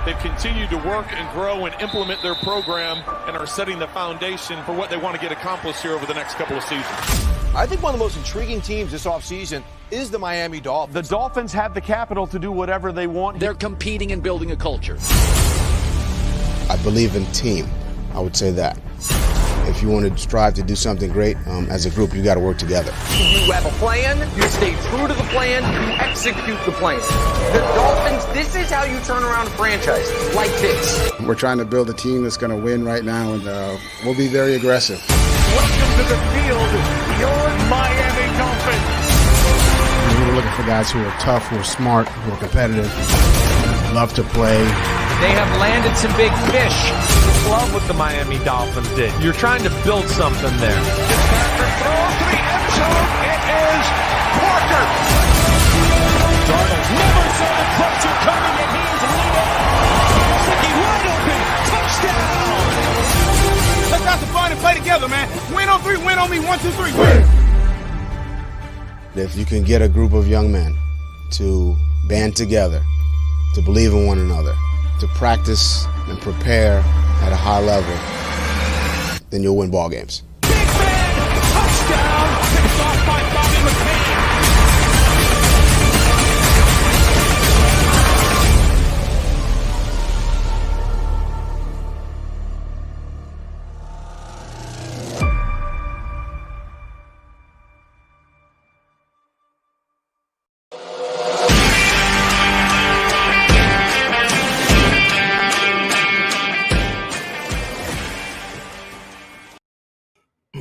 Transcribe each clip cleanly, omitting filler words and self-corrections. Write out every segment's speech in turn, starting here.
They've continued to work and grow and implement their program and are setting the foundation for what they want to get accomplished here over the next couple of seasons. I think one of the most intriguing teams this offseason is the Miami Dolphins. The Dolphins have the capital to do whatever they want. They're competing and building a culture. I believe in team. I would say that. If you want to strive to do something great as a group, you got to work together. You have a plan, you stay true to the plan, you execute the plan. The Dolphins, this is how you turn around a franchise, like this. We're trying to build a team that's going to win right now, and we'll be very aggressive. Welcome to the field, your Miami Dolphins. We're looking for guys who are tough, who are smart, who are competitive, love to play. They have landed some big fish. Love what the Miami Dolphins did. You're trying to build something there. Patrick throws to the end zone. It is Parker. Darnold never saw the pressure coming, and he is leading. Gesicki wide open. Touchdown. Let's have some fun and play together, man. Win on three, win on me. 1, 2, 3, win. If you can get a group of young men to band together, to believe in one another, to practice and prepare at a high level, then you'll win ball games. Big man, touchdown, picked off by Bobby McCain.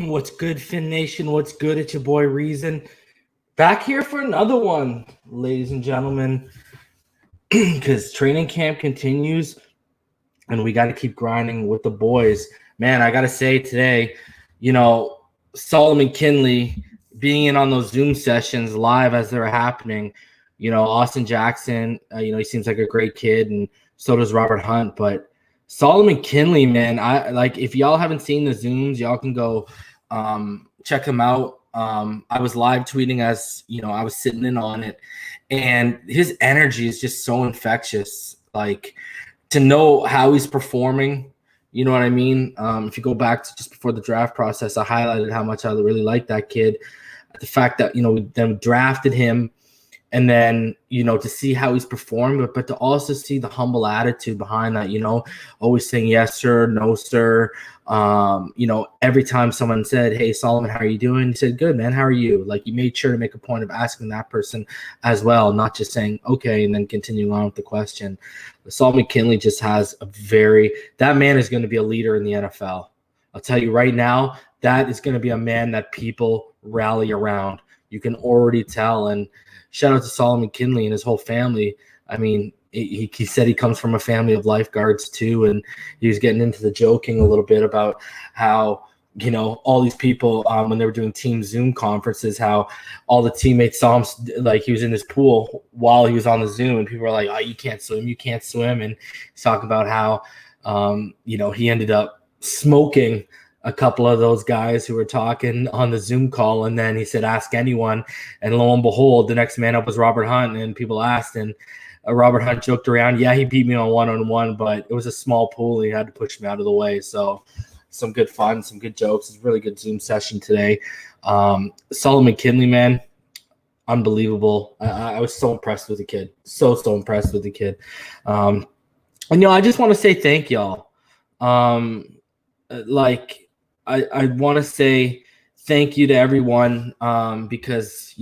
What's good, Fin Nation? What's good? It's your boy Reason. Back here for another one, ladies and gentlemen, because training camp continues and we got to keep grinding with the boys. Man, I got to say today, Solomon Kinley being in on those Zoom sessions live as they're happening, Austin Jackson, he seems like a great kid, and so does Robert Hunt. But Solomon Kinley, man, if y'all haven't seen the Zooms, y'all can go check him out. I was live tweeting as I was sitting in on it, and his energy is just so infectious. Like, to know how he's performing, you know what I mean? If you go back to just before the draft process, I highlighted how much I really like that kid. The fact that we then drafted him, and then to see how he's performed, but to also see the humble attitude behind that, always saying yes sir, no sir. Every time someone said, "Hey Solomon, how are you doing?" He said, "Good, man, how are you?" Like, you made sure to make a point of asking that person as well, not just saying okay and then continuing on with the question. Solomon Kinley just has that man is going to be a leader in the NFL. I'll tell you right now, that is going to be a man that people rally around. You can already tell. And shout out to Solomon Kinley and his whole family. I mean, he said he comes from a family of lifeguards too, and he was getting into the joking a little bit about how all these people when they were doing team Zoom conferences, how all the teammates saw him like he was in this pool while he was on the Zoom, and people were like, "Oh, you can't swim," and he's talking about how he ended up smoking a couple of those guys who were talking on the Zoom call, and then he said, "Ask anyone," and lo and behold, the next man up was Robert Hunt, and people asked, and Robert Hunt joked around, "Yeah, he beat me on one-on-one, but it was a small pool, and he had to push me out of the way." So some good fun, some good jokes. It's a really good Zoom session today. Solomon Kinley, man, unbelievable. I was so impressed with the kid. So impressed with the kid. And I just want to say thank y'all. I want to say thank you to everyone because,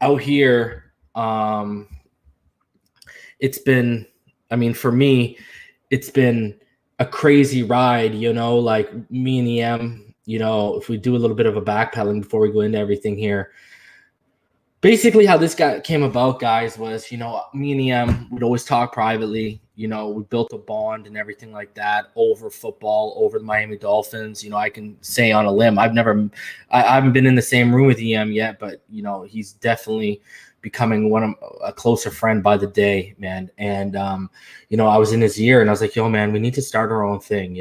out here, it's been, for me, it's been a crazy ride, like me and EM, if we do a little bit of a backpedaling before we go into everything here. Basically how this guy came about, guys, was, me and EM would always talk privately. We built a bond and everything like that over football, over the Miami Dolphins. I can say on a limb, I haven't been in the same room with EM yet, but, he's definitely becoming a closer friend by the day, man. And, I was in his ear and I was like, "Yo, man, we need to start our own thing."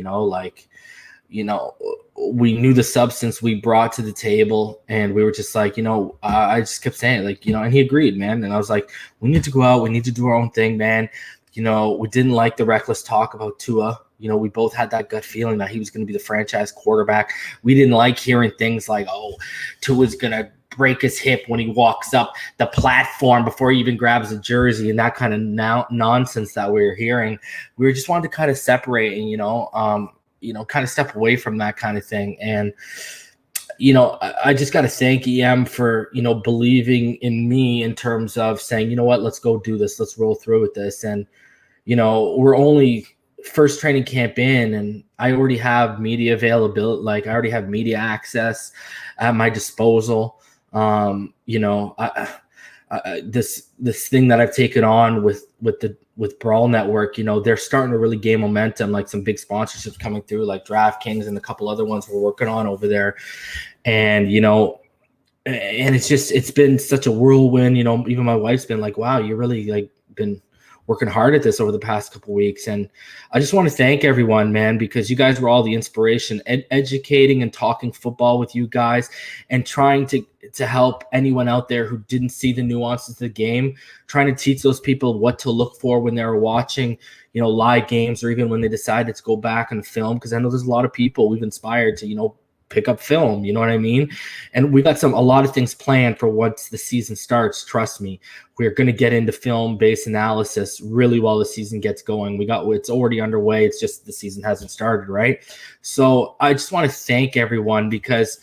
We knew the substance we brought to the table, and we were just like, I just kept saying it, and he agreed, man. And I was like, we need to go out, we need to do our own thing, man. we didn't like the reckless talk about Tua. We both had that gut feeling that he was going to be the franchise quarterback. We didn't like hearing things like, oh, Tua's going to break his hip when he walks up the platform before he even grabs a jersey, and that kind of nonsense that we were hearing. We just wanted to kind of separate and, kind of step away from that kind of thing. And, I just got to thank EM for, believing in me in terms of saying, you know what, let's go do this. Let's roll through with this. And, we're only first training camp in, and I already have media availability. Like, I already have media access at my disposal. This thing that I've taken on with Brawl Network, they're starting to really gain momentum, like some big sponsorships coming through, like DraftKings and a couple other ones we're working on over there. And, and it's been such a whirlwind, even my wife's been like, wow, you really like been working hard at this over the past couple of weeks. And I just want to thank everyone, man, because you guys were all the inspiration, educating and talking football with you guys, and trying to help anyone out there who didn't see the nuances of the game, trying to teach those people what to look for when they're watching, live games, or even when they decided to go back and film. Because I know there's a lot of people we've inspired to, pick up film, you know what I mean? And we got a lot of things planned for once the season starts. Trust me, we're going to get into film-based analysis really while the season gets going. It's already underway. It's just the season hasn't started, right? So I just want to thank everyone, because,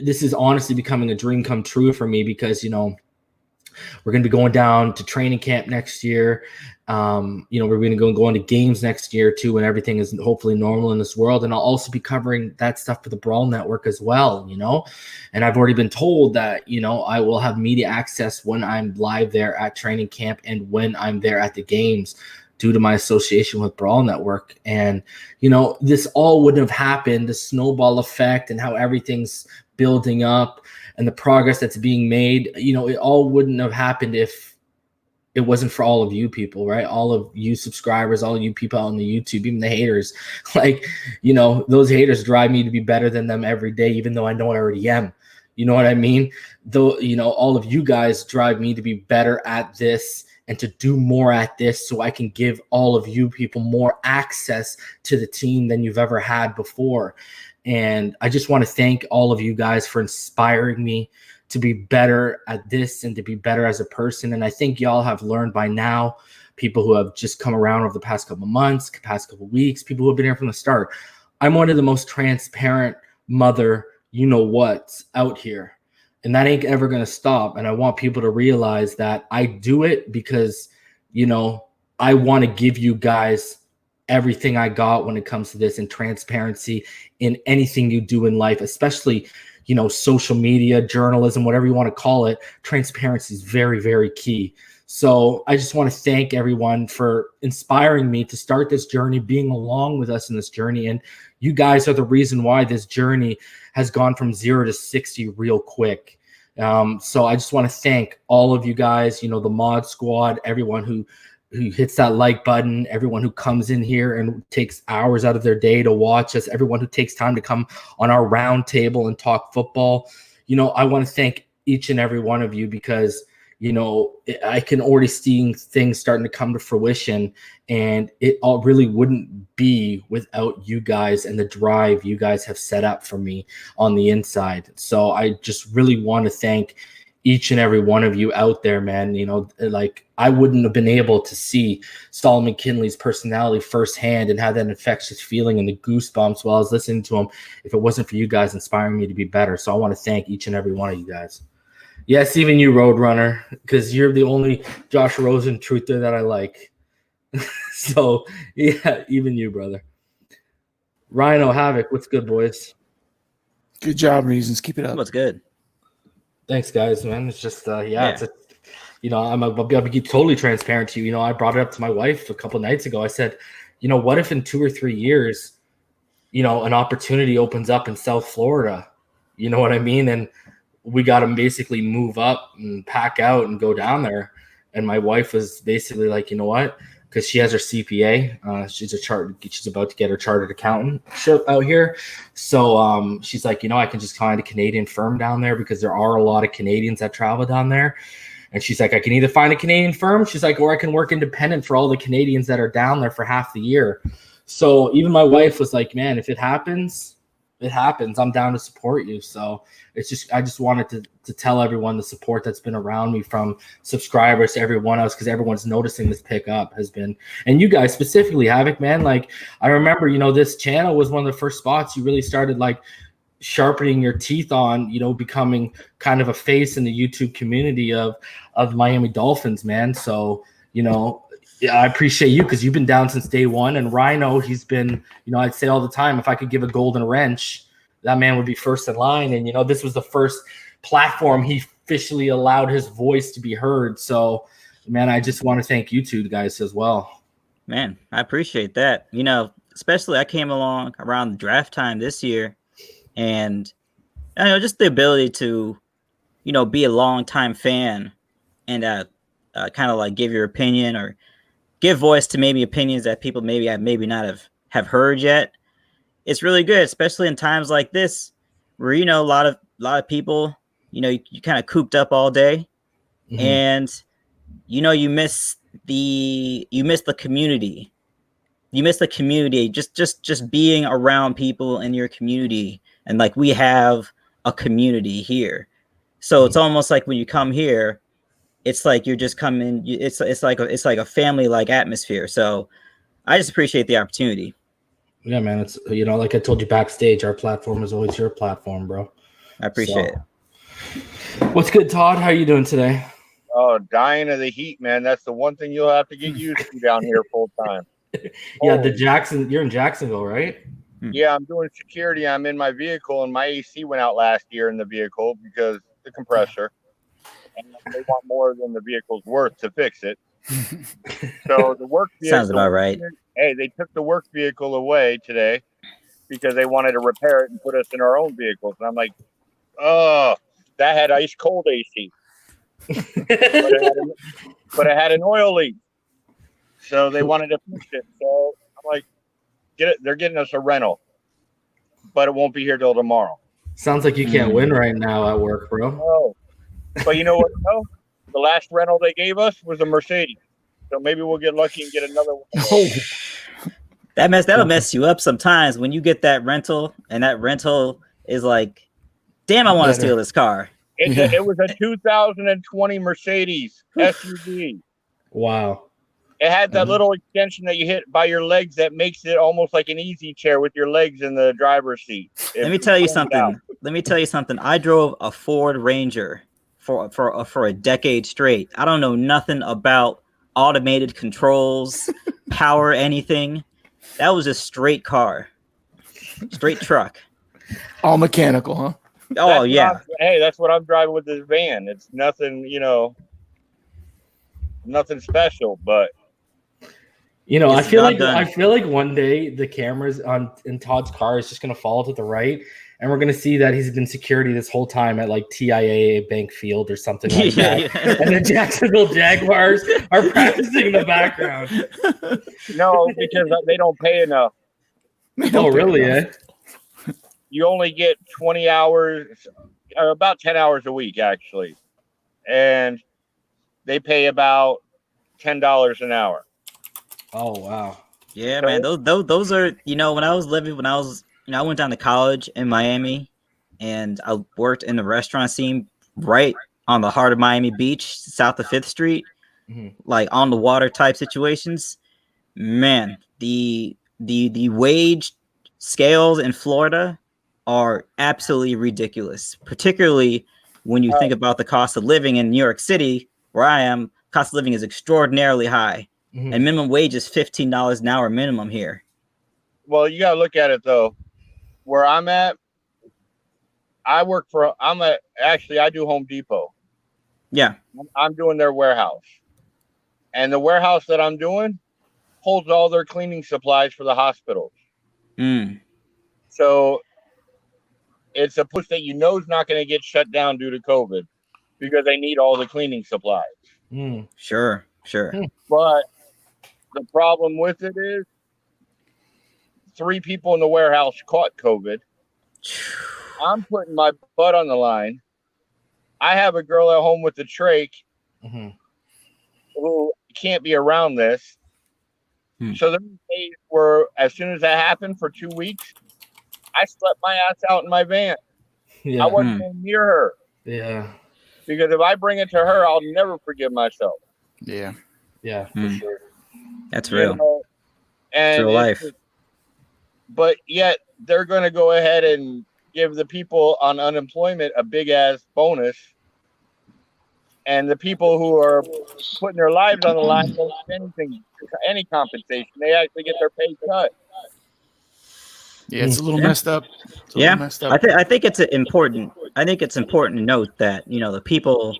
this is honestly becoming a dream come true for me, because, we're going to be going down to training camp next year. We're going to go into games next year too, when everything is hopefully normal in this world. And I'll also be covering that stuff for the Brawl Network as well, and I've already been told that, I will have media access when I'm live there at training camp and when I'm there at the games, due to my association with Brawl Network. And, this all wouldn't have happened, the snowball effect and how everything's building up and the progress that's being made, it all wouldn't have happened if it wasn't for all of you people, right? All of you subscribers, all of you people on the YouTube, even the haters, like, those haters drive me to be better than them every day, even though I know I already am. You know what I mean? Though, all of you guys drive me to be better at this and to do more at this, so I can give all of you people more access to the team than you've ever had before. And I just want to thank all of you guys for inspiring me to be better at this and to be better as a person. And I think y'all have learned by now, people who have just come around over the past couple months, past couple weeks, people who have been here from the start. I'm one of the most transparent mother, what's out here. And that ain't ever going to stop. And I want people to realize that I do it because, I want to give you guys everything I got when it comes to this, and transparency in anything you do in life, especially, social media, journalism, whatever you want to call it. Transparency is very, very key. So I just want to thank everyone for inspiring me to start this journey, being along with us in this journey. And you guys are the reason why this journey has gone from 0 to 60 real quick. So I just want to thank all of you guys, the mod squad, everyone who hits that like button, everyone who comes in here and takes hours out of their day to watch us, everyone who takes time to come on our round table and talk football. I want to thank each and every one of you, because, I can already see things starting to come to fruition, and it all really wouldn't be without you guys and the drive you guys have set up for me on the inside. So I just really want to thank each and every one of you out there, man. Like, I wouldn't have been able to see Solomon Kinley's personality firsthand and have that infectious feeling and the goosebumps while I was listening to him if it wasn't for you guys inspiring me to be better. So I want to thank each and every one of you guys. Yes, even you, Roadrunner, because you're the only Josh Rosen truther that I like. So, yeah, even you, brother. Rhino Havoc, what's good, boys? Good job, Reasons. Keep it up. What's good? Thanks, guys, man. It's just, it's I'll be totally transparent to you. I brought it up to my wife a couple nights ago. I said, what if in 2 or 3 years, an opportunity opens up in South Florida? You know what I mean? And we got to basically move up and pack out and go down there. And my wife was basically like, you know what? Because she has her CPA. She's about to get her chartered accountantship out here. So she's like, I can just find a Canadian firm down there, because there are a lot of Canadians that travel down there. And she's like, I can either find a Canadian firm, she's like, or I can work independent for all the Canadians that are down there for half the year. So even my wife was like, man, if it happens, it happens. I'm down to support you. So it's just, I just wanted to tell everyone the support that's been around me, from subscribers to everyone else, because everyone's noticing this pickup has been, and you guys specifically, Havoc, man. Like, I remember, this channel was one of the first spots you really started like sharpening your teeth on, becoming kind of a face in the YouTube community of Miami Dolphins, man. So, yeah, I appreciate you, because you've been down since day one. And Rhino, he's been, I'd say all the time, if I could give a golden wrench, that man would be first in line. And, this was the first platform he officially allowed his voice to be heard. So, man, I just want to thank you two guys as well. Man, I appreciate that. Especially I came along around the draft time this year, and just the ability to, be a longtime fan and kind of like give your opinion or give voice to maybe opinions that people maybe not have heard yet. It's really good, especially in times like this where, a lot of people, you kind of cooped up all day, and, you miss the community. You miss the community, just being around people in your community. And like, we have a community here. So it's almost like when you come here, it's like you're just coming. It's like a family like atmosphere. So I just appreciate the opportunity. Yeah, man. It's like I told you backstage, our platform is always your platform, bro. I appreciate it. What's good, Todd? How are you doing today? Oh, dying of the heat, man. That's the one thing you'll have to get used to down here full time. Yeah, you're in Jacksonville, right? Yeah, I'm doing security. I'm in my vehicle, and my AC went out last year in the vehicle because the compressor. And they want more than the vehicle's worth to fix it. So the work vehicle, sounds about right. Hey, they took the work vehicle away today because they wanted to repair it and put us in our own vehicles. And I'm like, oh, that had ice cold AC. but it had an oil leak. So they wanted to fix it. So I'm like, get it. They're getting us a rental, but it won't be here till tomorrow. Sounds like you can't win right now at work, bro. Oh. But you know what, though? The last rental they gave us was a Mercedes. So maybe we'll get lucky and get another one. Oh. That'll mess you up sometimes when you get that rental, and that rental is like, damn, I want to steal this car. It was a 2020 Mercedes SUV. Wow. It had that little extension that you hit by your legs that makes it almost like an easy chair with your legs in the driver's seat. Let me tell you something. I drove a Ford Ranger for a decade straight. I don't know nothing about automated controls, power, anything. That was a straight car, straight truck. All mechanical, huh? Oh, yeah. Hey, that's what I'm driving with this van. It's nothing, nothing special, but I feel like one day the cameras in Todd's car is just gonna fall to the right, and we're gonna see that he's been security this whole time at like TIAA Bank Field or something like that. Yeah. And the Jacksonville Jaguars are practicing in the background. No, because they don't pay enough. Oh, really? Eh? You only get 20 hours, or about 10 hours a week, actually, and they pay about $10 an hour. Oh, wow. Yeah, man. Those are, I went down to college in Miami, and I worked in the restaurant scene right on the heart of Miami Beach, south of 5th Street, like on the water type situations. Man, the wage scales in Florida are absolutely ridiculous, particularly when you think about the cost of living in New York City, where I am. Cost of living is extraordinarily high, and minimum wage is $15 an hour minimum here. Well, you got to look at it, though. Where I'm at, I do Home Depot. Yeah. I'm doing their warehouse. And the warehouse that I'm doing holds all their cleaning supplies for the hospitals. So it's a place that is not going to get shut down due to COVID because they need all the cleaning supplies. Sure. But the problem with it is 3 people in the warehouse caught COVID. I'm putting my butt on the line. I have a girl at home with a trach, who can't be around this. So there were days where, as soon as that happened for 2 weeks, I slept my ass out in my van. I wasn't going near her. Yeah. Because if I bring it to her, I'll never forgive myself. Yeah. Yeah, for sure. That's real. You know? And it's real life. But yet they're going to go ahead and give the people on unemployment a big ass bonus. And the people who are putting their lives on the line don't get anything, any compensation. They actually get their pay cut. Yeah, it's a little messed up. Messed up. I think it's important. I think it's important to note that, you know, the people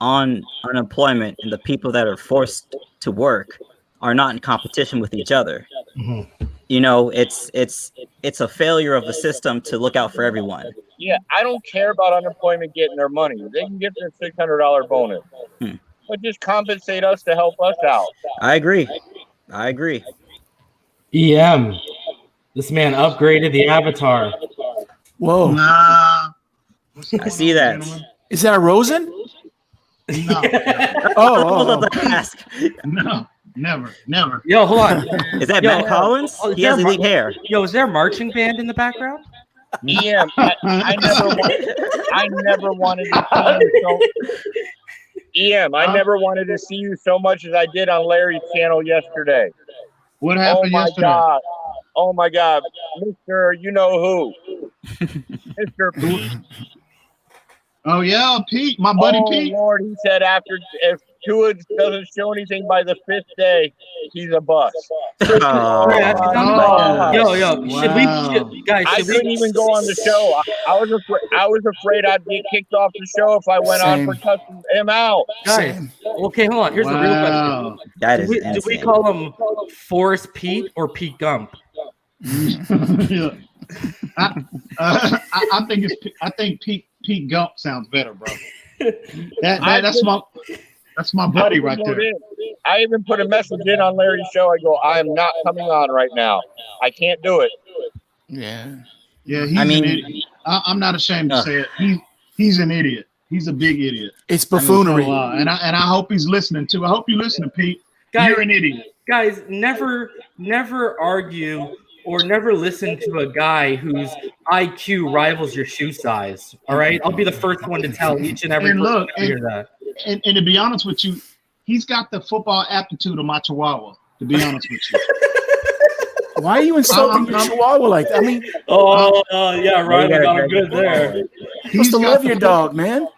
on unemployment and the people that are forced to work are not in competition with each other. You know, it's a failure of the system to look out for everyone. Yeah, I don't care about unemployment getting their money. They can get their $600 bonus, but just compensate us to help us out. I agree. EM, this man upgraded the avatar. Whoa! Nah. I see that. Is that Rosen? No. Oh. No. Never. Yo, hold on. Is that Matt Collins? He has elite hair. Yo, is there a marching band in the background? EM, I never wanted to see you so. EM, I never wanted to see you so much as I did on Larry's channel yesterday. What happened yesterday? Oh my God, Mr. You know who? Mr. Pete. Oh yeah, Pete, my buddy Pete. Oh Lord, he said if Tua doesn't show anything by the 5th day, he's a bust. Yo, Wow. I couldn't even go on the show. I was afraid I'd get kicked off the show if I went on for cussing him out. Guys, okay, hold on. Here's the real question. That is do we call him Forrest Pete or Pete Gump? I think Pete Gump sounds better, bro. That's my buddy right there. I even put a message in on Larry's show. I go, I am not coming on right now. I can't do it. Yeah. He's an idiot. I'm not ashamed to say it. He's an idiot. He's a big idiot. It's buffoonery. And I hope he's listening too. I hope you listen, Pete. You're an idiot. Guys, never argue or never listen to a guy whose IQ rivals your shoe size. All right, I'll be the first one to tell each and every person to hear that. And to be honest with you, he's got the football aptitude of my Chihuahua. To be honest with you. Why are you insulting your Chihuahua like that? I mean, yeah, right. I got him good there. You used to love your dog, man.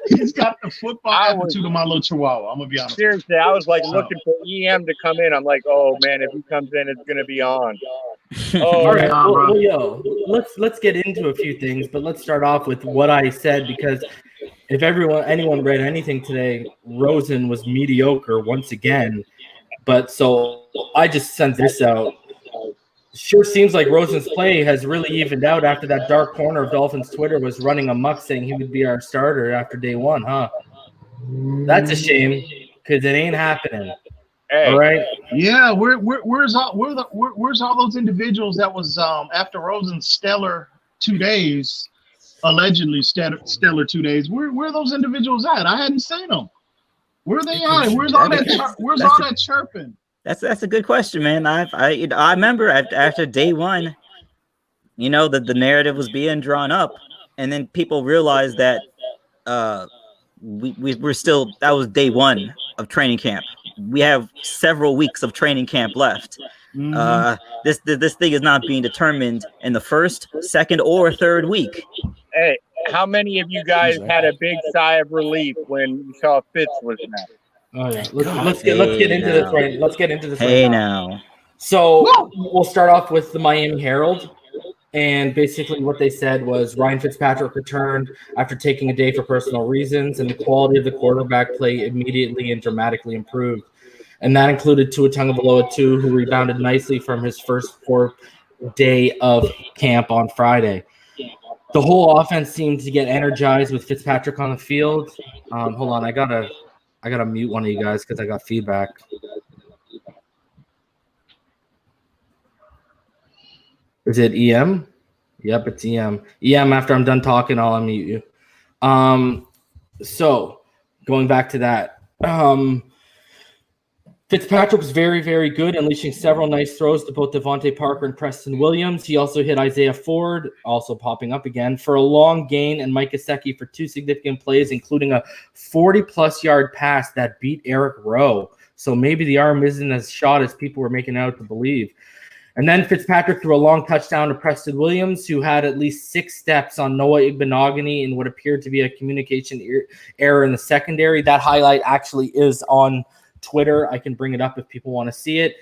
He's got the football attitude of my little Chihuahua. I'm gonna be honest. Seriously, I was like looking for EM to come in. I'm like, oh man, if he comes in, it's gonna be on. All right, well, yo, let's get into a few things, but let's start off with what I said, because if anyone read anything today, Rosen was mediocre once again. But so I just sent this out. Sure seems like Rosen's play has really evened out after that dark corner of Dolphins Twitter was running amok saying he would be our starter after day one, huh? That's a shame, because it ain't happening. Hey. All right. Yeah, where's all those individuals that was after Rosen's stellar 2 days, allegedly stellar 2 days? Where are those individuals at? I hadn't seen them. Where are they at? Where's all that chirping? That's a good question, man. I remember after day one, you know, the narrative was being drawn up, and then people realized that we're still, that was day one of training camp. We have several weeks of training camp left. This thing is not being determined in the first, second, or third week. Hey, how many of you guys had a big sigh of relief when you saw Fitz was back? Oh yeah, let's get into this right. Let's get into this. Hey right now. So we'll start off with the Miami Herald, and basically what they said was Ryan Fitzpatrick returned after taking a day for personal reasons, and the quality of the quarterback play immediately and dramatically improved. And that included Tua Tagovailoa too, who rebounded nicely from his first 4 day of camp on Friday. The whole offense seemed to get energized with Fitzpatrick on the field. Hold on, I gotta mute one of you guys because I got feedback. Is it EM? Yep, it's EM. EM, after I'm done talking, I'll unmute you. So going back to that. Fitzpatrick was very, very good, unleashing several nice throws to both Devontae Parker and Preston Williams. He also hit Isaiah Ford, also popping up again, for a long gain, and Mike Gesicki for 2 significant plays, including a 40-plus yard pass that beat Eric Rowe. So maybe the arm isn't as shot as people were making out to believe. And then Fitzpatrick threw a long touchdown to Preston Williams, who had at least 6 steps on Noah Igbenogany in what appeared to be a communication error in the secondary. That highlight actually is on Twitter. I can bring it up if people want to see it.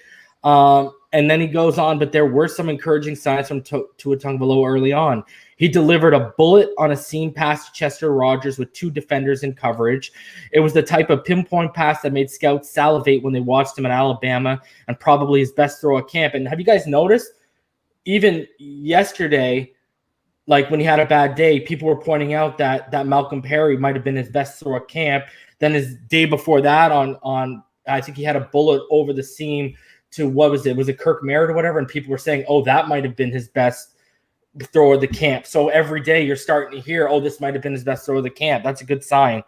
And then he goes on, but there were some encouraging signs from Tua Tagovailoa early on. He delivered a bullet on a seam pass to Chester Rogers with 2 defenders in coverage. It was the type of pinpoint pass that made scouts salivate when they watched him at Alabama, and probably his best throw at camp. And have you guys noticed, even yesterday, like when he had a bad day, people were pointing out that Malcolm Perry might have been his best throw at camp. Then his day before that on I think he had a bullet over the seam to, what was it? Was it Kirk Merritt or whatever? And people were saying, oh, that might have been his best throw of the camp. So every day you're starting to hear, oh, this might have been his best throw of the camp. That's a good sign.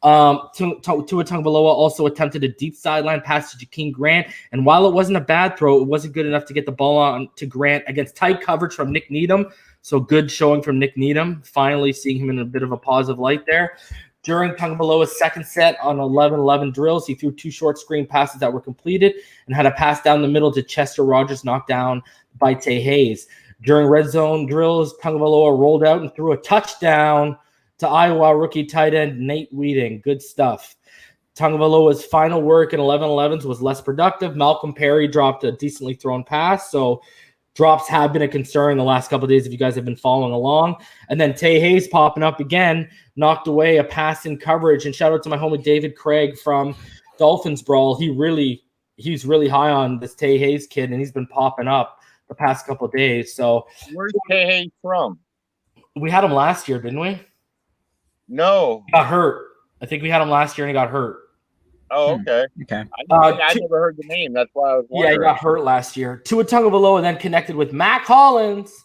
Tua Tagovailoa also attempted a deep sideline pass to Jakeem Grant. And while it wasn't a bad throw, it wasn't good enough to get the ball on to Grant against tight coverage from Nick Needham. So good showing from Nick Needham. Finally seeing him in a bit of a positive light there. During Tagovailoa's second set on 11-11 drills, he threw 2 short screen passes that were completed and had a pass down the middle to Chester Rogers knocked down by Tay Hayes. During red zone drills, Tagovailoa rolled out and threw a touchdown to Iowa rookie tight end Nate Wheating. Good stuff. Tagovailoa's final work in 11-11s was less productive. Malcolm Perry dropped a decently thrown pass, so drops have been a concern the last couple of days if you guys have been following along. And then Tay Hayes popping up again, knocked away a pass in coverage. And shout out to my homie David Craig from Dolphins Brawl. He's really high on this Tay Hayes kid, and he's been popping up the past couple of days. So where's Tay Hayes from? We had him last year, didn't we? No. He got hurt. I think we had him last year and he got hurt. Oh, okay. Okay. I never heard the name. That's why I was wondering. Yeah, he got hurt last year. Tua Tagovailoa then connected with Matt Collins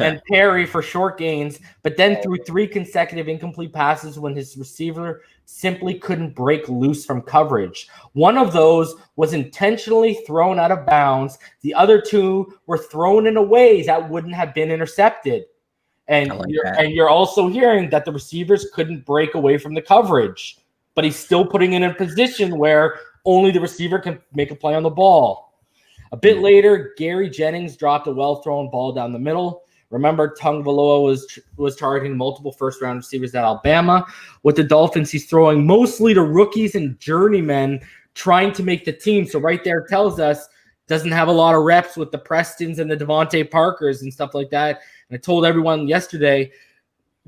and Perry for short gains, but then threw 3 consecutive incomplete passes when his receiver simply couldn't break loose from coverage. One of those was intentionally thrown out of bounds. The other 2 were thrown in a way that wouldn't have been intercepted. And you're also hearing that the receivers couldn't break away from the coverage, but he's still putting in a position where only the receiver can make a play on the ball. A bit later, Gary Jennings dropped a well-thrown ball down the middle. Remember, Tagovailoa was targeting multiple first-round receivers at Alabama. With the Dolphins, he's throwing mostly to rookies and journeymen trying to make the team. So right there tells us doesn't have a lot of reps with the Prestons and the Devontae Parkers and stuff like that. And I told everyone yesterday,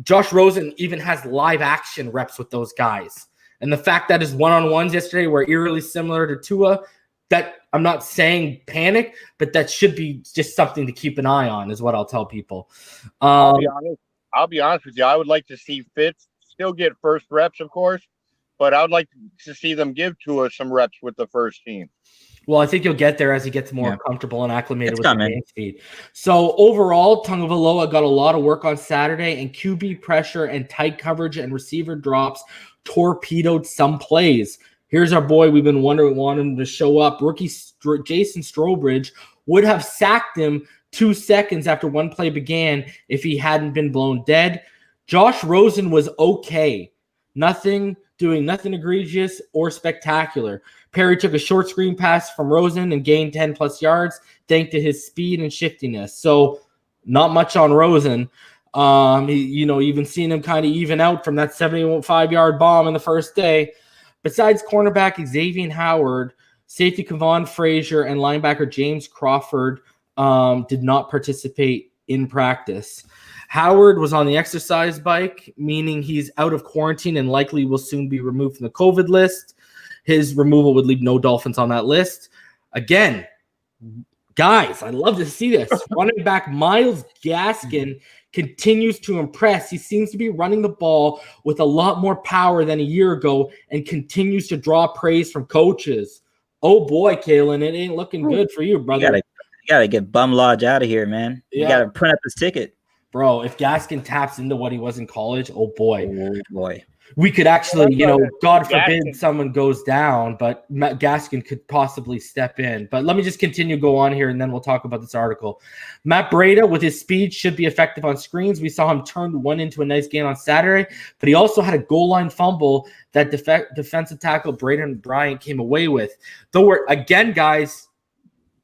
Josh Rosen even has live action reps with those guys. And the fact that his one-on-ones yesterday were eerily similar to Tua, that I'm not saying panic, but that should be just something to keep an eye on is what I'll tell people. I'll be honest with you. I would like to see Fitz still get first reps, of course, but I would like to see them give Tua some reps with the first team. Well, I think you'll get there as he gets more comfortable and acclimated with the game speed. So overall, Tagovailoa got a lot of work on Saturday, and QB pressure and tight coverage and receiver drops torpedoed some plays. Here's our boy we've been wanting him to show up. Rookie Jason Strowbridge would have sacked him 2 seconds after one play began if he hadn't been blown dead. Josh Rosen was okay. Doing nothing egregious or spectacular. Perry took a short screen pass from Rosen and gained 10-plus yards thanks to his speed and shiftiness. So not much on Rosen. Even seen him kind of even out from that 75-yard bomb in the first day. Besides cornerback Xavier Howard, safety Kevon Frazier, and linebacker James Crawford did not participate in practice. Howard was on the exercise bike, meaning he's out of quarantine and likely will soon be removed from the COVID list. His removal would leave no Dolphins on that list. Again, guys, I love to see this. Running back Myles Gaskin continues to impress. He seems to be running the ball with a lot more power than a year ago and continues to draw praise from coaches. Oh boy, Kalen, it ain't looking good for you, brother. You gotta get Bum Lodge out of here, man. You gotta print up his ticket. Bro, if Gaskin taps into what he was in college, oh boy. Oh boy. we could actually, God forbid Gaskin. someone goes down, but Gaskin could possibly step in. But let me just go on here, and then we'll talk about this article. Matt Breida, with his speed, should be effective on screens. We saw him turn one into a nice gain on Saturday, but he also had a goal line fumble that defensive tackle Braden Bryant came away with. Though guys,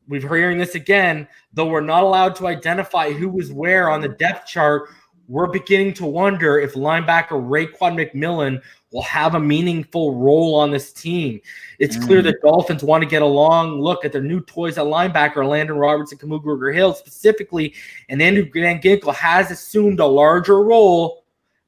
we're hearing this again, though we're not allowed to identify who was where on the depth chart, we're beginning to wonder if linebacker Raekwon McMillan will have a meaningful role on this team. It's clear the Dolphins want to get a long look at their new toys at linebacker, Landon Roberts and Kamuga Hill specifically, and Andrew Van Ginkel has assumed a larger role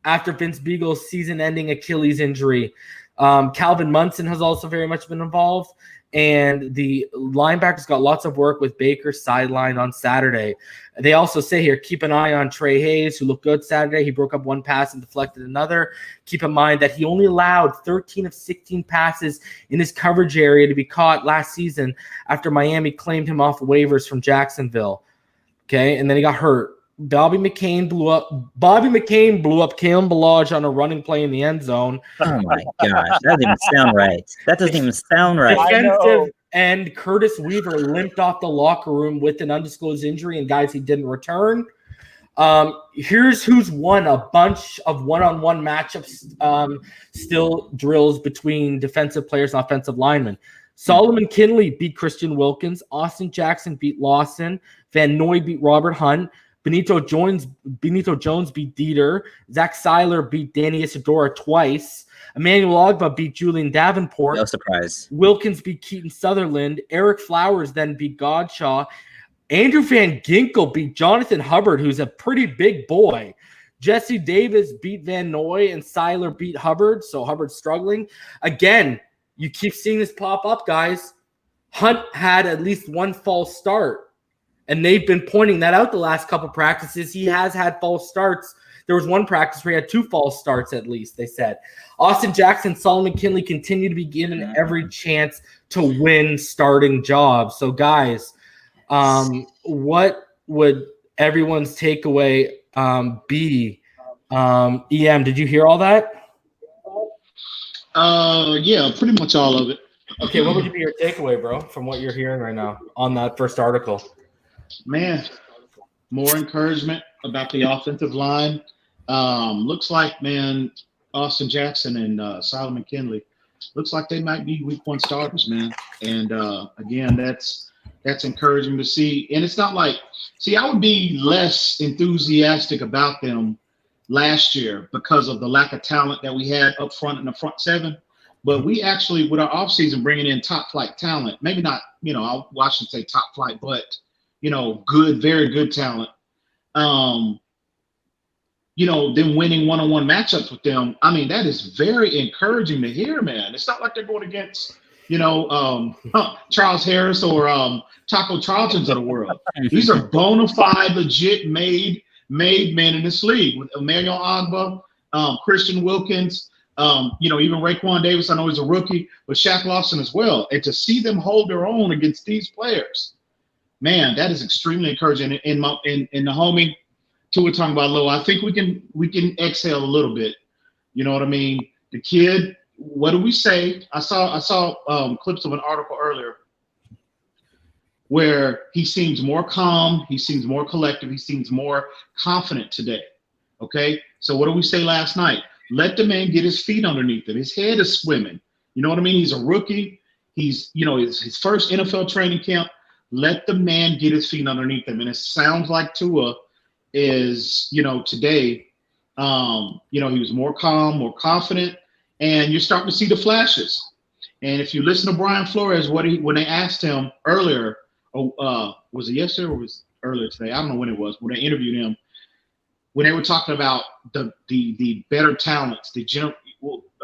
after Vince Beagle's season-ending Achilles injury. Calvin Munson has also very much been involved, and the linebackers got lots of work with Baker sidelined on Saturday. They also say here, keep an eye on Trey Hayes, who looked good Saturday. He broke up one pass and deflected another. Keep in mind that he only allowed 13 of 16 passes in his coverage area to be caught last season after Miami claimed him off waivers from Jacksonville. Okay, and then he got hurt. Bobby McCain blew up Kalen Ballage on a running play in the end zone. Oh my gosh, that doesn't even sound right. That doesn't even sound right. Defensive end Curtis Weaver limped off the locker room with an undisclosed injury, and guys, he didn't return. Here's who's won a bunch of one-on-one matchups, still drills between defensive players and offensive linemen. Solomon Kinley beat Christian Wilkins. Austin Jackson beat Lawson. Van Noy beat Robert Hunt. Benito Jones beat Dieter. Zach Seiler beat Danny Isadora twice. Emmanuel Ogba beat Julian Davenport. No surprise. Wilkins beat Keaton Sutherland. Eric Flowers then beat Godshaw. Andrew Van Ginkel beat Jonathan Hubbard, who's a pretty big boy. Jesse Davis beat Van Noy, and Seiler beat Hubbard, so Hubbard's struggling. Again, you keep seeing this pop up, guys. Hunt had at least one false start. And they've been pointing that out the last couple practices. He has had false starts. There was one practice where he had 2 false starts at least, they said. Austin Jackson, Solomon Kinley continue to be given every chance to win starting jobs. So, guys, what would everyone's takeaway be? EM, did you hear all that? Yeah, pretty much all of it. Okay, what would be your takeaway, bro, from what you're hearing right now on that first article? Man, more encouragement about the offensive line. Looks like, man, Austin Jackson and Solomon Kinley, looks like they might be week 1 starters, man. And again, that's encouraging to see. And it's not like, I would be less enthusiastic about them last year because of the lack of talent that we had up front in the front 7. But we actually, with our offseason, bringing in top flight talent, maybe not, I shouldn't say top flight, but good, very good talent. Them winning one-on-one matchups with them. I mean, that is very encouraging to hear, man. It's not like they're going against, Charles Harris or Taco Charltons of the world. These are bona fide, legit, made men in this league with Emmanuel Ogba, Christian Wilkins, even Raekwon Davis. I know he's a rookie, but Shaq Lawson as well. And to see them hold their own against these players, man, that is extremely encouraging. In the homie Tua Tagovailoa, I think we can exhale a little bit. You know what I mean? The kid, what do we say? I saw clips of an article earlier where he seems more calm, he seems more collective, he seems more confident today. Okay, so what did we say last night? Let the man get his feet underneath him. His head is swimming. You know what I mean? He's a rookie. He's his first NFL training camp. Let the man get his feet underneath him. And it sounds like Tua is, today, he was more calm, more confident, and you're starting to see the flashes. And if you listen to Brian Flores, when they asked him earlier, was it yesterday or was it earlier today? I don't know when it was, when they interviewed him, when they were talking about the better talents, I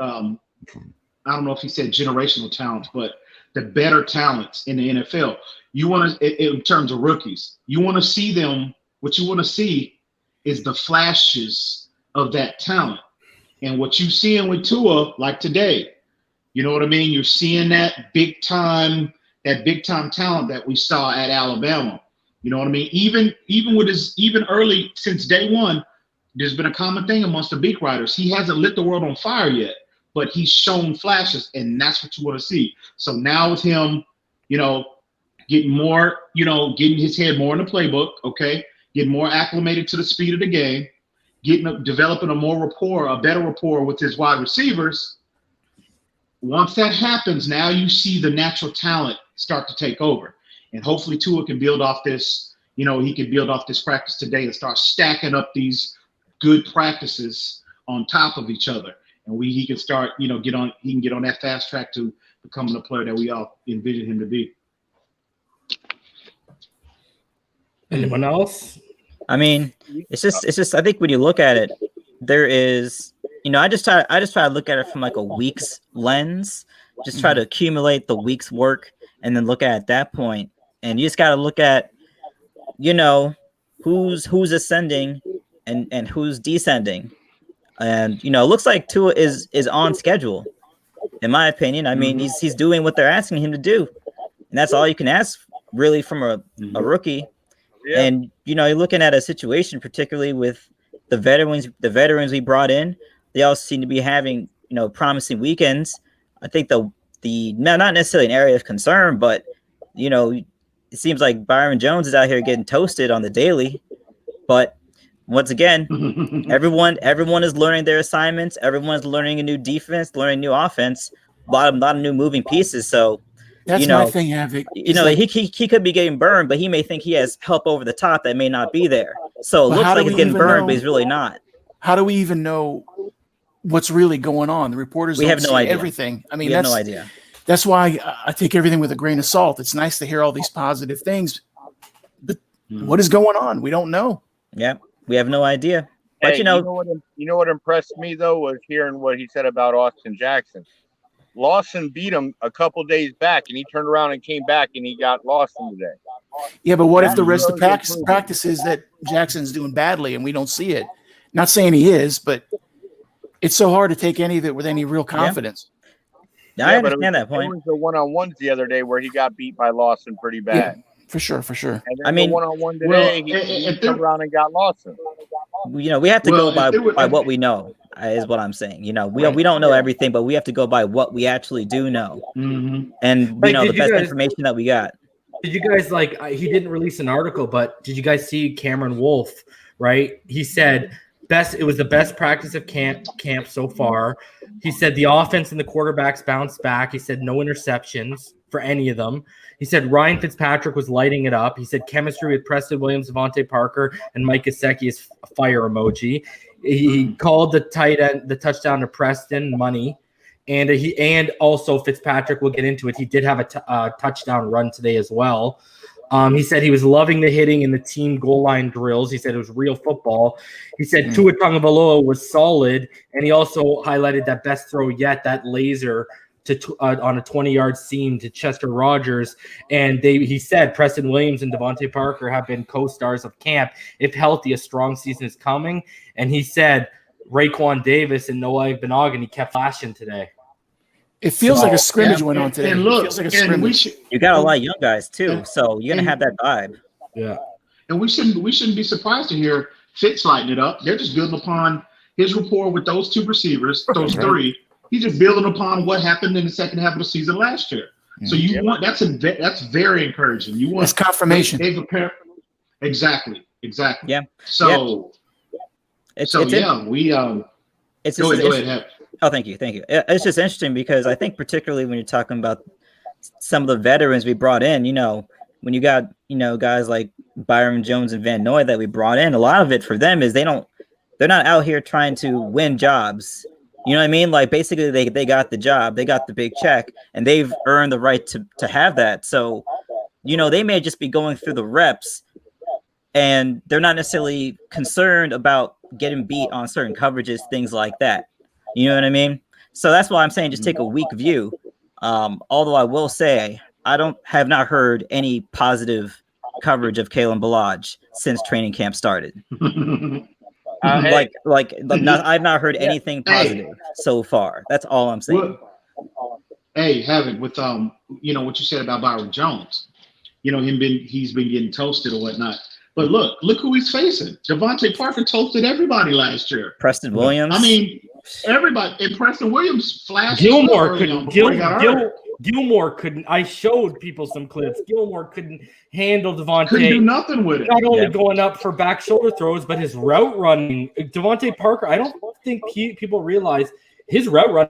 don't know if he said generational talents, but the better talents in the NFL. You want to, in terms of rookies, you want to see them. What you want to see is the flashes of that talent. And what you're seeing with Tua, like today, you know what I mean? You're seeing that big time talent that we saw at Alabama. You know what I mean? Even with early, since day one, there's been a common thing amongst the beat writers. He hasn't lit the world on fire yet, but he's shown flashes, and that's what you want to see. So now with him, getting more, getting his head more in the playbook, okay, getting more acclimated to the speed of the game, developing a better rapport with his wide receivers. Once that happens, now you see the natural talent start to take over. And hopefully Tua can build off this, he can build off this practice today and start stacking up these good practices on top of each other. And he can start, he can get on that fast track to becoming the player that we all envision him to be. Anyone else? I mean, it's just. I think when you look at it, there is, I just try to look at it from like a week's lens. Just try to accumulate the week's work, and then look at that point. And you just got to look at, who's ascending, and who's descending. And it looks like Tua is on schedule, in my opinion. I mean, he's doing what they're asking him to do, and that's all you can ask really from a rookie. Yeah. And you're looking at a situation, particularly with the veterans we brought in. They all seem to be having promising weekends. I think the not necessarily an area of concern, but it seems like Byron Jones is out here getting toasted on the daily. But once again, everyone is learning their assignments. Everyone's learning a new defense, learning new offense. A lot of new moving pieces. So. That's my thing, Havoc. He could be getting burned, but he may think he has help over the top that may not be there. So it looks like he's getting burned, but he's really not. How do we even know what's really going on? The reporters don't see everything. I mean, we have no idea. That's why I take everything with a grain of salt. It's nice to hear all these positive things, but what is going on? We don't know. Yeah, we have no idea. But you know what impressed me though was hearing what he said about Austin Jackson. Lawson beat him a couple days back, and he turned around and came back, and he got Lawson today. Yeah, but what if the rest of the practices that Jackson's doing badly and we don't see it? Not saying he is, but it's so hard to take any of it with any real confidence. Yeah, I understand that point. There was the one-on-ones the other day where he got beat by Lawson pretty bad. Yeah, for sure. And then the one-on-one today, he turned around and got Lawson. We have to go by what we know. Is what I'm saying. We don't know everything, but we have to go by what we actually do know, and the best information that we got. Did you guys he didn't release an article, but did you guys see Cameron Wolf? Right, he said it was the best practice of camp so far. He said the offense and the quarterbacks bounced back. He said no interceptions for any of them. He said Ryan Fitzpatrick was lighting it up. He said chemistry with Preston Williams, Devontae Parker, and Mike Gesicki is a fire emoji. He called the touchdown to Preston money, and also Fitzpatrick. We'll get into it. He did have a touchdown run today as well. He said he was loving the hitting in the team goal line drills. He said it was real football. He said Tua Tagovailoa was solid, and he also highlighted that best throw yet, that laser on a 20-yard seam to Chester Rogers. And he said Preston Williams and Devontae Parker have been co-stars of camp. If healthy, a strong season is coming. And he said Raekwon Davis and Noah Benagan, he kept flashing today. It feels like a scrimmage went on today. And look, it feels like a scrimmage. You got a lot of young guys too, so you're gonna have that vibe. Yeah. And we shouldn't be surprised to hear Fitz lighting it up. They're just building upon his rapport with those two receivers, those three. He's just building upon what happened in the second half of the season last year. So that's very encouraging. You want confirmation. Exactly. Yeah. So go ahead. Oh, thank you. It's just interesting because I think particularly when you're talking about some of the veterans we brought in, when you got guys like Byron Jones and Van Noy that we brought in, a lot of it for them is they're not out here trying to win jobs. You know what I mean? Like basically they got the job, they got the big check, and they've earned the right to have that. So, they may just be going through the reps and they're not necessarily concerned about getting beat on certain coverages, things like that. You know what I mean? So that's why I'm saying just take a weak view. Although I will say I have not heard any positive coverage of Kalen Ballage since training camp started. I've not heard anything positive so far. That's all I'm saying. Havoc, with what you said about Byron Jones, he's been getting toasted or whatnot. But look who he's facing. Devontae Parker toasted everybody last year. Preston Williams. I mean, everybody. And Preston Williams flashed. Gilmore couldn't. Gilmore couldn't. I showed people some clips. Gilmore couldn't handle Devontae. Couldn't do nothing with it. Not only going up for back shoulder throws, but his route running. Devontae Parker. I don't think people realize his route run.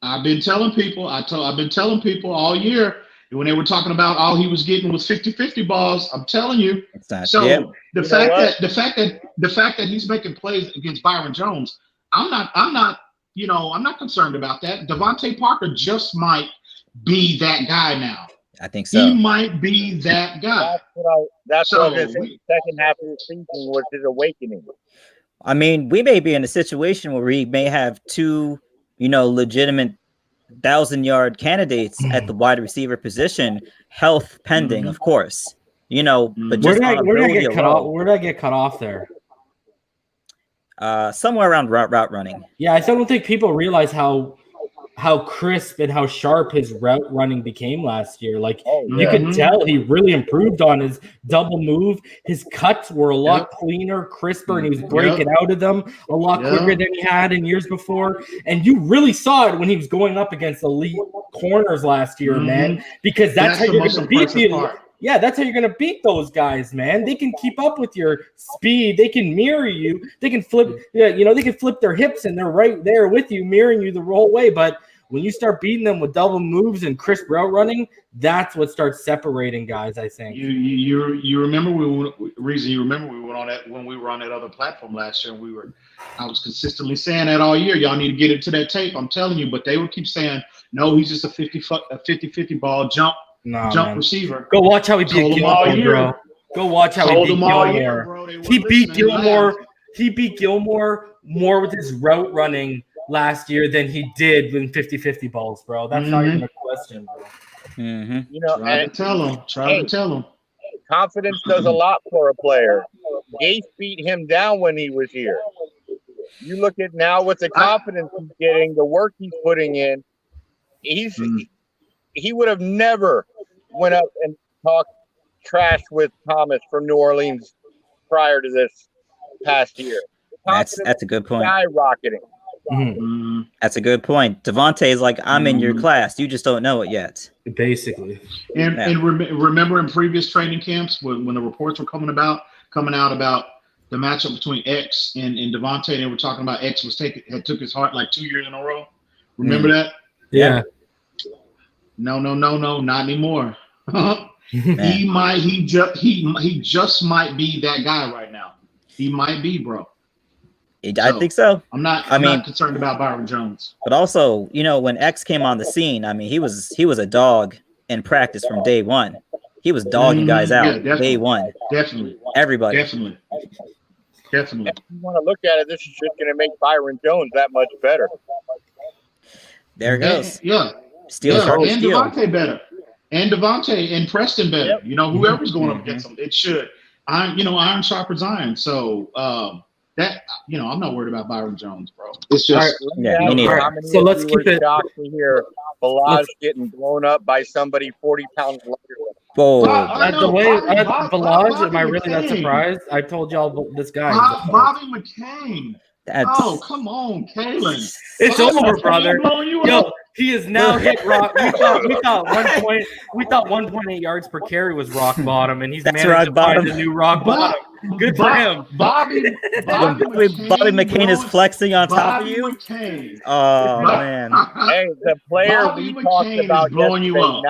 I've been telling people. I've been telling people all year when they were talking about all he was getting was 50-50 balls. I'm telling you. So the fact that he's making plays against Byron Jones, I'm not concerned about that. Devontae Parker just might be that guy now. I think so. He might be that guy. That's what I was going to say. The second half of the season was his awakening. I mean, we may be in a situation where we may have two, legitimate 1,000-yard candidates at the wide receiver position, health pending, of course. But just where did I get cut off there? Somewhere around route running. Yeah, I still don't think people realize how crisp and how sharp his route running became last year. Like you could tell he really improved on his double move. His cuts were a lot cleaner, crisper, and he was breaking out of them a lot quicker than he had in years before. And you really saw it when he was going up against elite corners last year, man, because that's how you're going to beat the Yeah, that's how you're going to beat those guys, man. They can keep up with your speed. They can mirror you. They can flip, they can flip their hips and they're right there with you, mirroring you the whole way. But when you start beating them with double moves and crisp route running, that's what starts separating guys, I think. You remember we went on that when we were on that other platform last year, and I was consistently saying that all year. Y'all need to get into that tape. I'm telling you, but they would keep saying, no, he's just a 50-50 ball jump receiver. Go watch how he beat Gilmore, bro. Go watch how he beat Gilmore. He beat Gilmore. He beat Gilmore more with his route running last year than he did with 50-50 balls, bro. That's not even a question, bro. Try to tell him. Confidence does a lot for a player. Gase beat him down when he was here. You look at now with the confidence he's getting, the work he's putting in, he would have never went up and talked trash with Thomas from New Orleans prior to this past year. That's a good point. Skyrocketing. That's a good point. Devontae is like, I'm in your class. You just don't know it yet. Basically. And remember in previous training camps when the reports were coming out about the matchup between X and Devontae, they were talking about X took his heart like 2 years in a row. Remember that? Yeah. No, not anymore. He just might be that guy right now. He might be, bro. I think so. I'm not concerned about Byron Jones. But also, when X came on the scene, I mean, he was a dog in practice from day one. He was dogging guys out day one. Definitely. Everybody. Definitely. If you want to look at it, this is just going to make Byron Jones that much better. There it goes. And Devontae better. And Devontae and Preston better. Whoever's going up against them, it should. Iron sharpens iron. So I'm not worried about Byron Jones, bro. It's just me neither. So let's keep it. Here, Balaj getting blown up by somebody 40 pounds lighter. Whoa! Balaj, am I really that surprised? I told y'all this guy. Bobby McCain. Oh, come on, Kalen. It's over, brother. Yo, he is now hit rock. We thought 1.8 yards per carry was rock bottom, and he's managed to find a new rock bottom. Good for him. Bobby McCain is flexing on top of you. Oh man! Hey, the player we talked about blowing you up.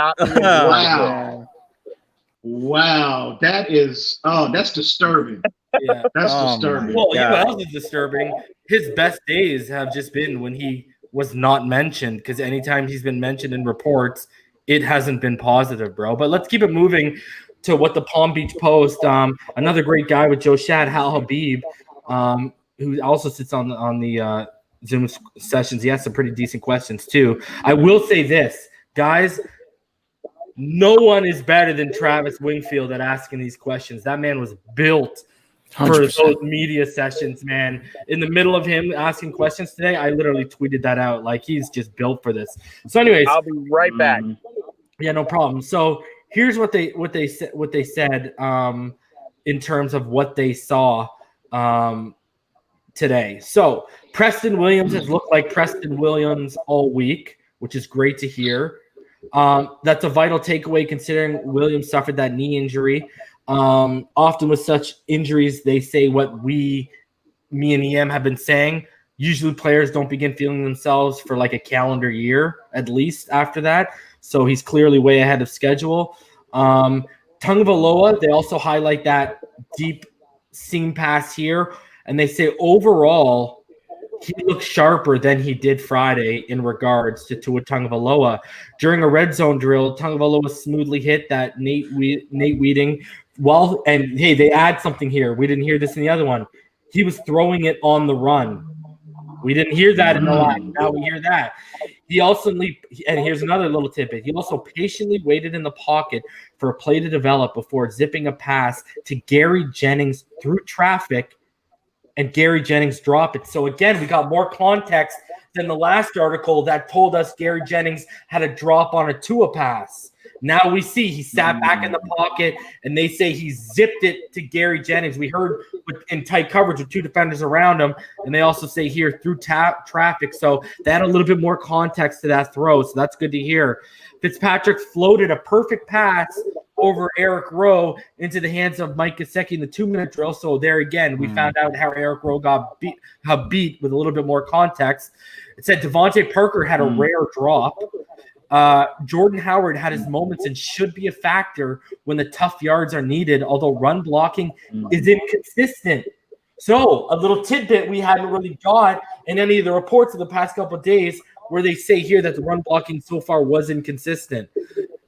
Wow, that's disturbing. Yeah, that's disturbing. Well, you know what else is disturbing? His best days have just been when he was not mentioned, because anytime he's been mentioned in reports, it hasn't been positive, bro. But let's keep it moving to what the Palm Beach Post, another great guy with Joe Shad, Hal Habib, who also sits on the Zoom sessions. He has some pretty decent questions too. I will say this, guys, no one is better than Travis Wingfield at asking these questions. That man was built 100%. For those media sessions, man. In the middle of him asking questions today, I literally tweeted that out. Like, he's just built for this. So anyways. I'll be right back. Yeah, no problem. So here's what they said in terms of what they saw today. So Preston Williams has looked like Preston Williams all week, which is great to hear. That's a vital takeaway considering Williams suffered that knee injury. Often with such injuries, they say what me and EM have been saying. Usually players don't begin feeling themselves for like a calendar year, at least after that. So he's clearly way ahead of schedule. Tagovailoa, they also highlight that deep seam pass here. And they say overall, he looks sharper than he did Friday in regards to Tua Tagovailoa. During a red zone drill, Tagovailoa smoothly hit that Nate Wheating. And hey, they add something here. We didn't hear this in the other one. He was throwing it on the run. We didn't hear that in the last. Now we hear that. He also, and here's another little tidbit. He also patiently waited in the pocket for a play to develop before zipping a pass to Gary Jennings through traffic, and Gary Jennings dropped it. So again, we got more context than the last article that told us Gary Jennings had a drop on a Tua pass. Now we see he sat back in the pocket, and they say he zipped it to Gary Jennings. We heard in tight coverage with two defenders around him, and they also say here through traffic. So they had a little bit more context to that throw, so that's good to hear. Fitzpatrick floated a perfect pass over Eric Rowe into the hands of Mike Gesicki in the 2-minute drill. So there again, we found out how Eric Rowe got beat with a little bit more context. It said Devontae Parker had a rare drop. Jordan Howard had his moments and should be a factor when the tough yards are needed, although run blocking is inconsistent. So a little tidbit we hadn't really got in any of the reports of the past couple of days where they say here that the run blocking so far was inconsistent.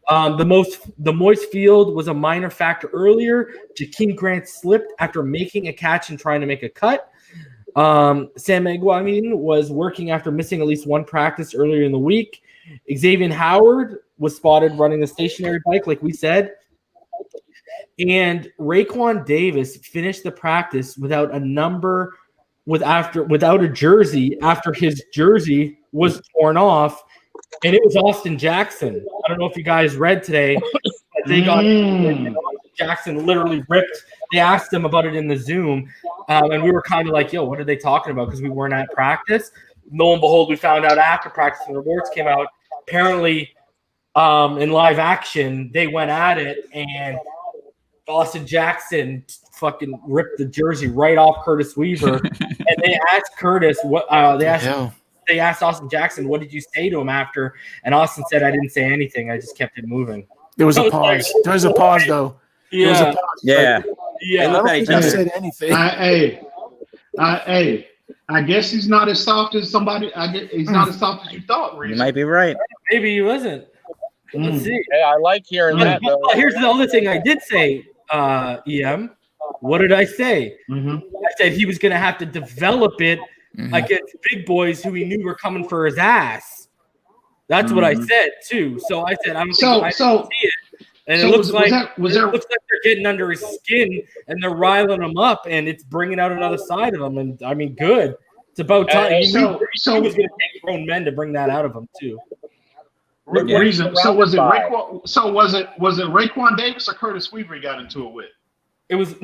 The moist field was a minor factor earlier. Jakeem Grant slipped after making a catch and trying to make a cut. Sam Eguamin was working after missing at least one practice earlier in the week. Xavier Howard was spotted running the stationary bike, like we said. And Raekwon Davis finished the practice without a number, without a jersey after his jersey was torn off. And it was Austin Jackson. I don't know if you guys read today. They got Jackson literally ripped. They asked him about it in the Zoom. And we were kind of like, yo, what are they talking about? Because we weren't at practice. Lo and behold, we found out after practice and the reports came out. Apparently, in live action, they went at it, and Austin Jackson fucking ripped the jersey right off Curtis Weaver. And they asked Curtis what they asked Austin Jackson, what did you say to him after? And Austin said, I didn't say anything. I just kept it moving. There was a pause. There was a pause, though. Yeah. There was a pause. Yeah. Yeah. I don't think I said anything. I guess he's not as soft as somebody. He's not as soft as you thought. Reese. You might be right. Maybe he wasn't. Let's see. Hey, I like hearing that. Though. Here's the other thing I did say, EM. What did I say? I said he was going to have to develop it against big boys who he knew were coming for his ass. That's what I said too. So I said I don't think I see it. And it looks like they're getting under his skin and they're riling him up, and it's bringing out another side of him. And I mean, good. It's about time. He was going to take grown men to bring that out of him too. Reason. So was it Raekwon Davis or Curtis Weaver he got into it with? It was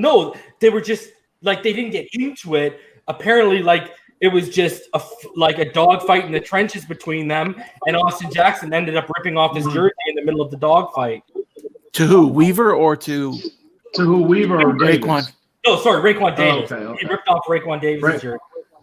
they were just like they didn't get into it. Apparently, like it was just a dogfight in the trenches between them, and Austin Jackson ended up ripping off his jersey in the middle of the dogfight. To who? Weaver or to who? Weaver or Raekwon? No, sorry, Raekwon Davis. Okay. He ripped off Raekwon Davis' jersey.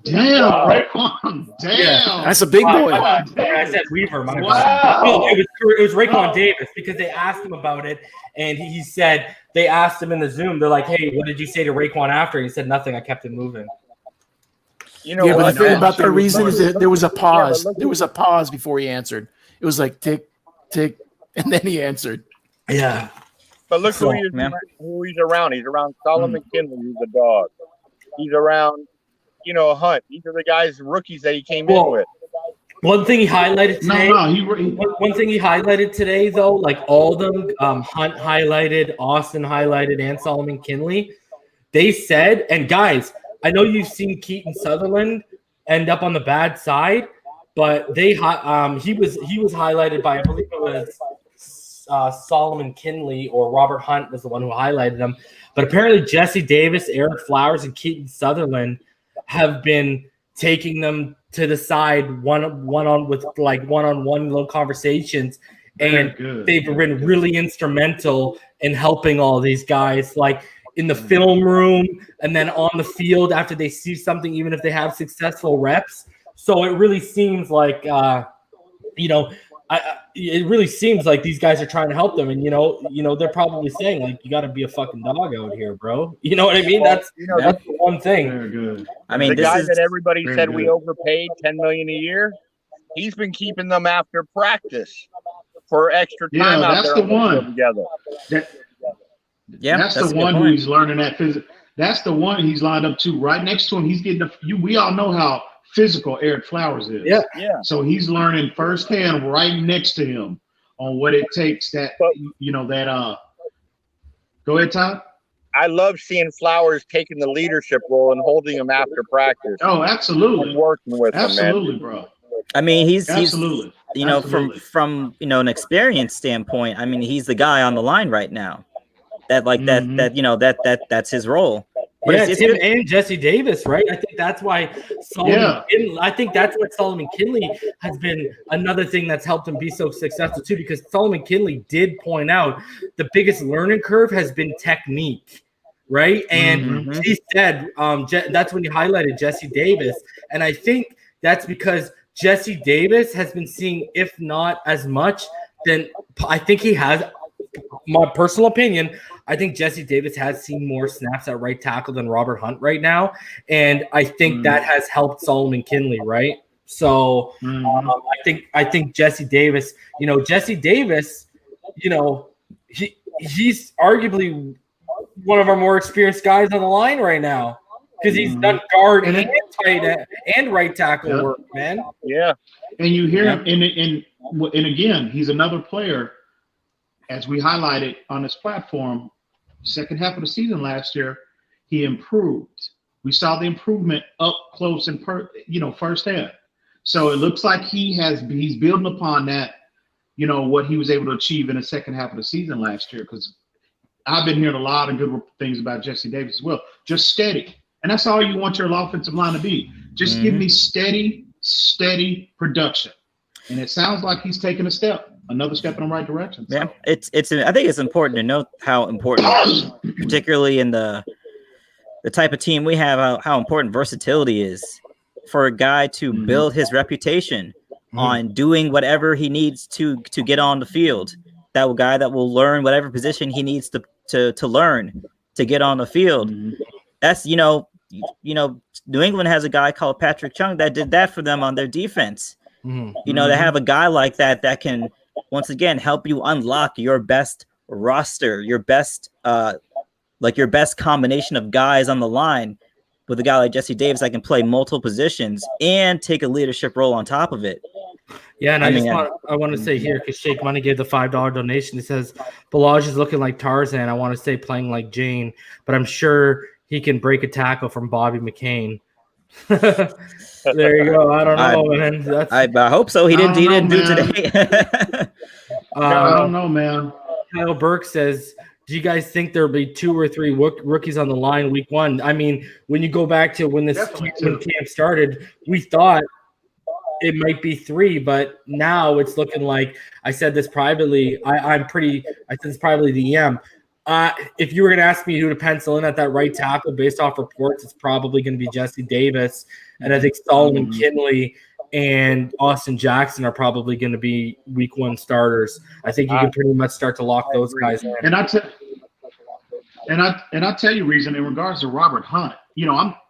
Damn, Raekwon. Damn. Yeah. That's a big boy. I said Weaver. Wow. No, it was Raekwon Davis because they asked him about it, and he said they asked him in the Zoom. They're like, "Hey, what did you say to Raekwon after?" He said nothing. I kept it moving. You know, but the thing about that reason is that there was a pause. There was a pause before he answered. It was like tick, tick, and then he answered. Yeah. But look who he's around. He's around Solomon Kinley, who's a dog. He's around, Hunt. These are the guys, rookies that he came in with. One thing he highlighted today. One thing he highlighted today, though, like all of them, Hunt highlighted, Austin highlighted, and Solomon Kinley. They said, and guys, I know you've seen Keaton Sutherland end up on the bad side, but he was highlighted by, I believe it was Solomon Kinley or Robert Hunt was the one who highlighted him. But apparently Jesse Davis, Eric Flowers, and Keaton Sutherland have been taking them to the side one-on-one little conversations. And they've been really instrumental in helping all these guys, like in the film room and then on the field after they see something, even if they have successful reps. So it really seems like, it really seems like these guys are trying to help them. And, they're probably saying, like, you got to be a fucking dog out here, bro. You know what I mean? That's the one thing. Very good. I mean, the guy that everybody said we overpaid $10 million a year, he's been keeping them after practice for extra time out there. That's the one. Together. That's the one who he's learning that physical. That's the one he's lined up to right next to him. He's getting we all know how physical Eric Flowers is. Yeah. So he's learning firsthand right next to him on what it takes go ahead, Todd. I love seeing Flowers taking the leadership role and holding him after practice. Oh, absolutely. And working with him, man. Absolutely, bro. I mean, he's absolutely. From an experience standpoint, I mean, he's the guy on the line right now. That's his role. But it's him and Jesse Davis, right? I think that's why Solomon Kinley has been another thing that's helped him be so successful too, because Solomon Kinley did point out the biggest learning curve has been technique, right? And he said that's when he highlighted Jesse Davis. And I think that's because Jesse Davis has been seeing, if not as much, then I think he has, my personal opinion, I think Jesse Davis has seen more snaps at right tackle than Robert Hunt right now. And I think that has helped Solomon Kinley, right? So I think Jesse Davis, he's arguably one of our more experienced guys on the line right now because he's done guard and tight end and right tackle work, man. Yeah. And you hear him, and again, he's another player, as we highlighted on this platform, second half of the season last year, he improved. We saw the improvement up close and firsthand. So it looks like he's building upon that, what he was able to achieve in the second half of the season last year. Because I've been hearing a lot of good things about Jesse Davis as well. Just steady. And that's all you want your offensive line to be. Just give me steady production. And it sounds like he's taking another step in the right direction. So. Yeah, I think it's important to note how important, particularly in the type of team we have, how important versatility is for a guy to build his reputation on doing whatever he needs to get on the field. That guy that will learn whatever position he needs to learn to get on the field. That's New England has a guy called Patrick Chung that did that for them on their defense. To have a guy like that can once again help you unlock your best roster, your best combination of guys on the line with a guy like Jesse Davis that can play multiple positions and take a leadership role on top of it. Yeah, and I want to say here, because Shake Money gave the $5 donation. It says Balaj is looking like Tarzan. I want to say playing like Jane, but I'm sure he can break a tackle from Bobby McCain. There you go. I don't know, man. I hope so. He didn't do today. I don't know, man. Kyle Burke says, do you guys think there'll be 2 or 3 rookies on the line week 1? I mean, when you go back to when camp started, we thought it might be 3, but now it's looking like, I said this privately, I said this privately to EM. If you were going to ask me who to pencil in at that right tackle based off reports, it's probably going to be Jesse Davis. And I think Solomon Kinley and Austin Jackson are probably going to be week 1 starters. I think you can pretty much start to lock those guys in. And I tell you, Reason, in regards to Robert Hunt, I'm not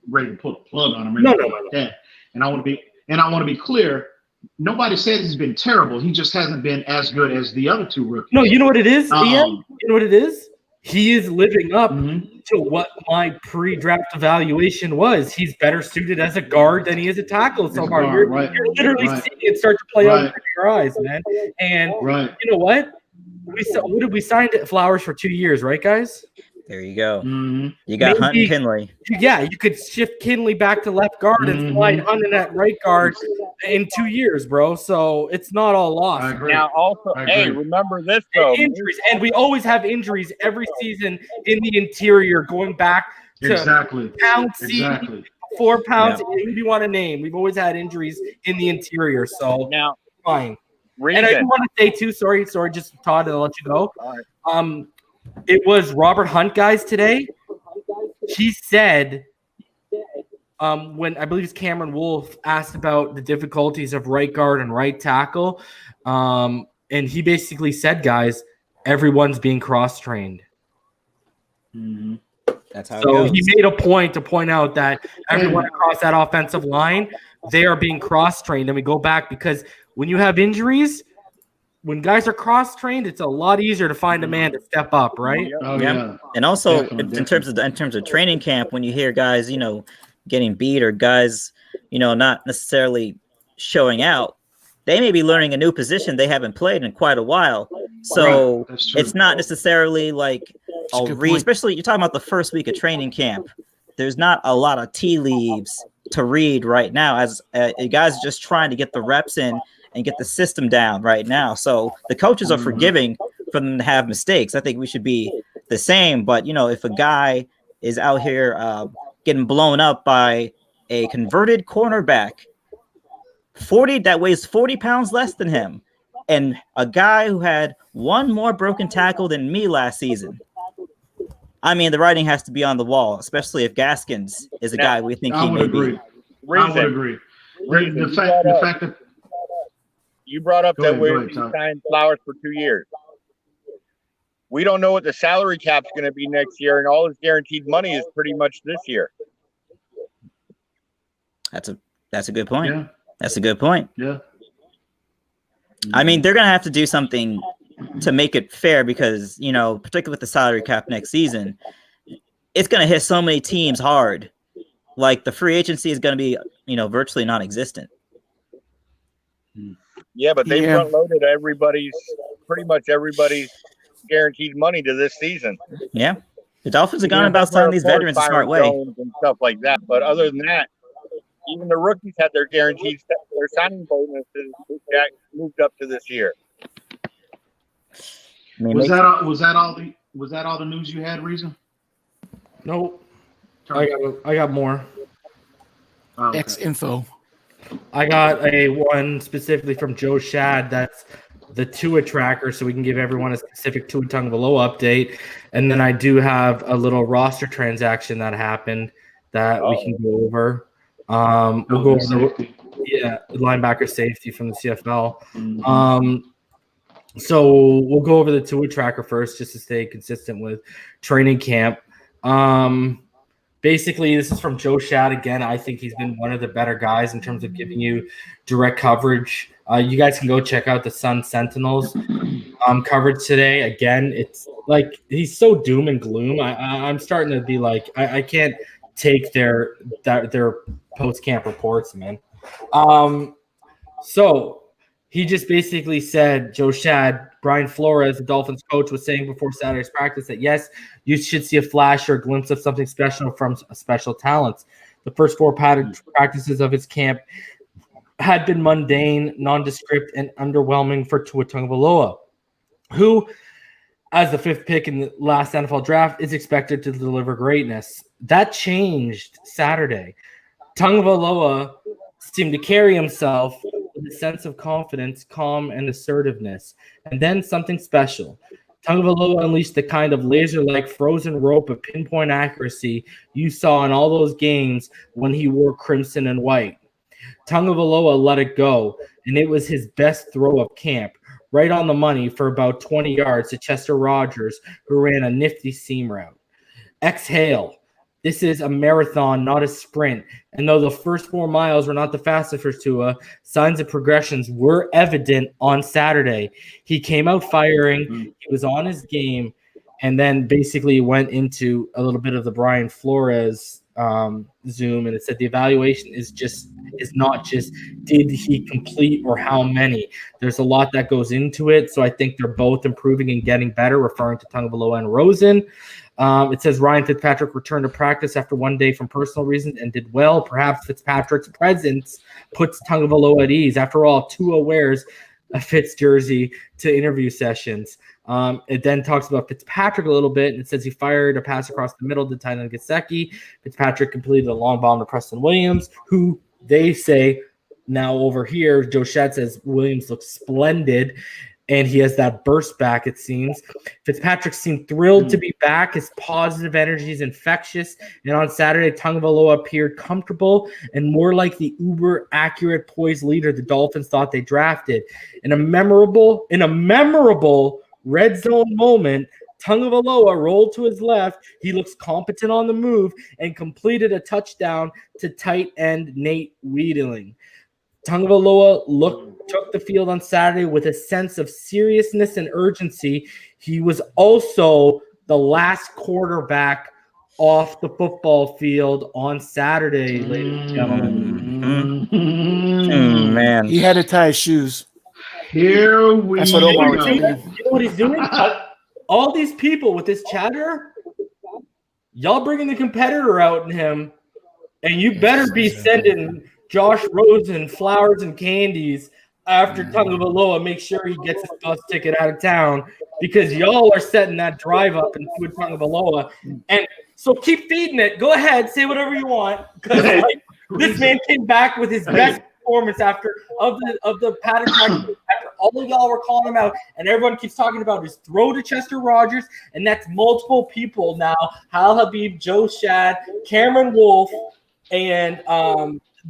ready to pull the plug on him or anything like that. And I want to be clear. Nobody says he's been terrible. He just hasn't been as good as the other 2 rookies. No, you know what it is, Ian? You know what it is? He is living up to what my pre-draft evaluation was. He's better suited as a guard than he is a tackle so far. You're literally seeing it start to play out in your eyes, man. And you know what? What did we sign Flowers for 2 years, right, guys? There you go. Mm-hmm. You got Hunt and Kinley. Yeah, you could shift Kinley back to left guard and slide Hunt in at right guard in 2 years, bro. So it's not all lost. I agree. Now, also, hey, remember this though. Injuries, and we always have injuries every season in the interior, going back to pound C, 4 pounds. Who do you want to name? We've always had injuries in the interior, so now fine. And I do want to say too, sorry, just Todd, and I'll let you go. It was Robert Hunt, guys, today. He said, when I believe it's Cameron Wolfe asked about the difficulties of right guard and right tackle, and he basically said, guys, everyone's being cross-trained. Mm-hmm. That's how So it goes. he made a point to point out that everyone across that offensive line, they are being cross-trained. And we go back because when you have injuries, when guys are cross-trained, it's a lot easier to find a man to step up, right? Yeah. And also in terms of training camp, when you hear guys, getting beat or guys, not necessarily showing out, they may be learning a new position they haven't played in quite a while. So it's not necessarily like especially you're talking about the first week of training camp. There's not a lot of tea leaves to read right now as guys are just trying to get the reps in and get the system down right now. So the coaches are forgiving for them to have mistakes. I think we should be the same. But, if a guy is out here getting blown up by a converted cornerback, that weighs 40 pounds less than him, and a guy who had one more broken tackle than me last season, I mean, the writing has to be on the wall, especially if Gaskins is a guy we think he may be. I would agree. The fact that you brought up that we signed Flowers for 2 years. We don't know what the salary cap's going to be next year, and all his guaranteed money is pretty much this year. That's a good point. Yeah. That's a good point. Yeah. I mean, they're going to have to do something to make it fair because, particularly with the salary cap next season, it's going to hit so many teams hard. Like the free agency is going to be, virtually non-existent. Yeah, but they front loaded pretty much everybody's guaranteed money to this season. Yeah. The Dolphins have gone about signing these veterans a smart way. And stuff like that. But other than that, even the rookies had their guaranteed, their signing bonuses moved up to this year. I mean, was that all the news you had, Reason? Nope. I got more. Oh, okay. X info. I got a one specifically from Joe Shad. That's the Tua tracker, so we can give everyone a specific Tua Tagovailoa update. And then I do have a little roster transaction that happened that we can go over. We'll go over linebacker safety from the CFL. Mm-hmm. So we'll go over the Tua tracker first, just to stay consistent with training camp. Basically, this is from Joe Shad again. I think he's been one of the better guys in terms of giving you direct coverage. You guys can go check out the Sun Sentinels coverage today. Again, it's like he's so doom and gloom. I'm starting to be like, I can't take their post camp reports, man. So he just basically said, Joe Shad, Brian Flores, the Dolphins coach, was saying before Saturday's practice that, yes, you should see a flash or a glimpse of something special from special talents. The first 4 practices of his camp had been mundane, nondescript, and underwhelming for Tua Tagovailoa, who, as the 5th pick in the last NFL draft, is expected to deliver greatness. That changed Saturday. Tagovailoa seemed to carry himself with a sense of confidence, calm, and assertiveness. And then something special. Tagovailoa unleashed the kind of laser-like frozen rope of pinpoint accuracy you saw in all those games when he wore crimson and white. Tagovailoa let it go, and it was his best throw of camp, right on the money for about 20 yards to Chester Rogers, who ran a nifty seam route. Exhale. This is a marathon, not a sprint. And though the first 4 miles were not the fastest for Tua, signs of progressions were evident on Saturday. He came out firing. He was on his game, and then basically went into a little bit of the Brian Flores Zoom, and it said the evaluation is not just did he complete or how many. There's a lot that goes into it, so I think they're both improving and getting better, referring to Tagovailoa and Rosen. It says Ryan Fitzpatrick returned to practice after 1 day from personal reasons and did well. Perhaps Fitzpatrick's presence puts Tagovailoa at ease. After all, Tua wears a Fitz jersey to interview sessions. It then talks about Fitzpatrick a little bit, and it says he fired a pass across the middle to tight end Gesicki. Fitzpatrick completed a long bomb to Preston Williams, who they say now over here, Joe Shad says Williams looks splendid. And he has that burst back, it seems. Fitzpatrick seemed thrilled to be back. His positive energy is infectious. And on Saturday, Tagovailoa appeared comfortable and more like the uber-accurate poised leader the Dolphins thought they drafted. In a memorable red zone moment, Tagovailoa rolled to his left. He looks competent on the move and completed a touchdown to tight end Nate Wiedeling. Tagovailoa took the field on Saturday with a sense of seriousness and urgency. He was also the last quarterback off the football field on Saturday, ladies and gentlemen. Man. He had to tie his shoes. Here we That's what Omar was You doing. know what he's doing? All these people with this chatter, y'all bringing the competitor out in him, and you better be sending Josh Rosen flowers and candies after Tagovailoa. Make sure he gets his bus ticket out of town, because y'all are setting that drive up and with Tagovailoa. And so keep feeding it. Go ahead, say whatever you want, because this man came back with his best performance after the pattern practice, after all of y'all were calling him out, and everyone keeps talking about his throw to Chester Rogers, and that's multiple people now: Hal Habib, Joe Shad, Cameron Wolf, and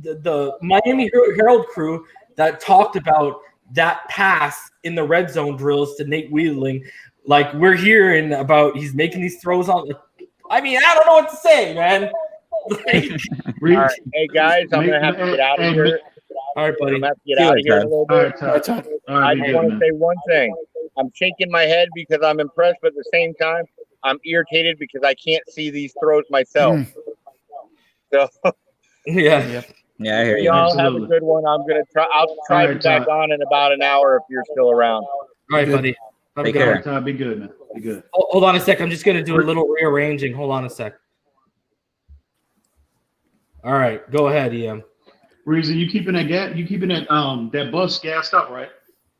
the Miami Herald crew that talked about that pass in the red zone drills to Nate Wiedeling. Like, we're hearing about he's making these throws on. I mean, I don't know what to say, man. Like, all right. Hey, guys, I'm going to have to get out of here. All right, buddy. I'm going to have to get out of here a little bit. All right, I just want to say one thing. I'm shaking my head because I'm impressed, but at the same time, I'm irritated because I can't see these throws myself. So, yeah. Yeah, I hear you. Y'all have a good one. I'll try to be back on in about an hour if you're still around. All right, buddy. Take care. Be good, man. Be good. Hold on a sec. I'm just going to do a little rearranging. Hold on a sec. All right, go ahead, EM. Reason you keeping that bus gassed up, right?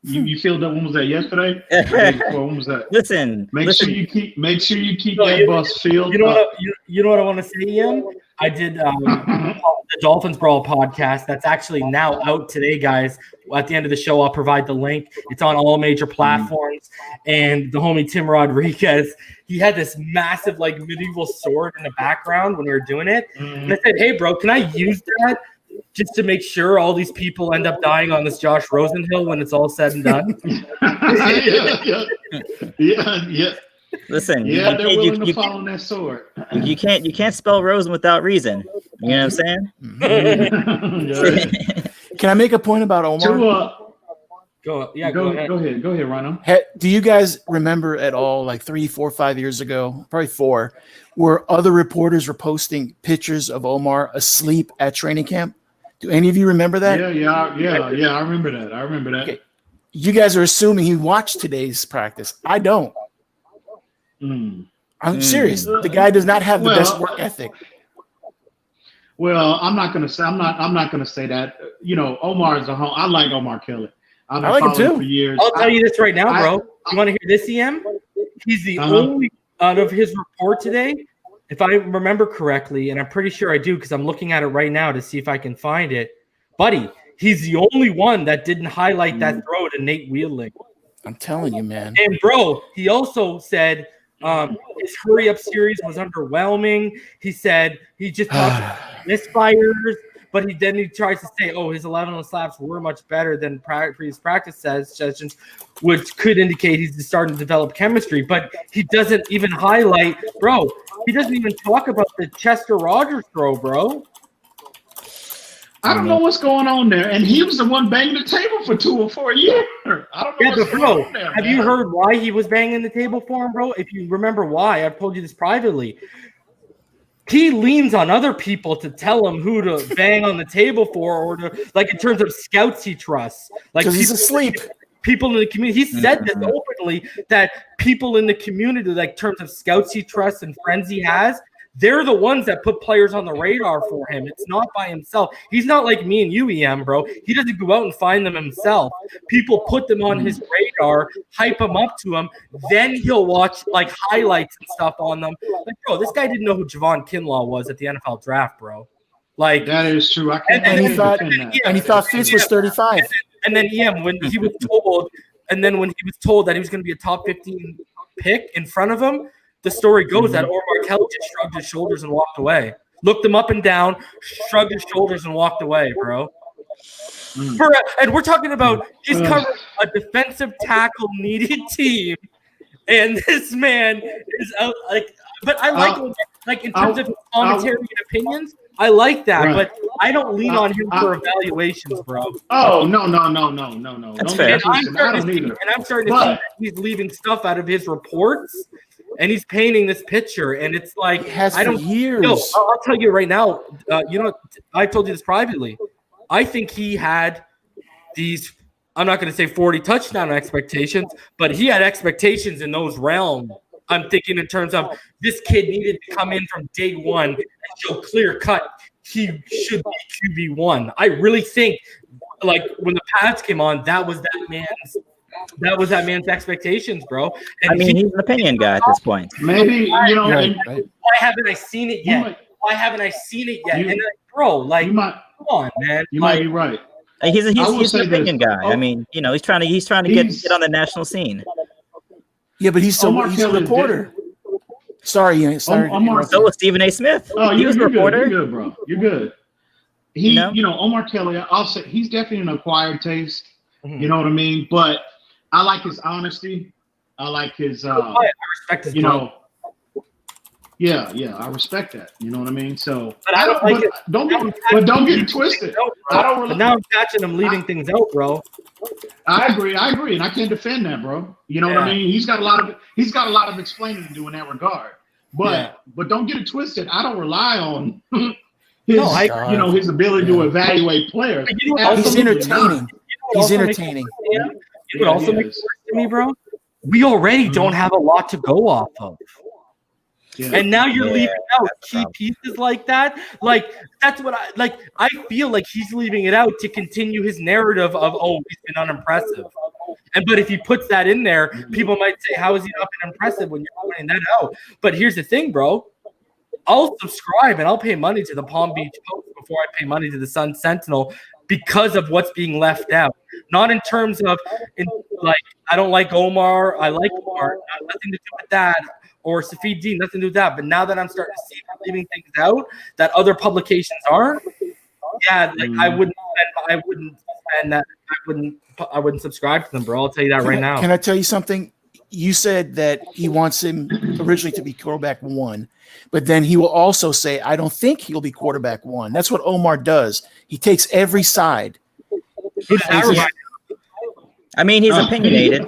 You filled up. When was that? Yesterday? When was that? Listen. Make sure you keep that bus filled. You know up. you know what I want to say, Ian? I did the Dolphins Brawl podcast. That's actually now out today, guys. At the end of the show, I'll provide the link. It's on all major platforms. And the homie Tim Rodriguez, he had this massive like medieval sword in the background when we were doing it. And I said, "Hey, bro, can I use that just to make sure all these people end up dying on this Josh Rosen hill when it's all said and done?" Yeah. Listen, yeah, they're willing to fall on that sword. You can't spell Rosen without reason. You know what I'm saying? Can I make a point about Omar? Go ahead. Go ahead, Rhino. Do you guys remember at all, like 3, 4, 5 years ago, probably 4, where other reporters were posting pictures of Omar asleep at training camp? Do any of you remember that? Yeah. I remember that. Okay. You guys are assuming he watched today's practice. I don't. I'm serious. The guy does not have the best work ethic. Well, I'm not gonna say that. You know, Omar is I like Omar Kelly. I like him too. For years. I'll tell you this right now, bro. You want to hear this, EM? He's the only out of his report today, if I remember correctly, and I'm pretty sure I do because I'm looking at it right now to see if I can find it. Buddy, he's the only one that didn't highlight that throw to Nate Wiedeling. I'm telling you, man. And bro, he also said his hurry up series was underwhelming. He said he just talked misfires, but he tries to say, his 11 on slaps were much better than previous practice sessions, which could indicate he's starting to develop chemistry. But he doesn't even highlight, bro. He doesn't even talk about the Chester Rogers throw, bro. I don't know what's going on there. And he was the one banging the table for 2 or 4 years. I don't know what's going on there. Have you heard why he was banging the table for him, bro? If you remember why, I've told you this privately. He leans on other people to tell him who to bang on the table for, or to, like, in terms of scouts he trusts. Like, because he's asleep. people in the community. He said this openly that people in the community, like terms of scouts he trusts and friends he has, they're the ones that put players on the radar for him. It's not by himself. He's not like me and you, EM, bro. He doesn't go out and find them himself. People put them on his radar, hype them up to him. Then he'll watch like highlights and stuff on them. Like, bro, this guy didn't know who Javon Kinlaw was at the NFL draft, bro. Like that is true. And he thought Fitz was 35. And then EM, when he was told, that he was going to be a top 15 pick in front of him, the story goes that Omar Kelly just shrugged his shoulders and walked away. Looked him up and down, shrugged his shoulders and walked away, bro. And we're talking about he's covering a defensive tackle needed team, and this man is out like. But I like in terms of commentary and opinions, I like that. But I don't lean on him for evaluations, bro. Oh no. That's fair. And I'm starting to see that he's leaving stuff out of his reports. And he's painting this picture, and it's like I don't. Years. No, I'll tell you right now. I told you this privately. I think he had these. I'm not going to say 40 touchdown expectations, but he had expectations in those realms. I'm thinking in terms of this kid needed to come in from day one and show clear cut. He should be QB1. I really think, like when the Pats came on, that was that man's expectations, bro. And he's an opinion guy at this point. Maybe why haven't I seen it yet? And like, bro, like, come on, man. You might be right. He's an opinion guy. I mean, he's trying to get on the national scene. Yeah, but he's a reporter. Sorry. So was Stephen A. Smith. Oh, he was a reporter. You're good, bro. You're good. Omar Kelly, I'll say he's definitely an acquired taste. You know what I mean? But I like his honesty. I like his. I respect his. Yeah, I respect that. You know what I mean? So, but I don't like it. Don't get it twisted. But now I'm catching him leaving things out, bro. I agree, and I can't defend that, bro. You know what I mean? He's got a lot of explaining to do in that regard. But don't get it twisted. I don't rely on his ability to evaluate players. He's entertaining. He's entertaining. It would also make sense to me, bro. We already don't have a lot to go off of. Yeah. And now you're leaving out key pieces like that. Like, that's what I feel like he's leaving it out to continue his narrative of, he's been unimpressive. But if he puts that in there, people might say, how has he not been impressive when you're pointing that out? But here's the thing, bro. I'll subscribe and I'll pay money to the Palm Beach Post before I pay money to the Sun Sentinel because of what's being left out. Not in terms of, I don't like Omar. I like Omar. Nothing to do with that. Or Safid Dean, nothing to do with that. But now that I'm starting to see them leaving things out that other publications aren't, I wouldn't spend that. I wouldn't subscribe to them, bro. I'll tell you that right now. Can I tell you something? You said that he wants him originally to be quarterback 1, but then he will also say, I don't think he'll be quarterback 1. That's what Omar does. He takes every side. I mean, he's opinionated.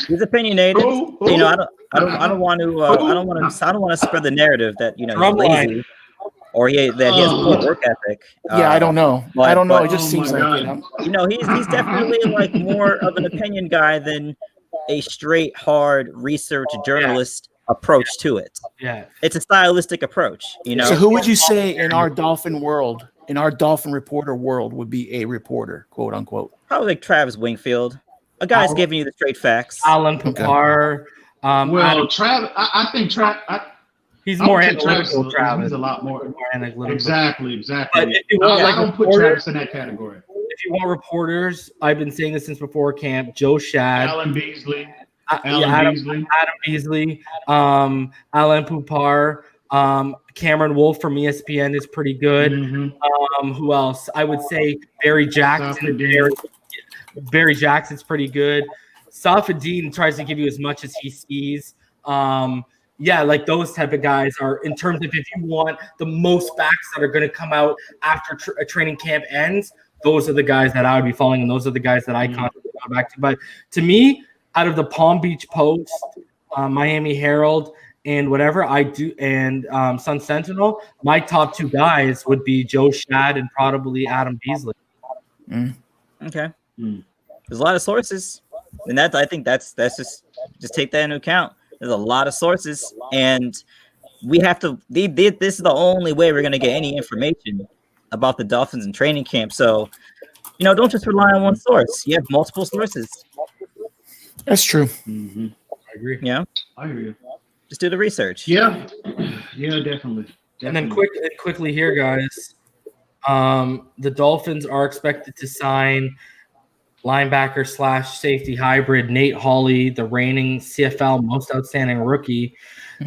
He's opinionated. I don't want to spread the narrative that he's lazy or he has poor work ethic. I don't know. It just seems like he's definitely like more of an opinion guy than a straight hard research journalist approach to it. Yeah, it's a stylistic approach. So who would you say in our Dolphin world, in our Dolphin reporter world, would be a reporter, quote unquote? Probably like Travis Wingfield. A guy's giving you the straight facts. Alan Papar. Travis, I think Travis. He's more analytical. Travis. He's a lot more analytical. Exactly. But if you want, I don't put Travis in that category. If you want reporters, I've been saying this since before camp. Joe Shad, Alan Beasley, Adam Beasley, Alan Pupar, Cameron Wolf from ESPN is pretty good. Who else? I would say Barry Jackson. Barry Jackson's pretty good. Safadine tries to give you as much as he sees. Like those type of guys are, in terms of if you want the most facts that are going to come out after a training camp ends, those are the guys that I would be following, and those are the guys that I constantly go back to. But to me, out of the Palm Beach Post, Miami Herald, and whatever I do, and Sun Sentinel, my top 2 guys would be Joe Shad and probably Adam Beasley. Okay. There's a lot of sources, and I think that's just take that into account. There's a lot of sources, and we have to. This is the only way we're going to get any information about the Dolphins in training camp. So, don't just rely on one source. You have multiple sources. That's true. Mm-hmm. I agree. Yeah, I agree. Just do the research. Yeah, definitely. And then quickly here, guys. The Dolphins are expected to sign linebacker / safety hybrid Nate Hawley, the reigning CFL most outstanding rookie.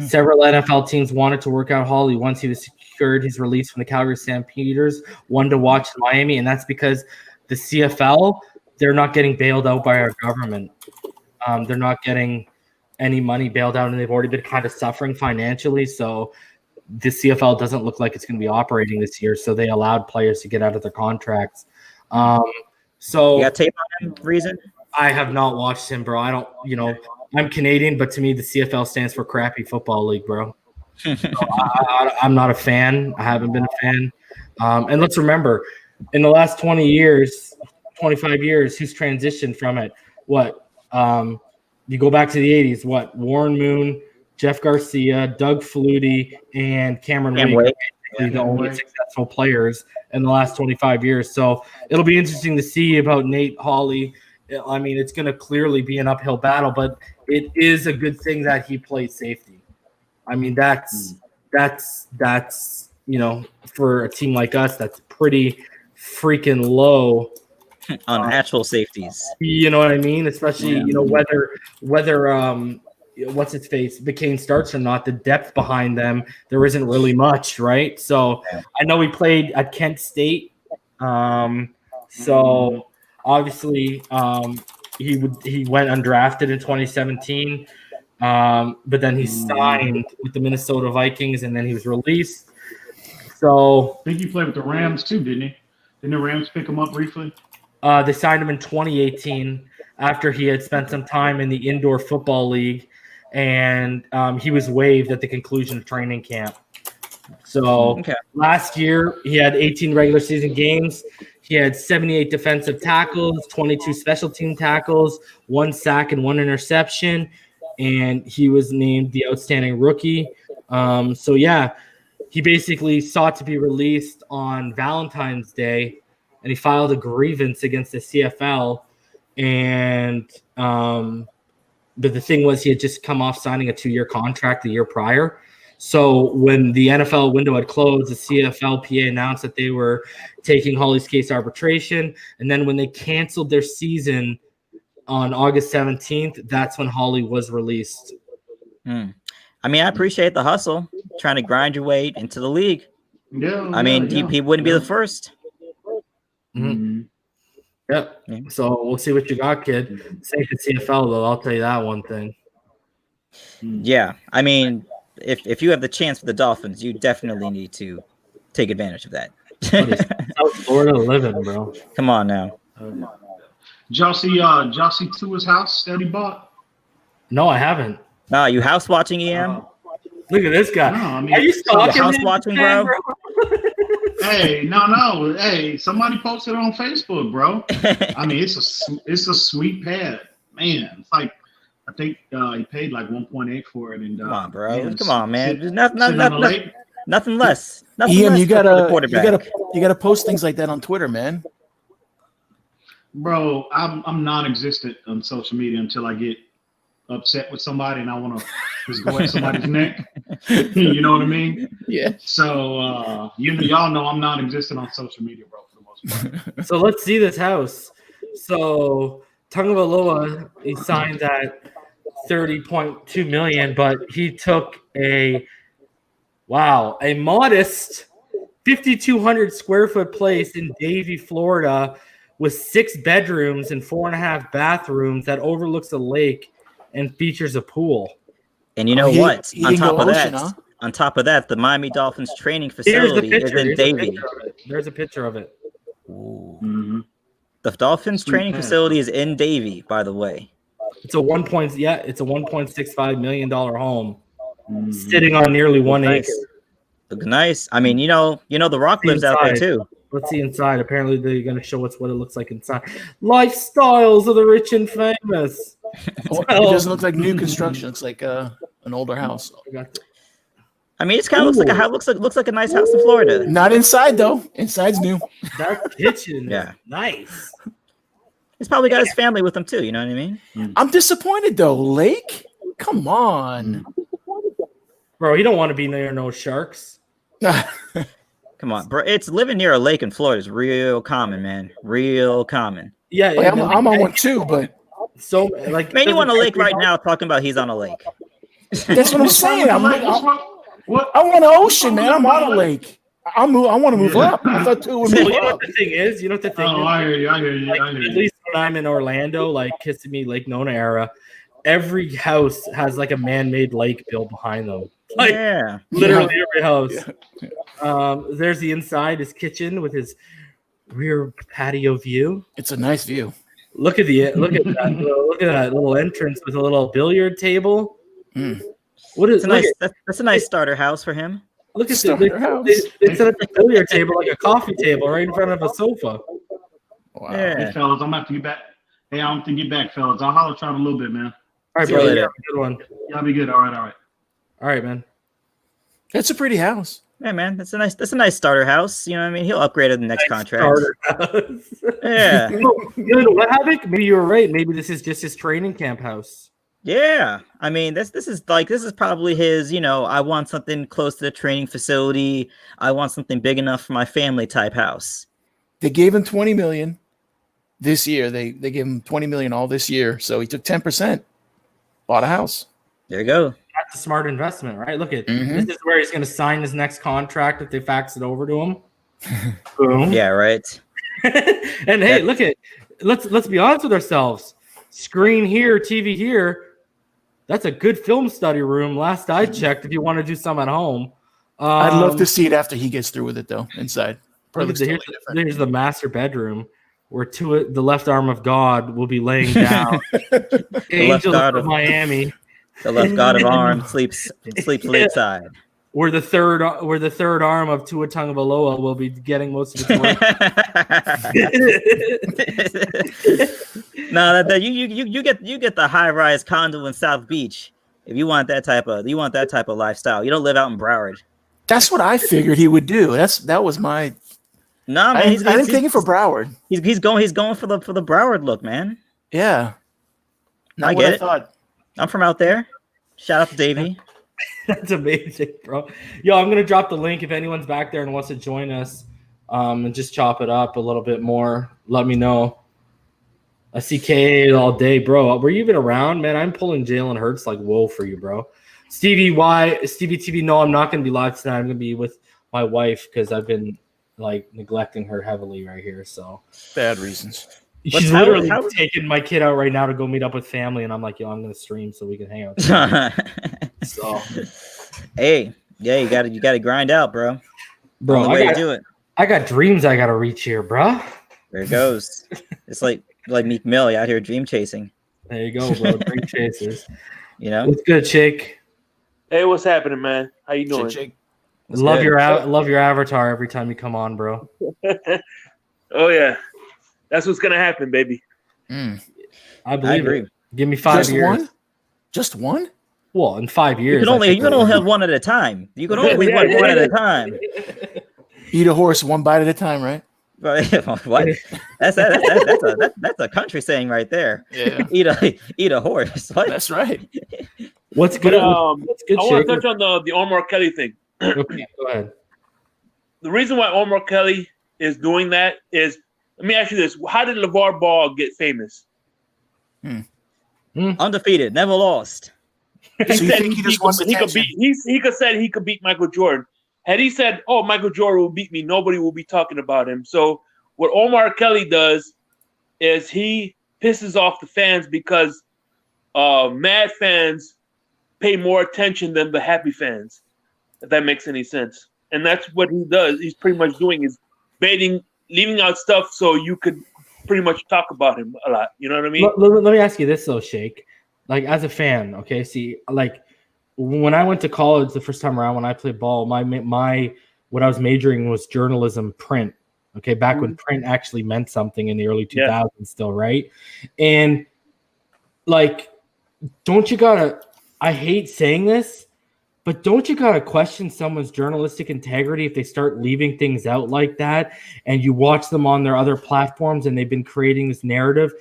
Several NFL teams wanted to work out Hawley once he was secured his release from the Calgary Stampeders, one to watch in Miami, and that's because the CFL, they're not getting bailed out by our government. They're not getting any money bailed out, and they've already been kind of suffering financially, so the CFL doesn't look like it's going to be operating this year, so they allowed players to get out of their contracts. So you got tape on him, reason? I have not watched him, bro. I don't, I'm Canadian, but to me, the CFL stands for Crappy Football League, bro. So I'm not a fan. I haven't been a fan. And let's remember, in the last 20 years, 25 years, who's transitioned from it? What? You go back to the 80s, what? Warren Moon, Jeff Garcia, Doug Flutie, and Cameron Wake, the only successful players in the last 25 years. So it'll be interesting to see about Nate Hawley. I mean, it's going to clearly be an uphill battle, but it is a good thing that he plays safety. I mean, that's for a team like us, that's pretty freaking low on actual safeties. You know what I mean? Especially, whether what's its face McCain starts or not, the depth behind them, there isn't really much, right? So I know he played at Kent State. So obviously he went undrafted in 2017. But then he signed with the Minnesota Vikings and then he was released. So I think he played with the Rams too, didn't he? Didn't the Rams pick him up briefly? They signed him in 2018 after he had spent some time in the Indoor Football League, and he was waived at the conclusion of training camp. So last year he had 18 regular season games. He had 78 defensive tackles, 22 special team tackles, 1 sack and 1 interception, and he was named the outstanding rookie. He basically sought to be released on Valentine's Day, and he filed a grievance against the CFL. And but the thing was, he had just come off signing a 2-year contract the year prior. So when the NFL window had closed, the CFLPA announced that they were taking Hawley's case arbitration. And then when they canceled their season on August 17th, that's when Hawley was released. I mean, I appreciate the hustle, trying to grind your way into the league. He wouldn't be the first. Yep. So we'll see what you got, kid. Safe at CFL, though. I'll tell you that one thing. Yeah. I mean, if you have the chance for the Dolphins, you definitely need to take advantage of that. South Florida living, bro. Come on now. Did y'all see Tua's house that he bought? No, I haven't. No, you house watching, EM? Look at this guy. No, are you stalking house watching, bro? Hey, no. Hey, somebody posted on Facebook, bro. I mean, it's a sweet pad, man. It's like I think he paid like 1.8 for it. And come on, bro. Man, come on, man. There's nothing less. Ian, you gotta post things like that on Twitter, man. Bro, I'm non-existent on social media until I get upset with somebody and I want to just go at somebody's neck. You know what I mean? Yeah. So y'all know I'm non-existent on social media, bro, for the most part. So let's see this house. So Tagovailoa, he signed at $30.2 million, but he took a modest 5,200 square foot place in Davie, Florida, with 6 bedrooms and 4.5 bathrooms that overlooks a lake and features a pool. And you know what? On top of that, the Miami Dolphins training facility is in Davie. There's a picture of it. Mm-hmm. The Dolphins training facility is in Davie, by the way. It's a $1.65 million home sitting on nearly 1 acre. Look nice. I mean, the Rock lives out there too. Let's see inside. Apparently, they're going to show us what it looks like inside. Lifestyles of the rich and famous. It doesn't look like new construction. It looks like an older house. I mean, it's kind of looks like a nice house in Florida. Not inside though. Inside's new. That kitchen, yeah, nice. He's probably got his family with him too. You know what I mean? I'm disappointed though. Lake, come on, bro. You don't want to be near no sharks. Come on, bro. It's living near a lake in Florida is real common, man. Real common. Yeah, I'm on one too, but so like, man, you on a lake right now? Talking about he's on a lake. That's what I'm saying. I want an ocean, man. I'm on a lake. I want to move up. I thought Tua would move you know up. what the thing is? You know what the thing is? I hear you. I hear you. Like, I hear you. at least when I'm in Orlando, like Kissimmee, Lake Nona era, every house has like a man-made lake built behind them. Like, yeah, literally every house. Yeah. There's the inside, his kitchen with his rear patio view. It's a nice view. Look at that little entrance with a little billiard table. What is that's a nice starter house for him. Look at this. They set up a billiard table like a coffee table right in front of a sofa. Wow. Yeah. Hey, fellas, I'm going to have to get back. Hey, I'm going to get back, fellas. I'll holler at y'all in a little bit, man. All right, See you bro. later. Have a good one. Y'all be good. All right. All right, man. That's a pretty house. Yeah, man. That's a nice starter house. You know what I mean? He'll upgrade it the next contract. Starter house. Yeah. You know what, Havoc? Maybe you were right. Maybe this is just his training camp house. Yeah. I mean, this is probably his, I want something close to the training facility. I want something big enough for my family type house. They gave him $20 million this year. They gave him $20 million all this year. So he took 10%, bought a house. There you go. That's a smart investment, right? Look at this is where he's going to sign his next contract if they fax it over to him. Boom. Yeah, right. And hey, look at let's be honest with ourselves. Screen here, TV here. That's a good film study room. Last I checked, if you want to do some at home. I'd love to see it after he gets through with it, though. Inside, here's the master bedroom where the left arm of God will be laying down. Angels of Miami. The left guard of arm sleeps lakeside. Where the third arm of Tua Tagovailoa will be getting most of its work. No, that you get the high rise condo in South Beach if you want that type of lifestyle. You don't live out in Broward. That's what I figured he would do. That was my. No, man, I didn't think it for Broward. He's going for the Broward look, man. Yeah, I get it. I'm from out there. Shout out to Davey. That's amazing, bro. Yo, I'm gonna drop the link if anyone's back there and wants to join us, and just chop it up a little bit more. Let me know. I see K all day, bro. Were you even around, man? I'm pulling Jalen Hurts like whoa for you, bro. Stevie TV. No, I'm not gonna be live tonight. I'm gonna be with my wife because I've been like neglecting her heavily right here. So bad reasons. She's literally taking my kid out right now to go meet up with family, and I'm like, yo, I'm gonna stream so we can hang out. So, hey, yeah, you gotta grind out, bro. I got dreams I gotta reach here, bro. There it goes. It's like Meek Mill out here dream chasing. There you go, bro. Dream chasers. What's good, Chick? Hey, what's happening, man? How you doing? Chick. Love your avatar every time you come on, bro. Oh yeah. That's what's gonna happen, baby. I agree. Give me 5 years. Just one? Well, in 5 years. You can only have one at a time. You can only one at a time. Eat a horse one bite at a time, right? What? That's a country saying right there. Yeah. Eat a horse. What? That's right. What's good? What's good? I want to touch on the Omar Kelly thing. Okay, go ahead. The reason why Omar Kelly is doing that is, let me ask you this: how did LeVar Ball get famous? Undefeated, never lost. So you think he just wants attention? He could beat Michael Jordan. Had he said, "Oh, Michael Jordan will beat me," nobody will be talking about him. So what Omar Kelly does is he pisses off the fans because mad fans pay more attention than the happy fans. If that makes any sense. And that's what he does. He's pretty much doing is baiting, leaving out stuff so you could pretty much talk about him a lot. You know what I mean? Let me ask you this though, Shake. Like as a fan, okay, see, like when I went to college the first time around when I played ball, my what I was majoring was journalism print. Okay, back when print actually meant something in the early 2000s, still, right? And like, don't you gotta? I hate saying this, but don't you gotta question someone's journalistic integrity if they start leaving things out like that? And you watch them on their other platforms, and they've been creating this narrative,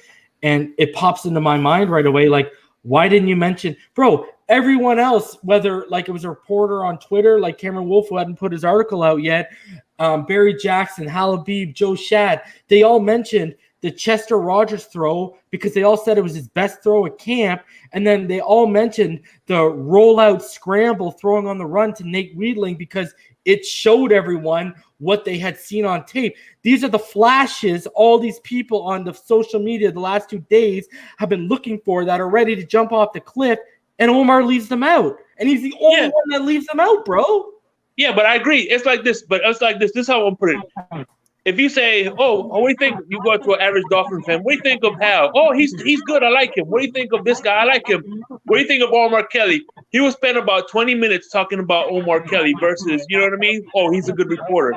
and it pops into my mind right away, like, why didn't you mention, bro? Everyone else, whether like it was a reporter on Twitter, like Cameron Wolf, who hadn't put his article out yet, Barry Jackson, Hal Habib, Joe Shad, they all mentioned the Chester Rogers throw because they all said it was his best throw at camp. And then they all mentioned the rollout scramble throwing on the run to Nate Wheatling because it showed everyone what they had seen on tape. These are the flashes all these people on the social media the last 2 days have been looking for that are ready to jump off the cliff, and Omar leaves them out. And he's the only one that leaves them out, bro. Yeah, but I agree. It's like this, but it's like this. This is how I'm putting it. If you say, oh, what do you think? You go to an average Dolphin fan. What do you think of Hal? Oh, he's good. I like him. What do you think of this guy? I like him. What do you think of Omar Kelly? He will spend about 20 minutes talking about Omar Kelly versus, you know what I mean? Oh, he's a good reporter.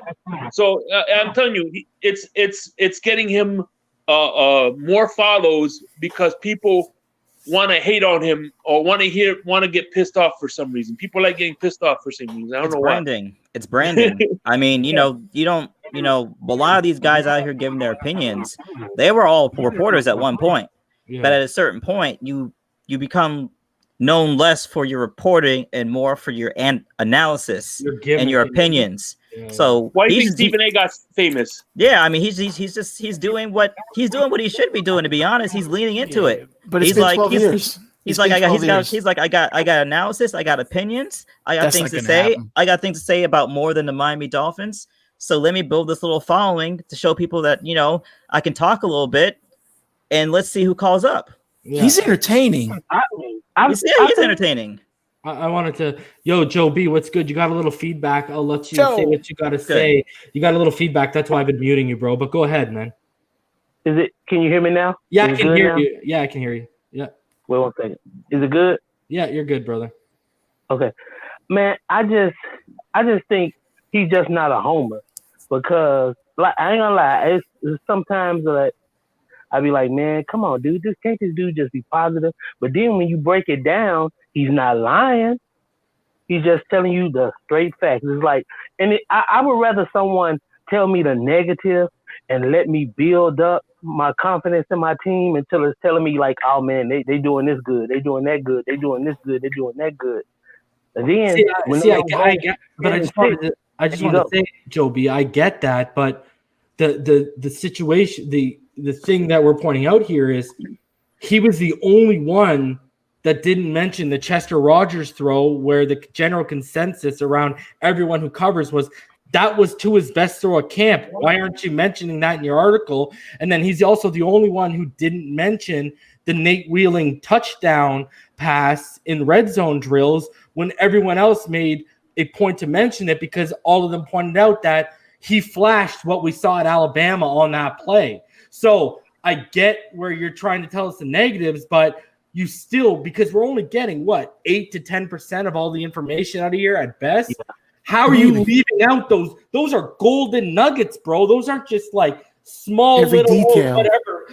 So I'm telling you, it's getting him more follows because people want to hate on him or want to get pissed off for some reason. People like getting pissed off for some reason. I don't know branding. why. It's branding. I mean, you don't, a lot of these guys out here giving their opinions, they were all reporters at one point. Yeah. But at a certain point, you become known less for your reporting and more for your analysis and your opinions. Yeah. So why do you think Stephen A got famous? Yeah, I mean he's doing what he should be doing. To be honest, he's leaning into it. But it's been 12 years. He's like, I got analysis, I got opinions, I got things to say. I got things to say about more than the Miami Dolphins. So let me build this little following to show people that, I can talk a little bit, and let's see who calls up. Yeah. He's entertaining. He's entertaining. I wanted to, Joe B, what's good? You got a little feedback. I'll let you say what you got to say. You got a little feedback. That's why I've been muting you, bro. But go ahead, man. Can you hear me now? Yeah, I can hear you. Yeah, I can hear you. Yeah. Wait 1 second. Is it good? Yeah, you're good, brother. Okay. Man, I just think he's just not a homer because, like, I ain't gonna lie, it's sometimes like I be like, man, come on, dude, can't this dude just be positive? But then when you break it down, he's not lying. He's just telling you the straight facts. It's like, I would rather someone tell me the negative and let me build up my confidence in my team until it's telling me like, oh man, they doing this good, they doing that good, they doing this good, they doing that good. And then I just want to say, Joe B, I get that, but the situation, the thing that we're pointing out here is he was the only one that didn't mention the Chester Rogers throw, where the general consensus around everyone who covers was that was to his best throw at camp. Why aren't you mentioning that in your article? And then he's also the only one who didn't mention the Nate Wheatling touchdown pass in red zone drills when everyone else made a point to mention it because all of them pointed out that he flashed what we saw at Alabama on that play. So I get where you're trying to tell us the negatives, but you still, because we're only getting 8 to 10% of all the information out of here at best. Yeah. How are you leaving out those? Those are golden nuggets, bro. Those aren't just like small every little detail. Whatever.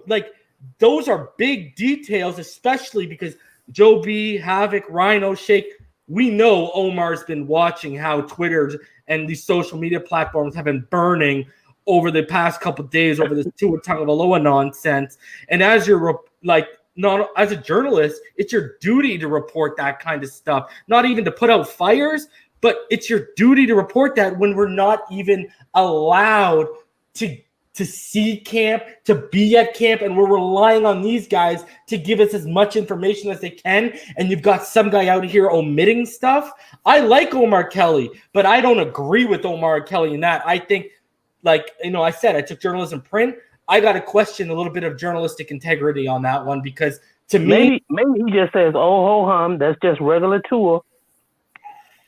Like those are big details, especially because Joe B, Havoc, Rhino, Shake. We know Omar's been watching how Twitter and these social media platforms have been burning over the past couple of days over this Tua Tagovailoa nonsense. And as you're not as a journalist, it's your duty to report that kind of stuff. Not even to put out fires, but it's your duty to report that when we're not even allowed to see camp, to be at camp, and we're relying on these guys to give us as much information as they can, and you've got some guy out here omitting stuff. I like Omar Kelly, but I don't agree with Omar Kelly in that. I think, I said, I took journalism print. I got to question a little bit of journalistic integrity on that one because to me... Maybe he just says, oh, ho, hum, that's just regular Tua.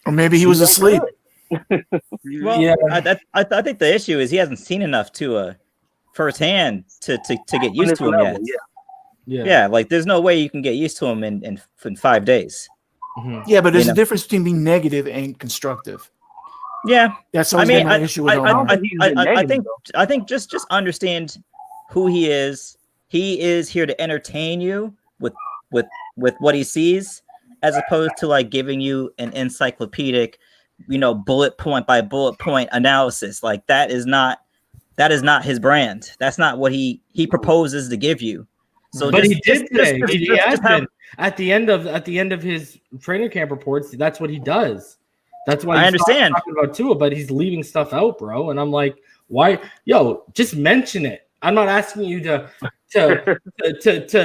Or maybe he was asleep. Well, yeah, I think the issue is he hasn't seen enough Tua firsthand to get used to him yet. Yeah, like there's no way you can get used to him in 5 days. Yeah, but there's a difference between being negative and constructive. Yeah, that's always been my issue with Omar. I think just understand who he is. He is here to entertain you with what he sees, as opposed to like giving you an encyclopedic, bullet point by bullet point analysis. Like that is not his brand. That's not what he proposes to give you. So, but he did today. He has been at the end of his training camp reports. That's what he does. That's why I understand talking about Tua, but he's leaving stuff out, bro. And I'm like, why? Yo, just mention it. I'm not asking you to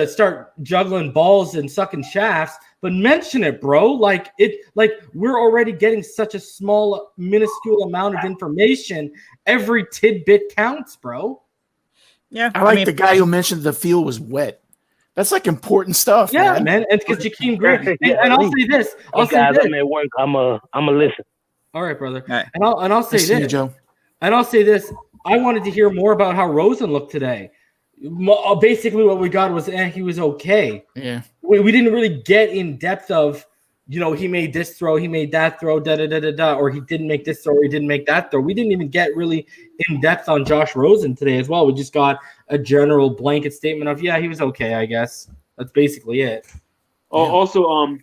start juggling balls and sucking shafts, but mention it, bro. Like we're already getting such a small, minuscule amount of information. Every tidbit counts, bro. Yeah, I mean, the guy who mentioned the field was wet. That's like important stuff. Yeah, man. And because Jakeem Grant, and I'll say this. I'm at work. I'm a listen. All right, brother. All right. And I'll say this, Joe. And I'll say this. I wanted to hear more about how Rosen looked today. Basically, what we got was he was okay. Yeah. We didn't really get in depth of, he made this throw, he made that throw, or he didn't make this throw, or he didn't make that throw. We didn't even get really in depth on Josh Rosen today as well. We just got a general blanket statement of, he was okay, I guess. That's basically it. Also,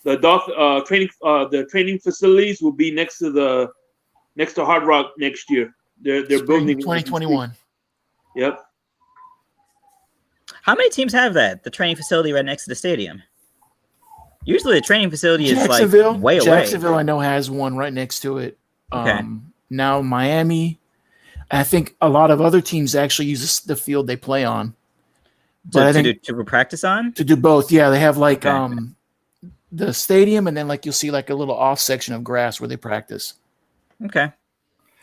the training facilities will be next to Hard Rock next year. They're building 2021. Yep. How many teams have that? The training facility right next to the stadium. Usually, the training facility is like way away. Jacksonville, I know, has one right next to it. Okay. Now Miami, I think a lot of other teams actually use the field they play on. But to practice on? To do both, yeah. They have like the stadium, and then like you'll see like a little off section of grass where they practice. Okay.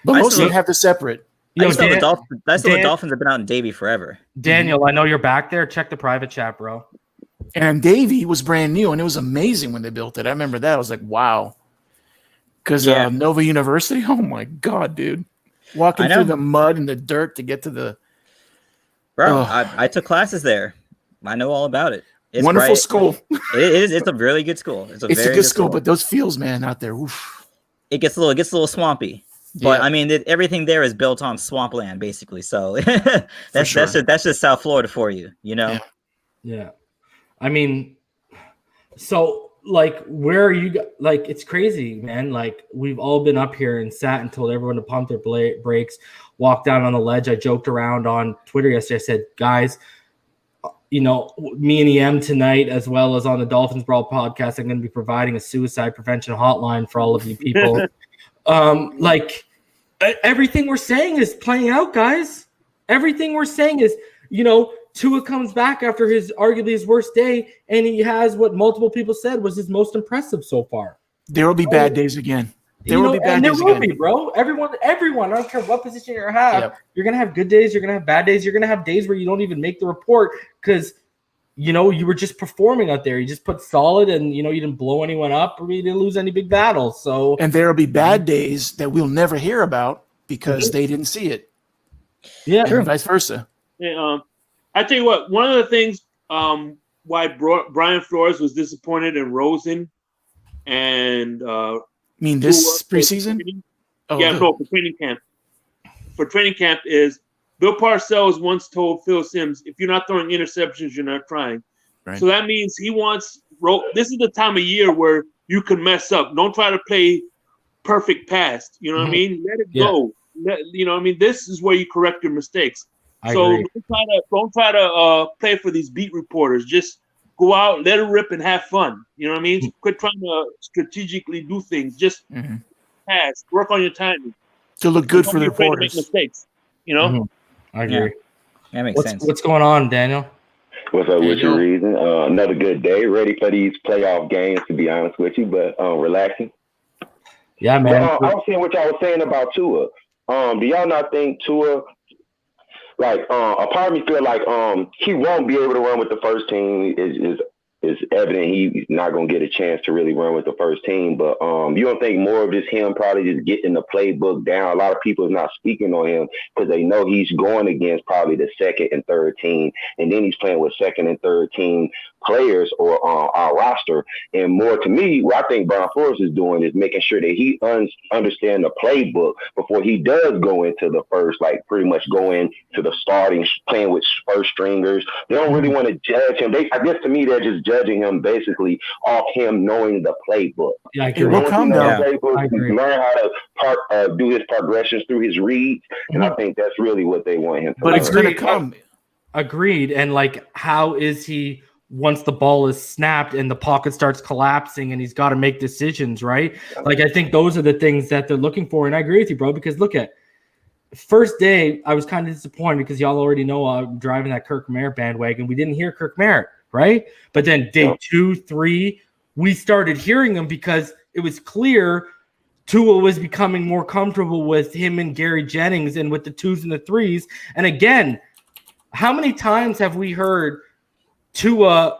But most of them have the separate. The Dolphins have been out in Davie forever. Daniel, I know you're back there. Check the private chat, bro. And Davie was brand new, and it was amazing when they built it. I remember that. I was like, wow. Because Nova University, oh my God, dude. Walking through the mud and the dirt to get to the... Bro, I took classes there. I know all about it. It's wonderful school. It's a really good school. It's a very good school, but those fields, man, out there, oof. It gets a little swampy. But I mean, everything there is built on swampland, basically. So that's just South Florida for you, Yeah. I mean, so like, where are you? Like, it's crazy, man. Like, we've all been up here and sat and told everyone to pump their brakes, walk down on the ledge. I joked around on Twitter yesterday. I said, guys, me and EM tonight, as well as on the Dolphins Brawl podcast, I'm going to be providing a suicide prevention hotline for all of you people. Like, everything we're saying is playing out, guys. Everything we're saying is, Tua comes back after arguably his worst day, and he has what multiple people said was his most impressive so far. There will be bad days again. There will be, bro. Everyone. I don't care what position you have. You're gonna have good days. You're gonna have bad days. You're gonna have days where you don't even make the report because you were just performing out there. You just put solid, and you didn't blow anyone up, or you didn't lose any big battles. So, and there will be bad days that we'll never hear about because they didn't see it. Yeah, and vice versa. Yeah, I tell you what. One of the things why Brian Flores was disappointed in Rosen and this preseason? For training camp. For training camp is Bill Parcells once told Phil Simms, if you're not throwing interceptions, you're not trying. Right. So that means he wants this is the time of year where you can mess up. Don't try to play perfect pass. You know what I mean? Let it go. This is where you correct your mistakes. Don't try to play for these beat reporters. Just go out, let it rip, and have fun. You know what I mean? Quit trying to strategically do things. Just pass. Work on your timing. To look good for the reporters. To make mistakes. I agree. That makes sense. What's going on, Daniel? What's up with your reason? Another good day. Ready for these playoff games, to be honest with you, but relaxing. Yeah, man. I was seeing what y'all was saying about Tua. Do y'all not think Tua, a part of me feel like he won't be able to run with the first team. Is evident he's not going to get a chance to really run with the first team. But you don't think more of this him probably just getting the playbook down? A lot of people is not speaking on him because they know he's going against probably the second and third team. And then he's playing with second and third team players or our roster. And more to me, what I think Brian Flores is doing is making sure that he understands the playbook before he does go into the first, like pretty much go into the starting, playing with first stringers. They don't really want to judge him. I guess to me, they're just judging him basically off him knowing the playbook. Yeah, I agree. It will come though. Learn how to do his progressions through his reads, and I think that's really what they want him to But learn. it's going to come. Agreed. And like, how is he once the ball is snapped and the pocket starts collapsing and he's got to make decisions, right? Like, I think those are the things that they're looking for. And I agree with you, bro, because look at first day, I was kind of disappointed because y'all already know I'm driving that Kirk Merritt bandwagon. We didn't hear Kirk Merritt, right? But then day 2, 3, we started hearing him because it was clear Tua was becoming more comfortable with him and Gary Jennings and with the 2s and the 3s. And again, how many times have we heard Tua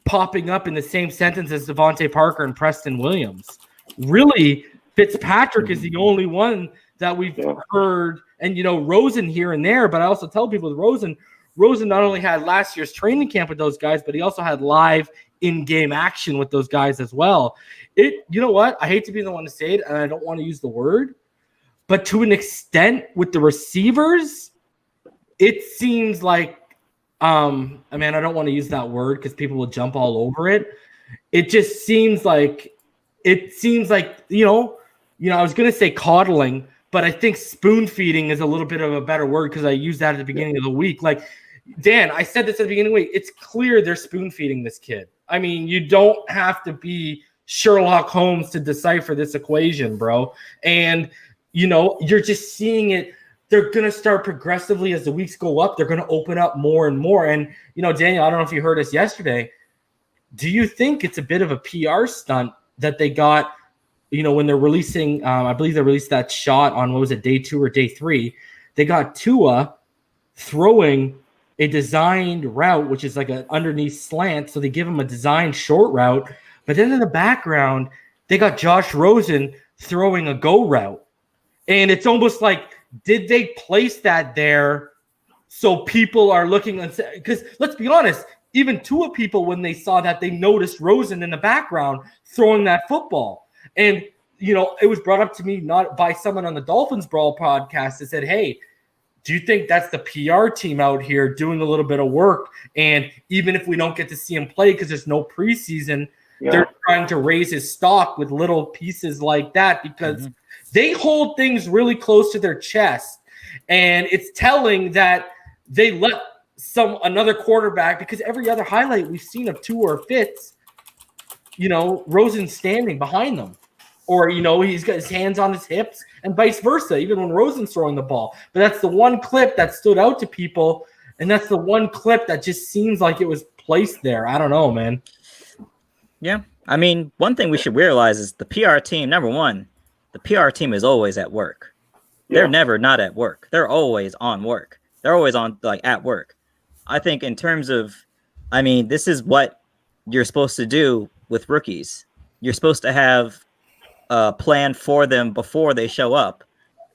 popping up in the same sentence as Devontae Parker and Preston Williams? Really, Fitzpatrick is the only one that we've heard, and Rosen here and there. But I also tell people with Rosen not only had last year's training camp with those guys, but he also had live in-game action with those guys as well. You know what? I hate to be the one to say it, and I don't want to use the word, but to an extent with the receivers, it seems like I don't want to use that word because people will jump all over it. It just seems like I was going to say coddling, but I think spoon feeding is a little bit of a better word because I used that at the beginning of the week. Like, Dan, I said this at the beginning of the week. It's clear they're spoon feeding this kid. I mean, you don't have to be Sherlock Holmes to decipher this equation, bro. And, you're just seeing it. They're going to start progressively as the weeks go up. They're going to open up more and more. And, Daniel, I don't know if you heard us yesterday. Do you think it's a bit of a PR stunt that they got, when they're releasing, I believe they released that shot on, what was it, day 2 or day 3? They got Tua throwing a designed route, which is like an underneath slant. So they give him a designed short route. But then in the background, they got Josh Rosen throwing a go route. And it's almost like, did they place that there so people are looking and say, because let's be honest, even Tua people, when they saw that, they noticed Rosen in the background throwing that football. And, it was brought up to me not by someone on the Dolphins Brawl podcast that said, hey, do you think that's the PR team out here doing a little bit of work? And even if we don't get to see him play because there's no preseason, they're trying to raise his stock with little pieces like that because they hold things really close to their chest. And it's telling that they let another quarterback, because every other highlight we've seen of Tua or Fitz, Rosen's standing behind them. Or, he's got his hands on his hips and vice versa, even when Rosen's throwing the ball. But that's the one clip that stood out to people, and that's the one clip that just seems like it was placed there. I don't know, man. Yeah. I mean, one thing we should realize is the PR team, number one, the PR team is always at work. They're never not at work. They're always on work. They're always on, at work. I think in terms of, this is what you're supposed to do with rookies. You're supposed to have plan for them before they show up,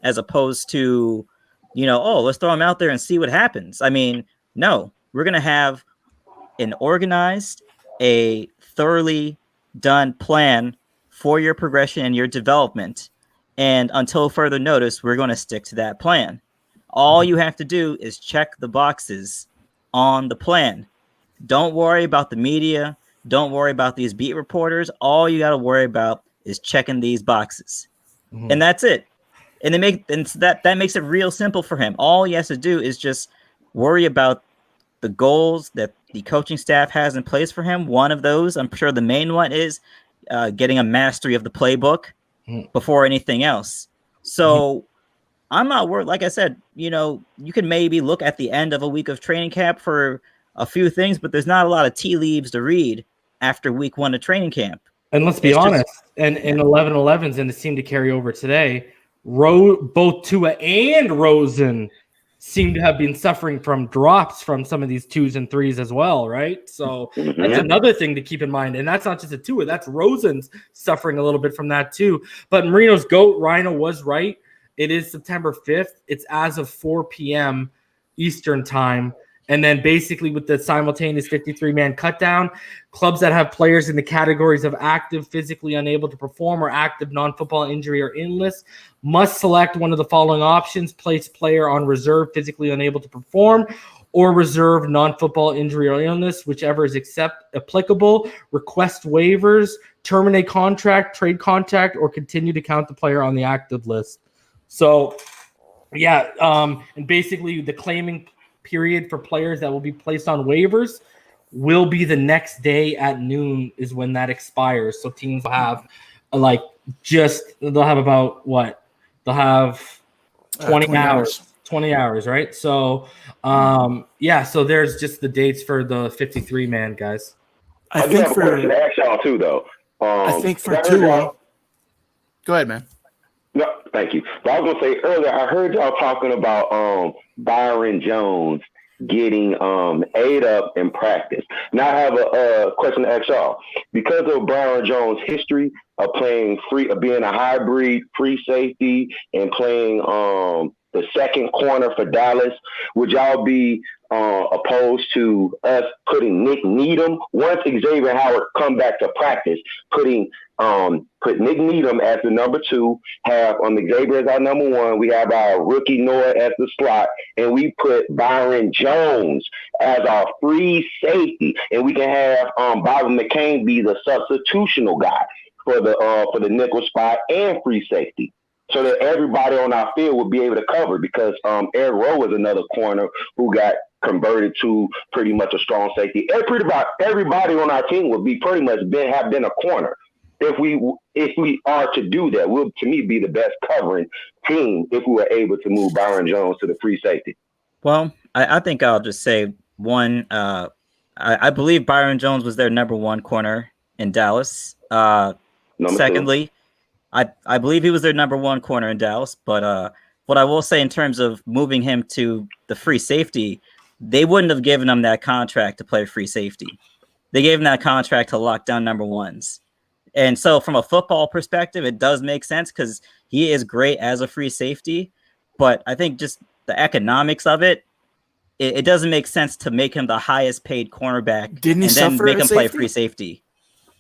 as opposed to, let's throw them out there and see what happens. No, we're going to have an organized, a thoroughly done plan for your progression and your development. And until further notice, we're going to stick to that plan. All you have to do is check the boxes on the plan. Don't worry about the media. Don't worry about these beat reporters. All you got to worry about is checking these boxes, and that's it. And that makes it real simple for him. All he has to do is just worry about the goals that the coaching staff has in place for him. One of those, I'm sure the main one, is getting a mastery of the playbook before anything else. So I'm not worried. Like I said, you can maybe look at the end of a week of training camp for a few things, but there's not a lot of tea leaves to read after week 1 of training camp. And let's be honest, and 11-11s, and it seemed to carry over today, both Tua and Rosen seem to have been suffering from drops from some of these 2s and 3s as well, right? So that's another thing to keep in mind. And that's not just a Tua, that's Rosen's suffering a little bit from that too. But Marino's GOAT, Rhino, was right. It is September 5th. It's as of 4 p.m. Eastern time. And then basically with the simultaneous 53-man cutdown, clubs that have players in the categories of active, physically unable to perform, or active non-football injury or illness must select one of the following options: place player on reserve, physically unable to perform, or reserve non-football injury or illness, whichever is applicable, request waivers, terminate contract, trade contract, or continue to count the player on the active list. So, yeah, and basically the claiming period for players that will be placed on waivers will be the next day at noon is when that expires. So teams will have they'll have about what? They'll have 20 hours. 20 hours, right? So, so there's just the dates for the 53-man, guys. I think for ask y'all too, though. I think for Tua. Go ahead, man. No, thank you. But I was gonna say earlier, I heard y'all talking about Byron Jones getting ate up in practice. Now I have a question to ask y'all. Because of Byron Jones' history of playing being a hybrid free safety and playing the second corner for Dallas, would y'all be opposed to us putting Nick Needham once Xavier Howard come back to practice, put Nick Needham as the number 2, have Xavier as our number 1, we have our rookie Noah as the slot, and we put Byron Jones as our free safety, and we can have Bobby McCain be the substitutional guy for the nickel spot and free safety, so that everybody on our field would be able to cover, because Eric Rowe is another corner who got converted to pretty much a strong safety. Everybody on our team would be pretty much have been a corner. If we are to do that, we'll, to me, be the best covering team if we were able to move Byron Jones to the free safety. Well, I think I'll just say one. I believe Byron Jones was their number 1 corner in Dallas. Secondly, I believe he was their number 1 corner in Dallas. But what I will say in terms of moving him to the free safety, they wouldn't have given him that contract to play free safety. They gave him that contract to lock down number 1s. And so from a football perspective, it does make sense because he is great as a free safety. But I think just the economics of it doesn't make sense to make him the highest paid cornerback and then make him play free safety.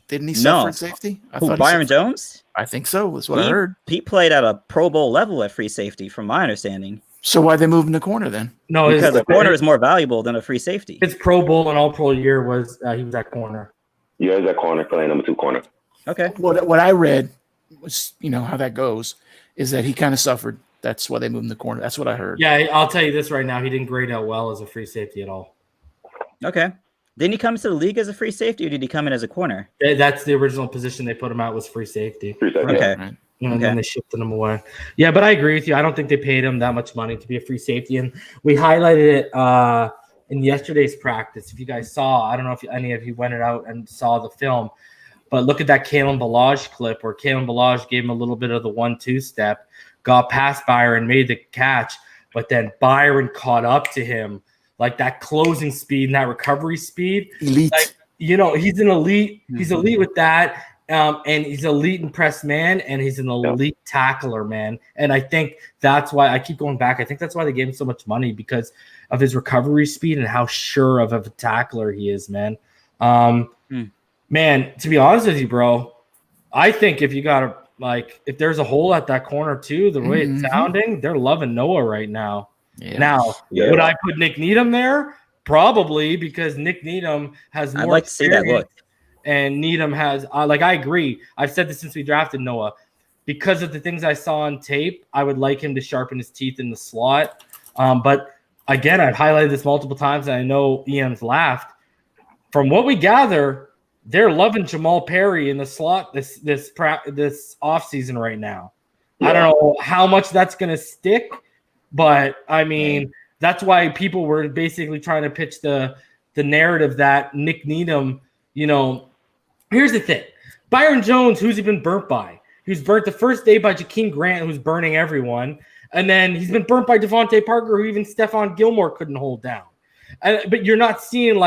Didn't he suffer at safety? Byron Jones? I think so. That's what I heard. He played at a Pro Bowl level at free safety, from my understanding. So why they moving the corner then? No, because the corner is more valuable than a free safety. His Pro Bowl and All Pro year was he was at corner. Yeah, he's at corner, playing number 2 corner. Okay. What I read was, how that goes, is that he kind of suffered. That's why they moved him the corner. That's what I heard. Yeah, I'll tell you this right now. He didn't grade out well as a free safety at all. Okay. Didn't he come to the league as a free safety, or did he come in as a corner? That's the original position they put him out, was free safety. Okay. Right. And then they shifted him away. Yeah, but I agree with you. I don't think they paid him that much money to be a free safety. And we highlighted it in yesterday's practice. If you guys saw, I don't know if any of you went out and saw the film, but look at that Kalen Ballage clip where Kalen Ballage gave him a little bit of the 1-2 step, got past Byron, made the catch, but then Byron caught up to him. Like that closing speed and that recovery speed. Elite. He's an elite. He's elite with that. And he's elite in press man, and he's an elite tackler, man. And I think that's why I keep going back. I think that's why they gave him so much money, because of his recovery speed and how sure of a tackler he is, man. Man, to be honest with you, bro, I think if you got if there's a hole at that corner too, the way it's sounding, they're loving Noah right now. Yeah. Now, would I put Nick Needham there? Probably, because Nick Needham has more. I'd like to see that look. And Needham has, I agree. I've said this since we drafted Noah. Because of the things I saw on tape, I would like him to sharpen his teeth in the slot. But again, I've highlighted this multiple times, and I know Ian's laughed. From what we gather, they're loving Jamal Perry in the slot this offseason right now. Yeah. I don't know how much that's going to stick, but I mean, that's why people were basically trying to pitch the narrative that Nick Needham, here's the thing. Byron Jones, who's he been burnt by? He was burnt the first day by Jakeem Grant, who's burning everyone. And then he's been burnt by Devontae Parker, who even Stephon Gilmore couldn't hold down. But you're not seeing,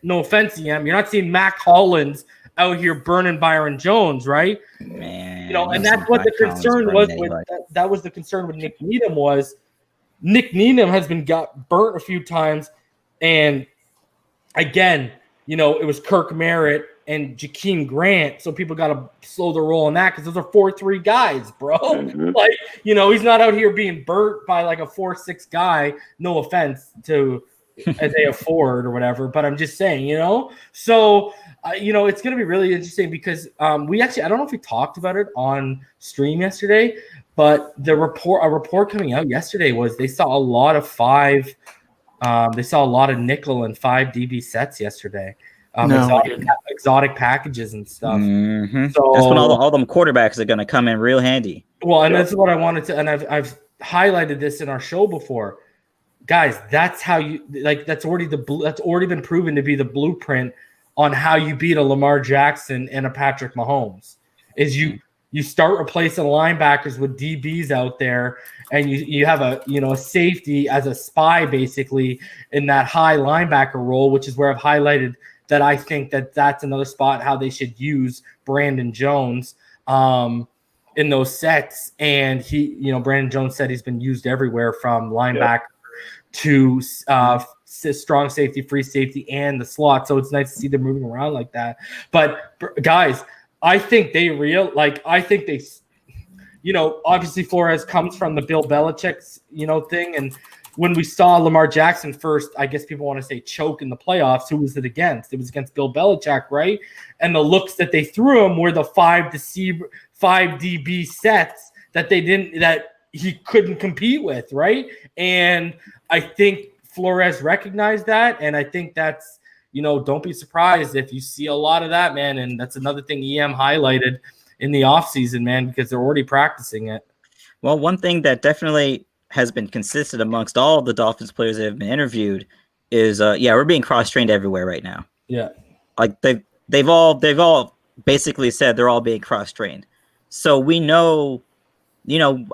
no offense, EM, you're not seeing Mac Hollins out here burning Byron Jones, right? Man, and that's what the concern was with that was the concern with Nick Needham was Nick Needham has got burnt a few times And again, it was Kirk Merritt and Jakeem Grant, so people got to slow the roll on that because those are 4-3 guys, bro. Like, he's not out here being burnt by like a 4-6 guy. No offense to Isaiah Ford or whatever, but I'm just saying, So, it's going to be really interesting because we actually, I don't know if we talked about it on stream yesterday, but a report coming out yesterday was they saw a lot of nickel and 5 DB sets yesterday. Exotic packages and stuff. Mm-hmm. So that's when all them quarterbacks are going to come in real handy. Well, and that's what I wanted to, and I've highlighted this in our show before, guys. That's how you that's already been proven to be the blueprint on how you beat a Lamar Jackson and a Patrick Mahomes. Is you start replacing linebackers with DBs out there, and you have a safety as a spy basically in that high linebacker role, which is where I've highlighted that I think that's another spot how they should use Brandon Jones in those sets. And Brandon Jones said he's been used everywhere from linebacker to strong safety, free safety, and the slot. So it's nice to see them moving around like that. But guys, I think obviously Flores comes from the Bill Belichick's, thing. And when we saw Lamar Jackson first, I guess people want to say choke in the playoffs. Who was it against? It was against Bill Belichick, right? And the looks that they threw him were the 5 DB sets that he couldn't compete with, right? And I think Flores recognized that, and I think that's, don't be surprised if you see a lot of that, man. And that's another thing EM highlighted in the offseason, man, because they're already practicing it. Well, one thing that definitely has been consistent amongst all the Dolphins players that have been interviewed is, we're being cross-trained everywhere right now. Yeah. Like they've all basically said they're all being cross-trained. So we know,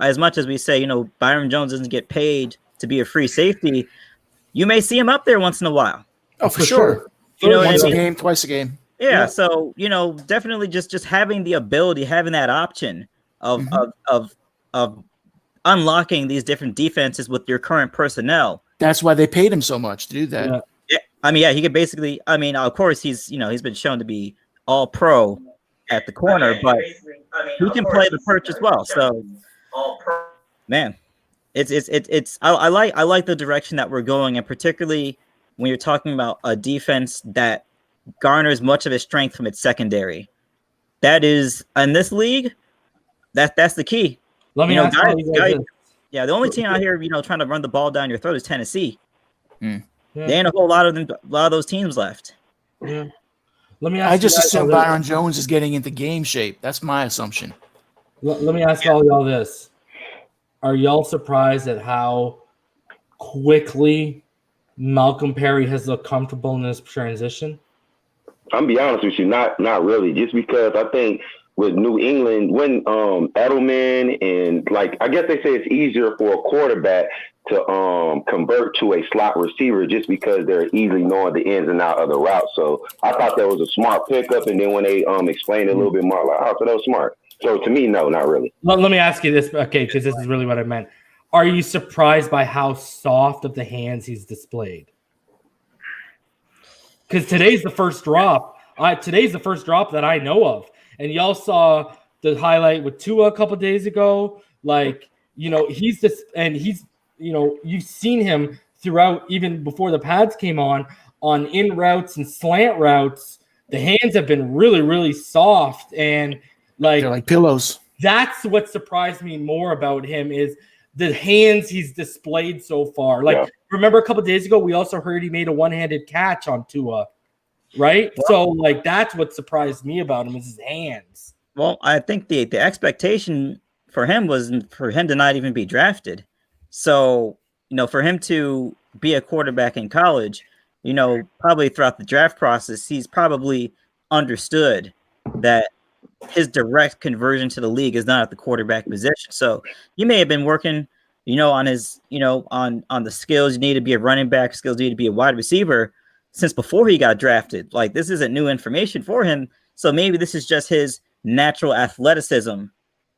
as much as we say, Byron Jones doesn't get paid to be a free safety, you may see him up there once in a while. Oh, for sure. Once a game, twice a game. Yeah. So, definitely just having the ability, having that option of unlocking these different defenses with your current personnel. That's why they paid him so much to do that. Yeah. He could basically, of course he's been shown to be all pro at the corner, but he can play the perch as well. So, man, I like the direction that we're going, and particularly when you're talking about a defense that garners much of its strength from its secondary. That is, in this league, that's the key. Let me ask guys, the only team out here, trying to run the ball down your throat is Tennessee. There ain't a whole lot of those teams left. Yeah. Let me ask. I just assume Byron Jones is getting into game shape. That's my assumption. Let me ask all y'all this: are y'all surprised at how quickly Malcolm Perry has looked comfortable in this transition? I'm gonna be honest with you, not really. Just because I think with New England, when Edelman and I guess they say it's easier for a quarterback to convert to a slot receiver just because they're easily knowing the ins and outs of the route. So I thought that was a smart pickup, and then when they explained it a little bit more, so that was smart. So to me, no, not really. Let me ask you this, okay, because this is really what I meant. Are you surprised by how soft of the hands he's displayed? Because today's the first drop. Today's the first drop that I know of. And y'all saw the highlight with Tua a couple days ago. He's just, and he's, you've seen him throughout, even before the pads came on in routes and slant routes. The hands have been really, really soft, and they're like pillows. That's what surprised me more about him is the hands he's displayed so far. Remember a couple days ago, we also heard he made a one-handed catch on Tua, right? Yeah. So, that's what surprised me about him is his hands. Well, I think the expectation for him was for him to not even be drafted. So, for him to be a quarterback in college, probably throughout the draft process, he's probably understood that his direct conversion to the league is not at the quarterback position. So you may have been working, on his, on the skills you need to be a running back, skills you need to be a wide receiver since before he got drafted. This isn't new information for him. So maybe this is just his natural athleticism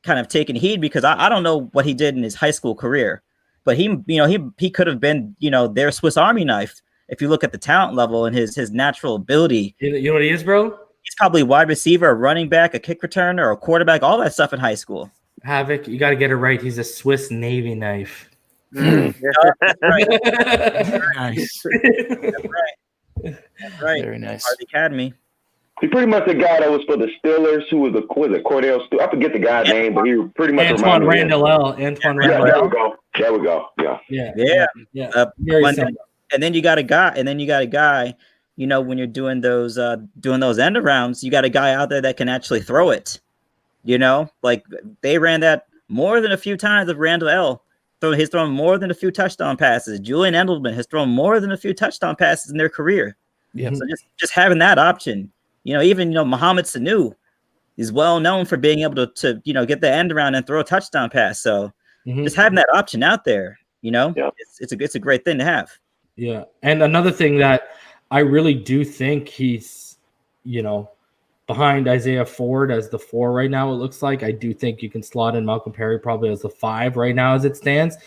kind of taking heed, because I don't know what he did in his high school career, but he could have been, their Swiss Army knife if you look at the talent level and his natural ability, you know what he is, bro? He's probably wide receiver, a running back, a kick returner, or a quarterback, all that stuff in high school. Havoc, you got to get it right. He's a Swiss Navy knife. That's right. Nice. That's right. That's right. Very nice. Art Academy. He pretty much the guy that was for the Steelers, who was Cordell Stewart. I forget the guy's name, but he pretty much Antoine Randall L. Antoine Randall There L. we go. There we go. Yeah. Very simple. And then you got a guy. You know, when you're doing those end arounds, you got a guy out there that can actually throw it. You know, like they ran that more than a few times with Randall L. He's thrown more than a few touchdown passes. Julian Edelman has thrown more than a few touchdown passes in their career. Yeah. So just having that option, you know, even Mohamed Sanu is well known for being able to get the end around and throw a touchdown pass. So just having that option out there, you know, it's a great thing to have. Yeah. And another thing that I really do think he's, behind Isaiah Ford as the 4 right now, it looks like. I do think you can slot in Malcolm Perry probably as the 5 right now as it stands.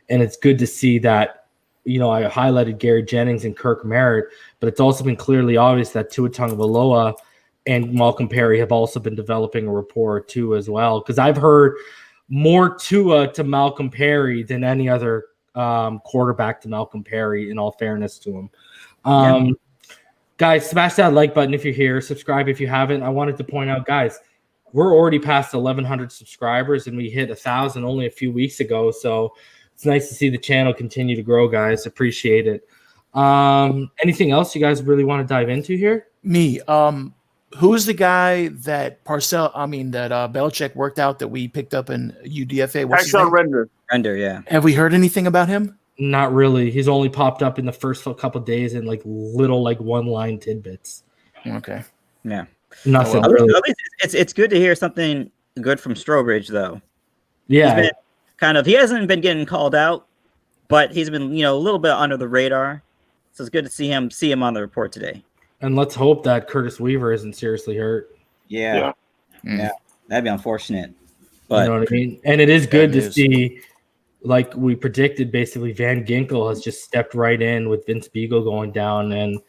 And it's good to see that, I highlighted Gary Jennings and Kirk Merritt, but it's also been clearly obvious that Tua Tagovailoa and Malcolm Perry have also been developing a rapport too as well. Because I've heard more Tua to Malcolm Perry than any other quarterback to Malcolm Perry, in all fairness to him. Guys, smash that like button if you're here. Subscribe if you haven't. I wanted to point out, guys, we're already past 1,100 subscribers, and we hit 1,000 only a few weeks ago. So it's nice to see the channel continue to grow, guys. Appreciate it. Anything else you guys really want to dive into here? Me. Who's the guy that Belichick worked out that we picked up in UDFA? What's his name? Render, yeah. Have we heard anything about him? Not really. He's only popped up in the first couple of days in little one-line tidbits. Okay. Yeah. Nothing. At Really. least it's good to hear something good from Strobridge, though. Yeah. He hasn't been getting called out, but he's been a little bit under the radar. So it's good to see him on the report today. And let's hope that Curtis Weaver isn't seriously hurt. Yeah. That'd be unfortunate. But you know what I mean? And it is good to see, like we predicted, basically Van Ginkel has just stepped right in with Vince Beagle going down. And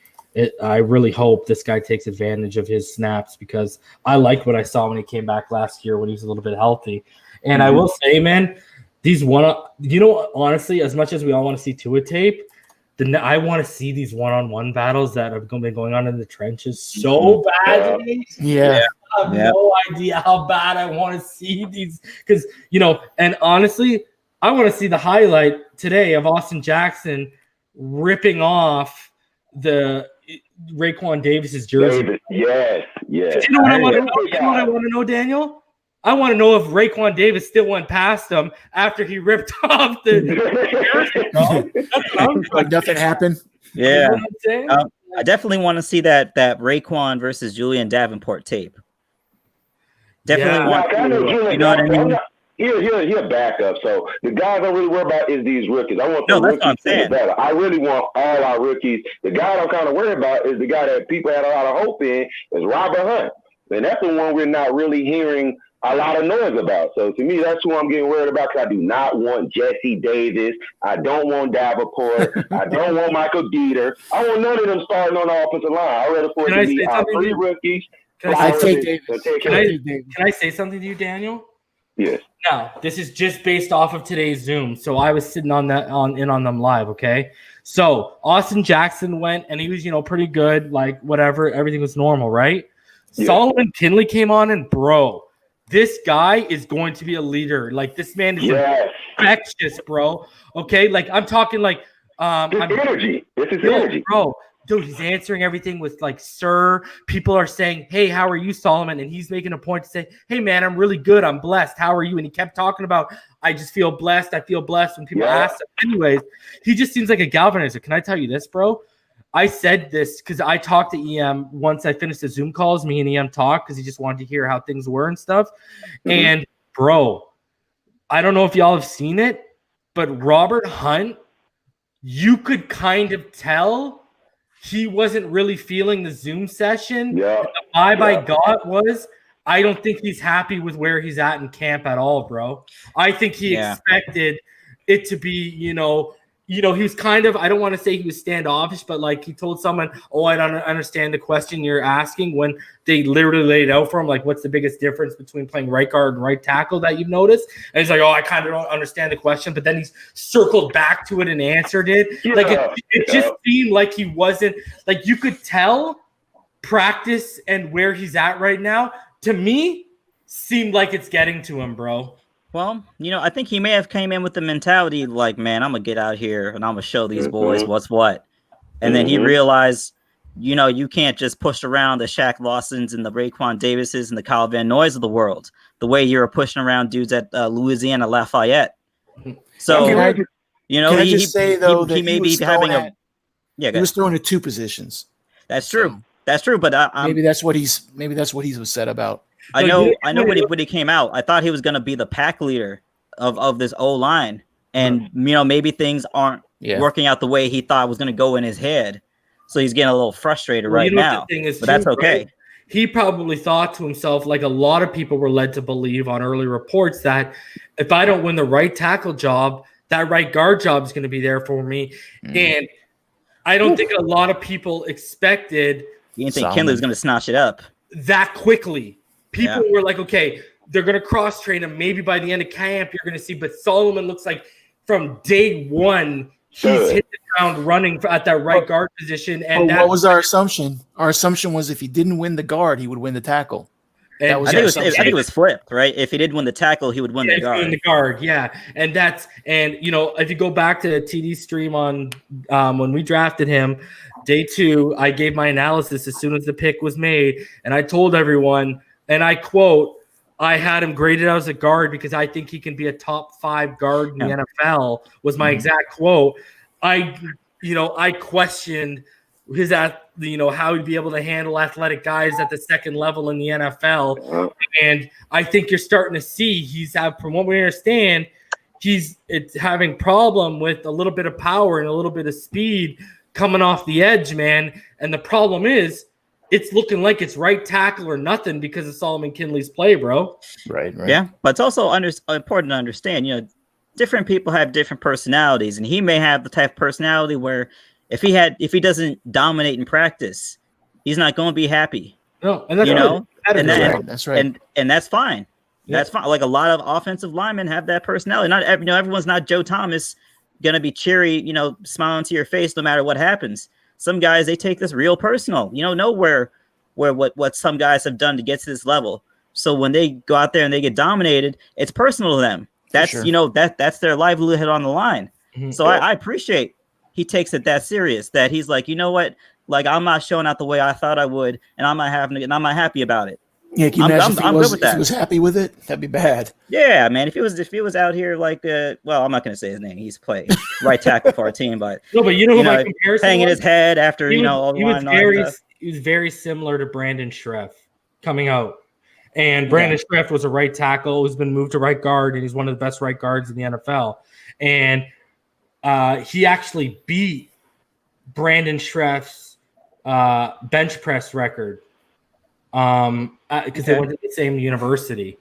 I really hope this guy takes advantage of his snaps, because I liked what I saw when he came back last year when he was a little bit healthy. And I will say, man, honestly, as much as we all want to see Tua tape, I want to see these one-on-one battles that have been going on in the trenches so badly. Yeah. I have no idea how bad I want to see these, because, and honestly, I want to see the highlight today of Austin Jackson ripping off the Raekwon Davis's jersey. Yes. You know what I want to know? You know what I want to know, Daniel? I want to know if Raekwon Davis still went past him after he ripped off the jersey. Like nothing happened. Yeah. You know what I'm saying? I definitely want to see that Raekwon versus Julian Davenport tape. Definitely want to. You know what I mean? He's a backup. So the guys I really worry about is these rookies. I want the that's what I'm rookies to saying. be better. I really want all our rookies. The guy I'm kind of worried about is the guy that people had a lot of hope in, is Robert Hunt. And that's the one we're not really hearing a lot of noise about. So to me, that's who I'm getting worried about, because I do not want Jesse Davis. I don't want Davenport. I don't want Michael Dieter. I want none of them starting on the offensive line. I rather for it to be our 3 rookies. Can I say something to you, Daniel? Yes. Now, this is just based off of today's Zoom. So I was sitting on them live, okay? So Austin Jackson went, and he was, pretty good, like whatever, everything was normal, right? Yeah. Solomon Kinley came on, and bro, this guy is going to be a leader. Like, this man is infectious, bro. Okay? Like, I'm talking like energy. This is energy. Bro. Dude, he's answering everything with like, sir. People are saying, hey, how are you, Solomon? And he's making a point to say, hey, man, I'm really good. I'm blessed. How are you? And he kept talking about, I just feel blessed. I feel blessed when people ask him. Anyways, he just seems like a galvanizer. Can I tell you this, bro? I said this because I talked to EM once I finished the Zoom calls. Me and EM talked because he just wanted to hear how things were and stuff. Mm-hmm. And, bro, I don't know if y'all have seen it, but Robert Hunt, you could kind of tell he wasn't really feeling the Zoom session. Yeah. The vibe I got was, I don't think he's happy with where he's at in camp at all, bro. I think he expected it to be, he was kind of, I don't want to say he was standoffish, but like he told someone, oh, I don't understand the question you're asking, when they literally laid it out for him, like, what's the biggest difference between playing right guard and right tackle that you've noticed? And he's like, oh, I kind of don't understand the question, but then he's circled back to it and answered it. Like it just seemed like he wasn't, like you could tell practice and where he's at right now, to me, seemed like it's getting to him, bro. Well, I think he may have came in with the mentality like, man, I'm going to get out here and I'm going to show these boys what's what. And then he realized, you can't just push around the Shaq Lawsons and the Raekwon Davises and the Kyle Van Noys of the world the way you're pushing around dudes at Louisiana Lafayette. So, he may be having he was throwing at two positions. That's true. That's true. But maybe that's what he was said about. I know when he came out, I thought he was going to be the pack leader of this O-line. And, maybe things aren't working out the way he thought was going to go in his head. So he's getting a little frustrated now. But that's okay. Right? He probably thought to himself, like a lot of people were led to believe on early reports, that if I don't win the right tackle job, that right guard job is going to be there for me. And I don't think a lot of people expected. You didn't think Kinley was going to snatch it up that quickly. People were like, okay, they're going to cross-train him. Maybe by the end of camp, you're going to see. But Solomon looks like from day one, he's hit the ground running at that right guard position. And what was our assumption? Our assumption was if he didn't win the guard, he would win the tackle. I think it was flipped, right? If he didn't win the tackle, he would win the guard. Win the guard, yeah. And if you go back to the TD stream on when we drafted him, day 2, I gave my analysis as soon as the pick was made, and I told everyone. And I quote, I had him graded out as a guard because I think he can be a top 5 guard in the NFL, was my exact quote. I questioned how he'd be able to handle athletic guys at the second level in the NFL. And I think you're starting to see from what we understand, it's having problem with a little bit of power and a little bit of speed coming off the edge, man. And the problem is, it's looking like it's right tackle or nothing because of Solomon Kinley's play, bro. Right. Yeah, but it's also important to understand, different people have different personalities, and he may have the type of personality where if he doesn't dominate in practice, he's not going to be happy. No, and that's that's right. And that's fine. Yeah. That's fine. Like a lot of offensive linemen have that personality. Not everyone's not Joe Thomas going to be cheery, smiling to your face no matter what happens. Some guys, they take this real personal. Know where what some guys have done to get to this level. So when they go out there and they get dominated, it's personal to them. That's that's their livelihood on the line. Mm-hmm. So I appreciate he takes it that serious. That he's like, you know what, like I'm not showing out the way I thought I would, and I'm not happy about it. Yeah, can you imagine if he was happy with it? That'd be bad. Yeah, man. If he was out here like I'm not gonna say his name. He's playing right tackle for our team, but no, but who my comparison hanging his head after he was very similar to Brandon Schreff coming out. And Brandon Schreff was a right tackle who's been moved to right guard, and he's one of the best right guards in the NFL. And he actually beat Brandon Schreff's bench press record. Because they went to the same university,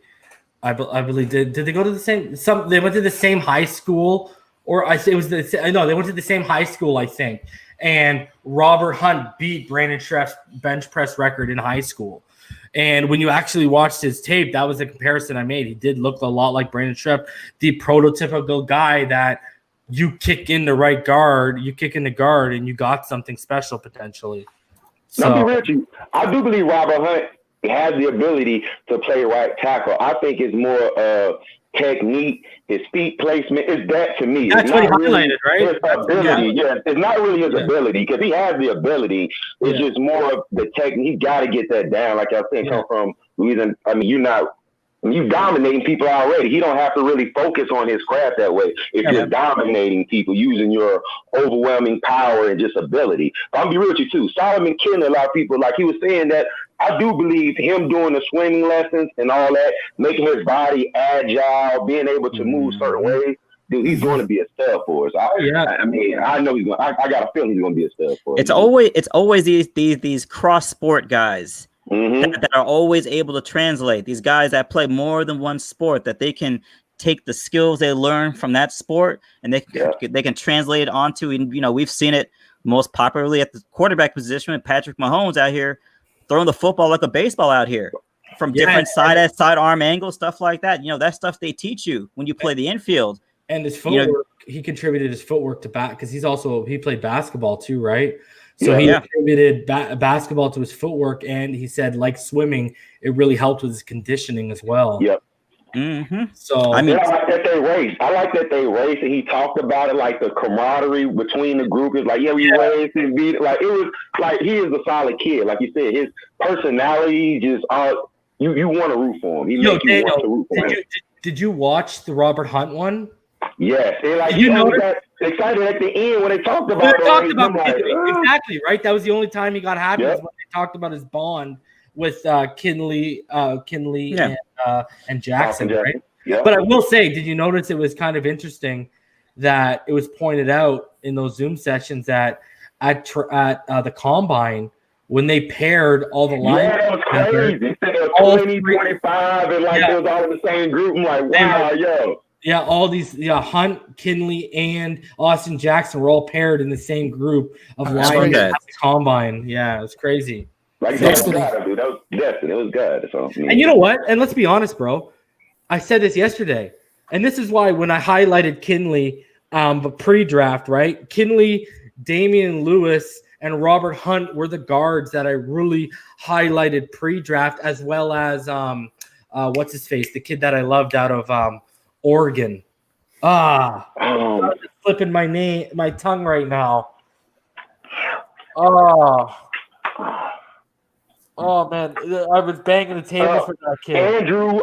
I believe. Did they go to the same? They went to the same high school, or they went to the same high school, I think. And Robert Hunt beat Brandon Schreff's bench press record in high school. And when you actually watched his tape, that was the comparison I made. He did look a lot like Brandon Schreff, the prototypical guy that you kick in the right guard, you kick in the guard, and you got something special potentially. So, I do believe Robert Hunt has the ability to play right tackle. I think it's more technique, his feet placement. Is that to me? That's what he highlighted, right? His ability, it's not really his ability because he has the ability. It's just more of the technique. He got to get that down. Like I said, come from Louisiana. I mean, you dominating people already. He don't have to really focus on his craft that way. If you're dominating people, using your overwhelming power and just ability. I'm gonna be real with you too. Solomon Kinley, a lot of people, like he was saying that, I do believe him doing the swimming lessons and all that, making his body agile, being able to move certain ways, dude, he's going to be a stud for us. I mean, I know he's going. I got a feeling he's going to be a stud for us. It's always these cross sport guys. Mm-hmm. that are always able to translate. These guys that play more than one sport, that they can take the skills they learn from that sport and they can translate it onto, and we've seen it most popularly at the quarterback position with Patrick Mahomes out here throwing the football like a baseball out here from different sidearm angles, stuff like that. That stuff they teach you when you play the infield. And his footwork, he contributed his footwork to because he played basketball too, right? So he attributed basketball to his footwork, and he said, like swimming, it really helped with his conditioning as well. Yep. Mm-hmm. So I like that they race. And he talked about it, like the camaraderie between the group. It's like, we race and beat. Like it was like he is a solid kid. Like you said, his personality just you want to root for him. He makes you want to root for him. Did you watch the Robert Hunt one? Yes, and got excited at the end when they talked about it. Exactly, right? That was the only time he got happy was when they talked about his bond with Kinley and Jackson, right? Yep. But I will say, did you notice it was kind of interesting that it was pointed out in those Zoom sessions that at the combine when they paired all the lines? Yeah, that was crazy. Instead of 20, 25, and it was all in the same group. I'm like, wow, Yeah, all these Hunt, Kinley, and Austin Jackson were all paired in the same group of lines at the combine. Yeah, it was crazy. Like that was good. So, and you know what? And let's be honest, bro. I said this yesterday, and this is why when I highlighted Kinley, pre-draft, right? Kinley, Damian Lewis, and Robert Hunt were the guards that I really highlighted pre-draft, as well as what's his face, the kid that I loved out of Oregon. I'm flipping my tongue right now. Oh man, I was banging the table for that kid. Andrew,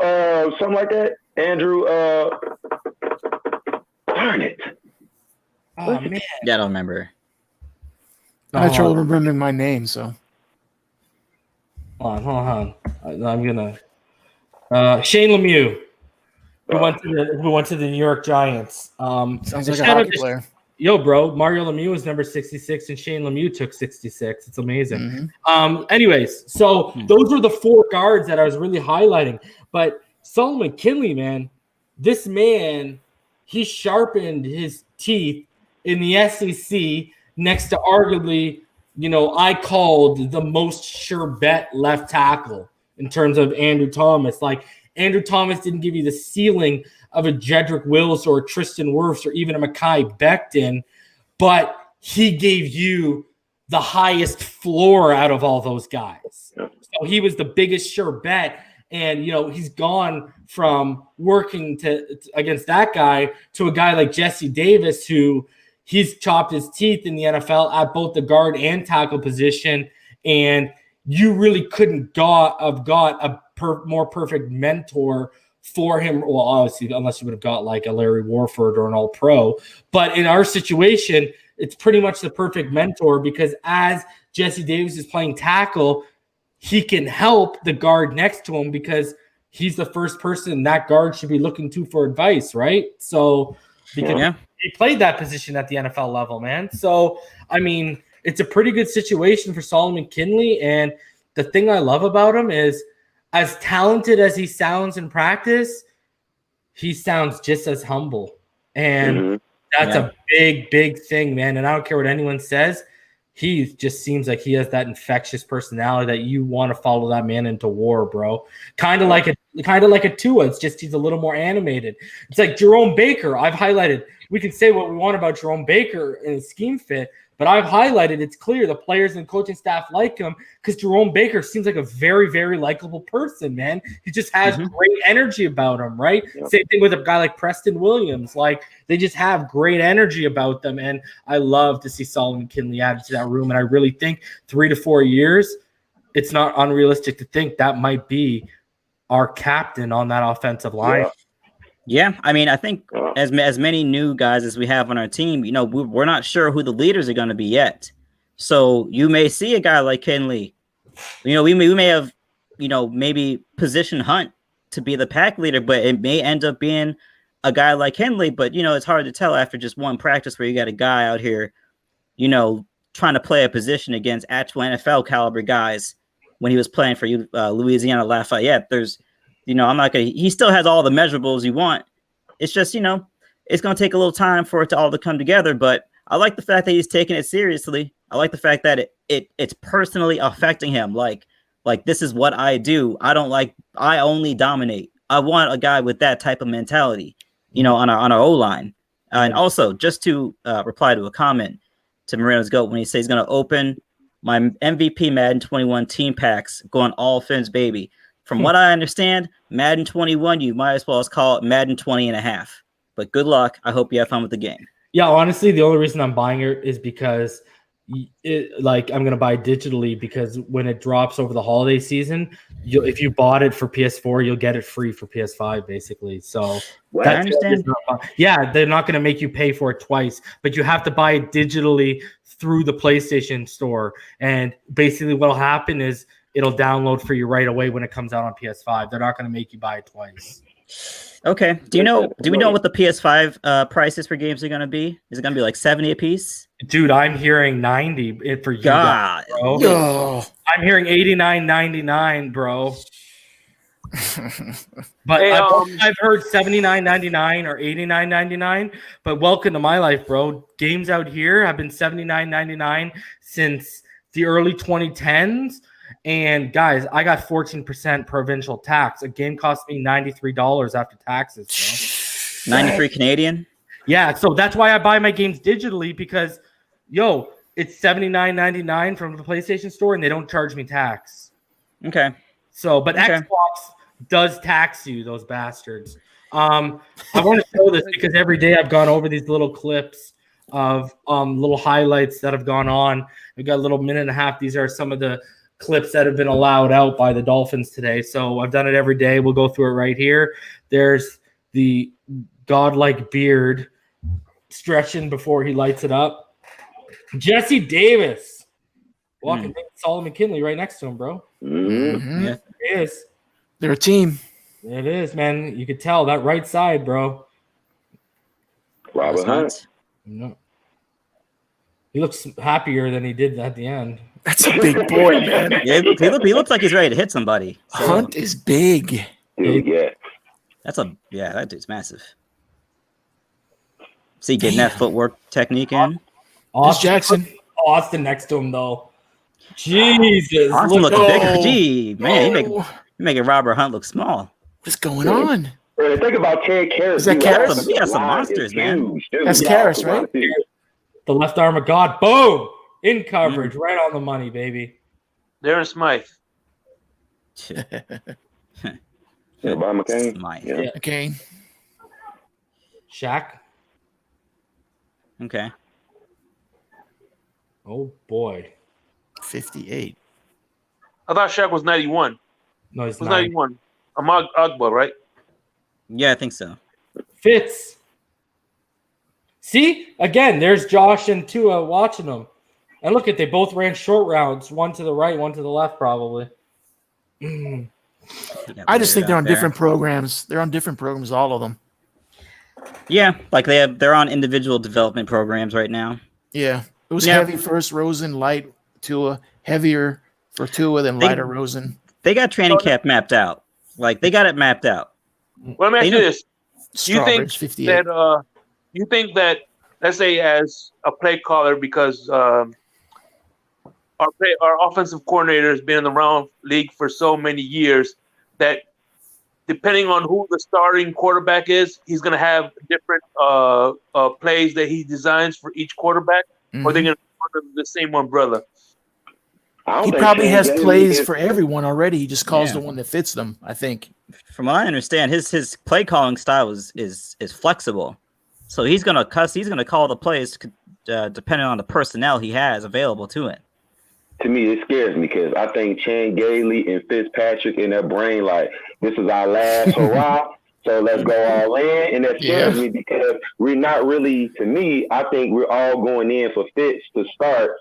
something like that. Andrew, darn it. Oh man. Yeah, I don't remember. I had trouble remembering my name, so. Hold on. I'm gonna. Shane Lemieux, who went to the New York Giants. Sounds like a hockey player. Yo, bro, Mario Lemieux was number 66, and Shane Lemieux took 66. It's amazing. Mm-hmm. Anyways, so those were the four guards that I was really highlighting. But Solomon Kinley, man, this man, he sharpened his teeth in the SEC next to arguably, I called the most sure bet left tackle in terms of Andrew Thomas. Like, Andrew Thomas didn't give you the ceiling of a Jedrick Wills or a Tristan Wirfs or even a Mekhi Becton, but he gave you the highest floor out of all those guys. So he was the biggest sure bet. And, he's gone from working against that guy to a guy like Jesse Davis, who he's chopped his teeth in the NFL at both the guard and tackle position. And you really couldn't have got a more perfect mentor for him. Well, obviously, unless you would have got like a Larry Warford or an All-Pro. But in our situation, it's pretty much the perfect mentor because as Jesse Davis is playing tackle, he can help the guard next to him because he's the first person that guard should be looking to for advice, right? So because he played that position at the NFL level, man. So, I mean, it's a pretty good situation for Solomon Kinley. And the thing I love about him is as talented as he sounds in practice, he sounds just as humble. And that's a big, big thing, man. And I don't care what anyone says. He just seems like he has that infectious personality that you want to follow that man into war, bro. Kind of like a Tua. It's just he's a little more animated. It's like Jerome Baker. I've highlighted. We can say what we want about Jerome Baker and his scheme fit, but I've highlighted it's clear the players and coaching staff like him because Jerome Baker seems like a very, very likable person, man. He just has great energy about him, right? Same thing with a guy like Preston Williams. Like, they just have great energy about them, and I love to see Solomon Kinley added to that room, and I really think 3 to 4 years, it's not unrealistic to think that might be our captain on that offensive line. Yeah, I mean, I think as many new guys as we have on our team, we're not sure who the leaders are going to be yet. So you may see a guy like Kinley. We may have, maybe position Hunt to be the pack leader, but it may end up being a guy like Kinley. But, it's hard to tell after just one practice where you got a guy out here, trying to play a position against actual NFL caliber guys when he was playing for Louisiana Lafayette. There's, he still has all the measurables you want, It's just, it's going to take a little time for it to all to come together. But I like the fact that he's taking it seriously. I like the fact that it's personally affecting him. Like this is what I do. I only dominate. I want a guy with that type of mentality, on our O-line. And also, just to reply to a comment to Moreno's GOAT, when he says he's going to open my MVP Madden 21 team packs going all Fins, baby. From what I understand, Madden 21, you might as well call it Madden 20 and a half. But good luck. I hope you have fun with the game. Yeah, honestly, the only reason I'm buying it is because I'm going to buy it digitally, because when it drops over the holiday season, if you bought it for PS4, you'll get it free for PS5, basically. So I understand. Yeah, they're not going to make you pay for it twice, but you have to buy it digitally through the PlayStation Store. And basically what'll happen is it'll download for you right away when it comes out on PS5. They're not going to make you buy it twice. Okay. Do we know what the PS5 prices for games are going to be? Is it going to be like 70 a piece? Dude, I'm hearing 90 for you guys, bro. Oh. I'm hearing 89.99, bro. But Hey, I've heard 79.99 or 89.99. But welcome to my life, bro. Games out here have been 79.99 since the early 2010s. And guys, I got 14% provincial tax. A game cost me $93 after taxes, bro. 93 Canadian? Yeah, so that's why I buy my games digitally, because it's $79.99 from the PlayStation Store and they don't charge me tax. Okay. So, but Xbox does tax you, those bastards. I want to show this because every day I've gone over these little clips of little highlights that have gone on. We've got a little minute and a half. These are some of the clips that have been allowed out by the Dolphins today. So I've done it every day. We'll go through it right here. There's the godlike beard stretching before he lights it up. Jesse Davis walking Solomon McKinley right next to him, bro. Mm-hmm. Yeah. It is. They're a team. It is, man. You could tell that right side, bro. Robert Hunt. No. He looks happier than he did at the end. That's a big boy, man. Yeah, he looks like he's ready to hit somebody. So, Hunt is big. Dude, yeah. That dude's massive. See, getting that footwork technique in. Austin next to him, though. Jesus. Austin looking bigger. Gee, man, you making Robert Hunt look small. What's going on? Bro, think about Ted Karras. Is that Karras? He has some monsters, man. That's Karras, right? The left arm of God. Boom. In coverage. Right on the money, baby. Darren Smythe. Bob McCain. Smythe. Yeah. Okay. Shaq. Okay. Oh, boy. 58. I thought Shaq was 91. No, he's It was 91. Ahmad Agba, right? Yeah, I think so. Fitz. See? Again, there's Josh and Tua watching them. And look they both ran short routes, one to the right, one to the left, probably. I just think they're on different programs. They're on different programs, all of them. Yeah, like they're on individual development programs right now. Yeah. It was heavy first, Rosen, light, Tua. Heavier for Tua than lighter Rosen. They got training camp mapped out. Like, they got it mapped out. Well, let me ask you this. Do you think 58. that let's say as a play caller, because our offensive coordinator has been in the league for so many years, that depending on who the starting quarterback is, he's going to have different plays that he designs for each quarterback, or they're going to put the same umbrella? He probably has plays for everyone already. He just calls the one that fits them, I think. From what I understand, his play calling style is flexible. So he's gonna call the plays depending on the personnel he has available to him. To me, it scares me because I think Chan Gailey and Fitzpatrick in their brain, like, this is our last hurrah, so let's go all in. And that scares me because we're not really, to me, I think we're all going in for Fitz to start.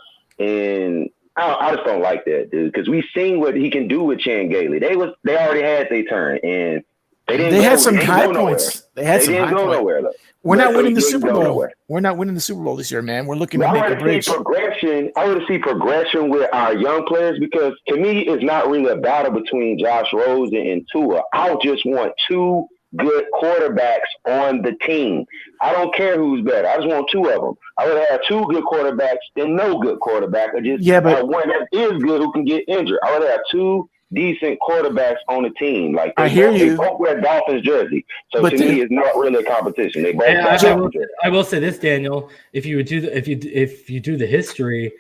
And I just don't like that, dude, because we've seen what he can do with Chan Gailey. They already had their turn, and they had some high points. They had some high points. We're not winning the Super Bowl. We're not winning the Super Bowl this year, man. We're looking to make a bridge. I want to see progression with our young players because, to me, it's not really a battle between Josh Rosen and Tua. I just want two good quarterbacks on the team. I don't care who's better. I just want 2 of them. I would have 2 good quarterbacks than no good quarterback, or just one that is good who can get injured. I would have 2 decent quarterbacks on the team. Like I hear you. They both wear Dolphins jersey, so But to me, it's not really a competition. They both. I will say this, Daniel. If you do the history,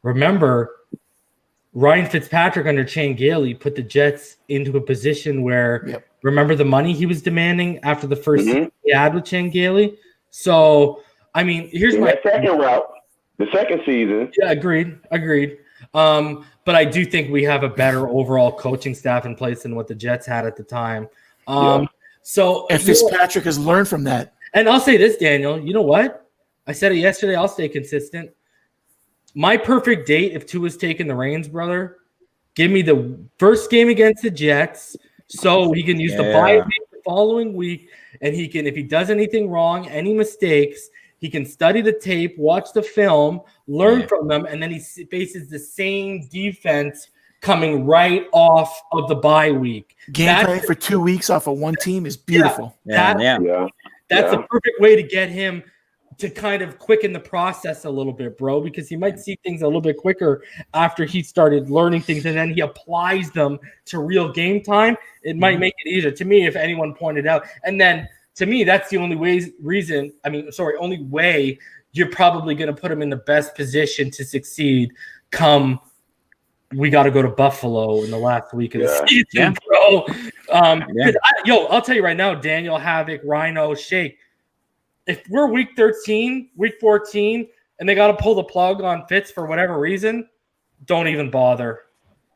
remember Ryan Fitzpatrick under Chan Gailey put the Jets into a position where remember the money he was demanding after the first season he had with Chan Gailey. So I mean, here's my second route, the second season. Yeah, agreed. But I do think we have a better overall coaching staff in place than what the Jets had at the time. So and Fitzpatrick has learned from that. And I'll say this, Daniel. You know what? I said it yesterday. I'll stay consistent. My perfect date, if Tua's taking the reins, brother, give me the first game against the Jets so he can use the bye week the following week, and he can, if he does anything wrong, any mistakes, he can study the tape, watch the film, learn from them, and then he faces the same defense coming right off of the bye week. Game plan for 2 weeks off of one team is beautiful. That's a perfect way to get him to kind of quicken the process a little bit, bro, because he might see things a little bit quicker after he started learning things, and then he applies them to real game time. It might make it easier. To me, if anyone pointed out, and then to me, that's the only only way you're probably going to put him in the best position to succeed come we got to go to Buffalo in the last week of the season, bro. I'll tell you right now, Daniel, Havoc, Rhino, Shake, if we're week 13, week 14, and they got to pull the plug on Fitz for whatever reason, don't even bother.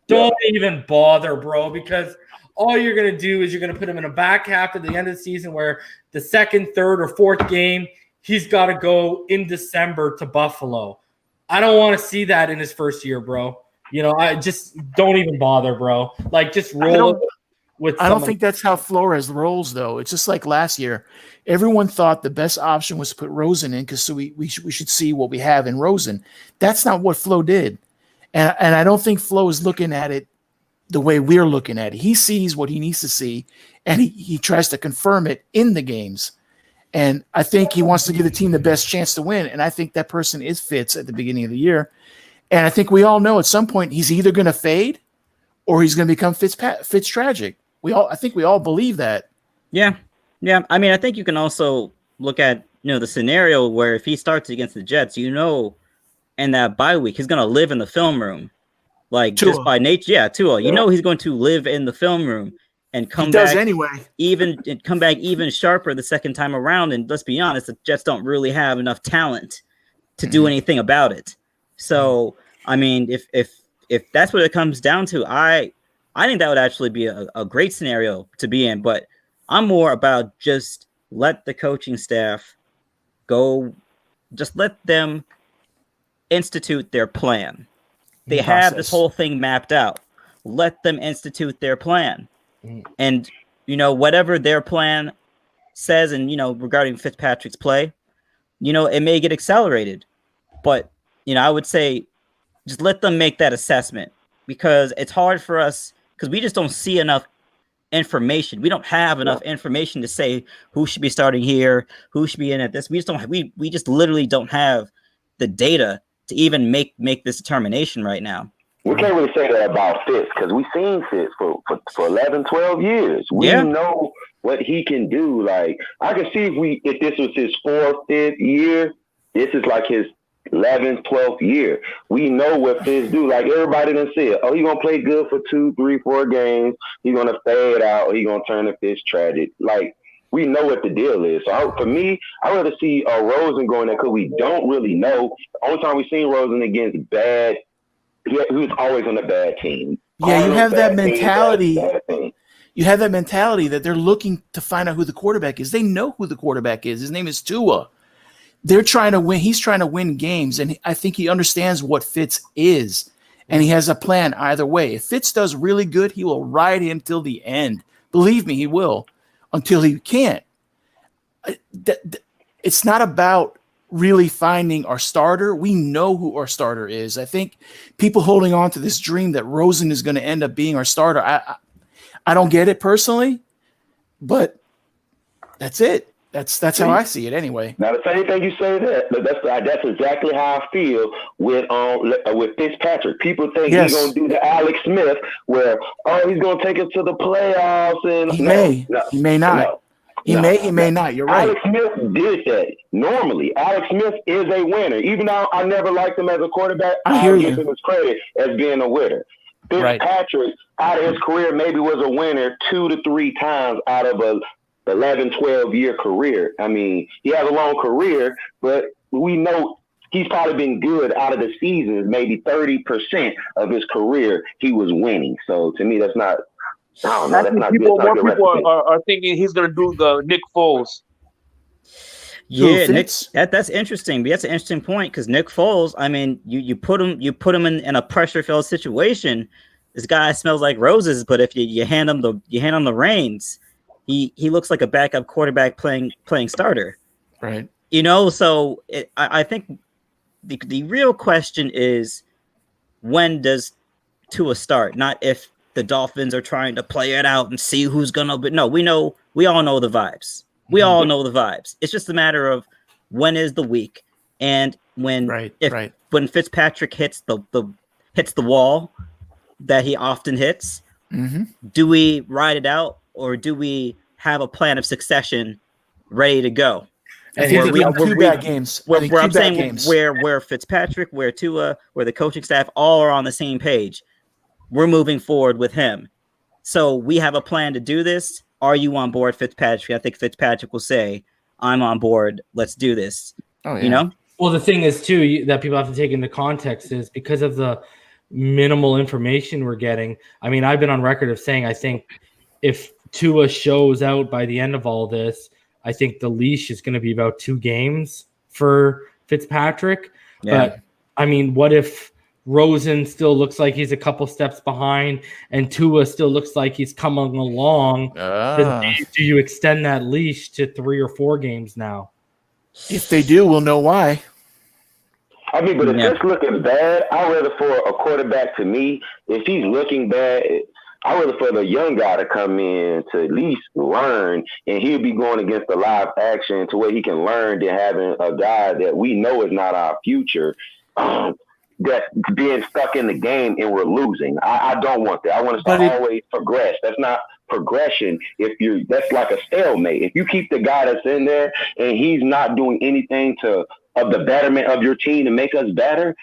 Don't even bother, bro, because all you're going to do is you're going to put him in a back half at the end of the season where the second, third, or fourth game, he's got to go in December to Buffalo. I don't want to see that in his first year, bro. You know, I just don't even bother, bro. Like, just roll it with I don't think that's how Flores rolls, though. It's just like last year. Everyone thought the best option was to put Rosen in because we should see what we have in Rosen. That's not what Flo did. And I don't think Flo is looking at it the way we're looking at it. He sees what he needs to see, and he tries to confirm it in the games. And I think he wants to give the team the best chance to win, and I think that person is Fitz at the beginning of the year. And I think we all know at some point he's either going to fade or he's going to become Fitz tragic. I think we all believe that. Yeah. I mean, I think you can also look at the scenario where if he starts against the Jets, in that bye week he's going to live in the film room, like Tua. Just by nature. Yeah, Tua. You know he's going to live in the film room and come back even sharper the second time around. And let's be honest, the Jets don't really have enough talent to do anything about it. So, I mean, if that's what it comes down to, I think that would actually be a great scenario to be in. But I'm more about just let the coaching staff go, just let them institute their plan. They have this whole thing mapped out. Let them institute their plan. And, whatever their plan says and, regarding Fitzpatrick's play, it may get accelerated. But I would say just let them make that assessment, because it's hard for us because we just don't see enough information. We don't have enough information to say who should be starting here, who should be in at this. We just literally don't have the data to even make this determination right now. We can't really say that about Fitz because we've seen Fitz for 11, 12 years. We know what he can do. Like, I can see if this was his 4th, 5th year, this is like his 11th, 12th year. We know what Fitz do. Like, everybody done said, he's going to play good for 2, 3, 4 games. He's going to fade out, or he's going to turn to Fitz tragic. Like, we know what the deal is. So, for me, I'd rather see Rosen going there because we don't really know. The only time we've seen Rosen against bad, he was always on a bad team. Yeah, you have that mentality. You have that mentality that they're looking to find out who the quarterback is. They know who the quarterback is. His name is Tua. They're trying to win. He's trying to win games, and I think he understands what Fitz is, and he has a plan either way. If Fitz does really good, he will ride him till the end. Believe me, he will, until he can't. It's not about really finding our starter. We know who our starter is. I think people holding on to this dream that Rosen is going to end up being our starter, I don't get it personally, but That's it. That's how I see it anyway. Now the same thing you say that's exactly how I feel with Fitzpatrick. People think he's gonna do the Alex Smith where he's gonna take us to the playoffs and he may not. He may not. You're right. Alex Smith did that. Normally, Alex Smith is a winner. Even though I never liked him as a quarterback, I'll give him his credit as being a winner. Fitzpatrick, out of his career, maybe was a winner 2 to 3 times out of a 11, 12-year career. I mean, he has a long career, but we know he's probably been good out of the seasons. Maybe 30% of his career, he was winning. So to me, that's not. I don't know. More people are thinking he's going to do the Nick Foles. Yeah, that's interesting. But that's an interesting point because Nick Foles. I mean, you put him in a pressure-filled situation. This guy smells like roses, but if you hand him the reins, he looks like a backup quarterback playing starter. Right. So I think the real question is when does Tua start? Not if the Dolphins are trying to play it out and see who's gonna. But no, we all know the vibes. We all know the vibes. It's just a matter of when is the week and when when Fitzpatrick hits the wall that he often hits. Do we ride it out or do we have a plan of succession ready to go? And where Fitzpatrick, where Tua, where the coaching staff all are on the same page. We're moving forward with him. So we have a plan to do this. Are you on board, Fitzpatrick? I think Fitzpatrick will say, I'm on board. Let's do this. Oh, yeah. Well, the thing is, too, that people have to take into context is because of the minimal information we're getting. I mean, I've been on record of saying I think if Tua shows out by the end of all this, I think the leash is going to be about 2 games for Fitzpatrick. Yeah. But, I mean, what if Rosen still looks like he's a couple steps behind and Tua still looks like he's coming along? Do you extend that leash to 3 or 4 games now? If they do, we'll know why. I mean, but if it's looking bad, I'd rather for a quarterback to me, if he's looking bad, I'd rather for the young guy to come in to at least learn, and he'll be going against the live action to where he can learn than having a guy that we know is not our future that's being stuck in the game and we're losing. I don't want that. I want us to always progress. That's not progression. That's like a stalemate. If you keep the guy that's in there and he's not doing anything of the betterment of your team to make us better,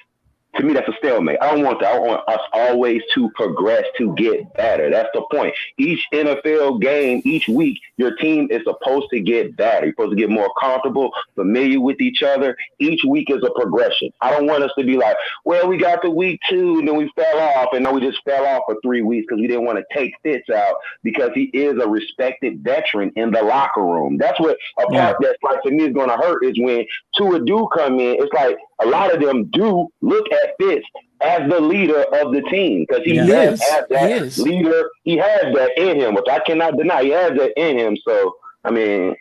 to me, that's a stalemate. I don't want that. I want us always to progress, to get better. That's the point. Each NFL game, each week, your team is supposed to get better. You're supposed to get more comfortable, familiar with each other. Each week is a progression. I don't want us to be like, well, we got to week 2, and then we fell off, and then we just fell off for 3 weeks because we didn't want to take Fitz out because he is a respected veteran in the locker room. That's what a part that's like to me is going to hurt is when Tua do come in. It's like a lot of them do look at Fitz as the leader of the team because he has that leader. He has that in him, which I cannot deny. He has that in him. So, I mean,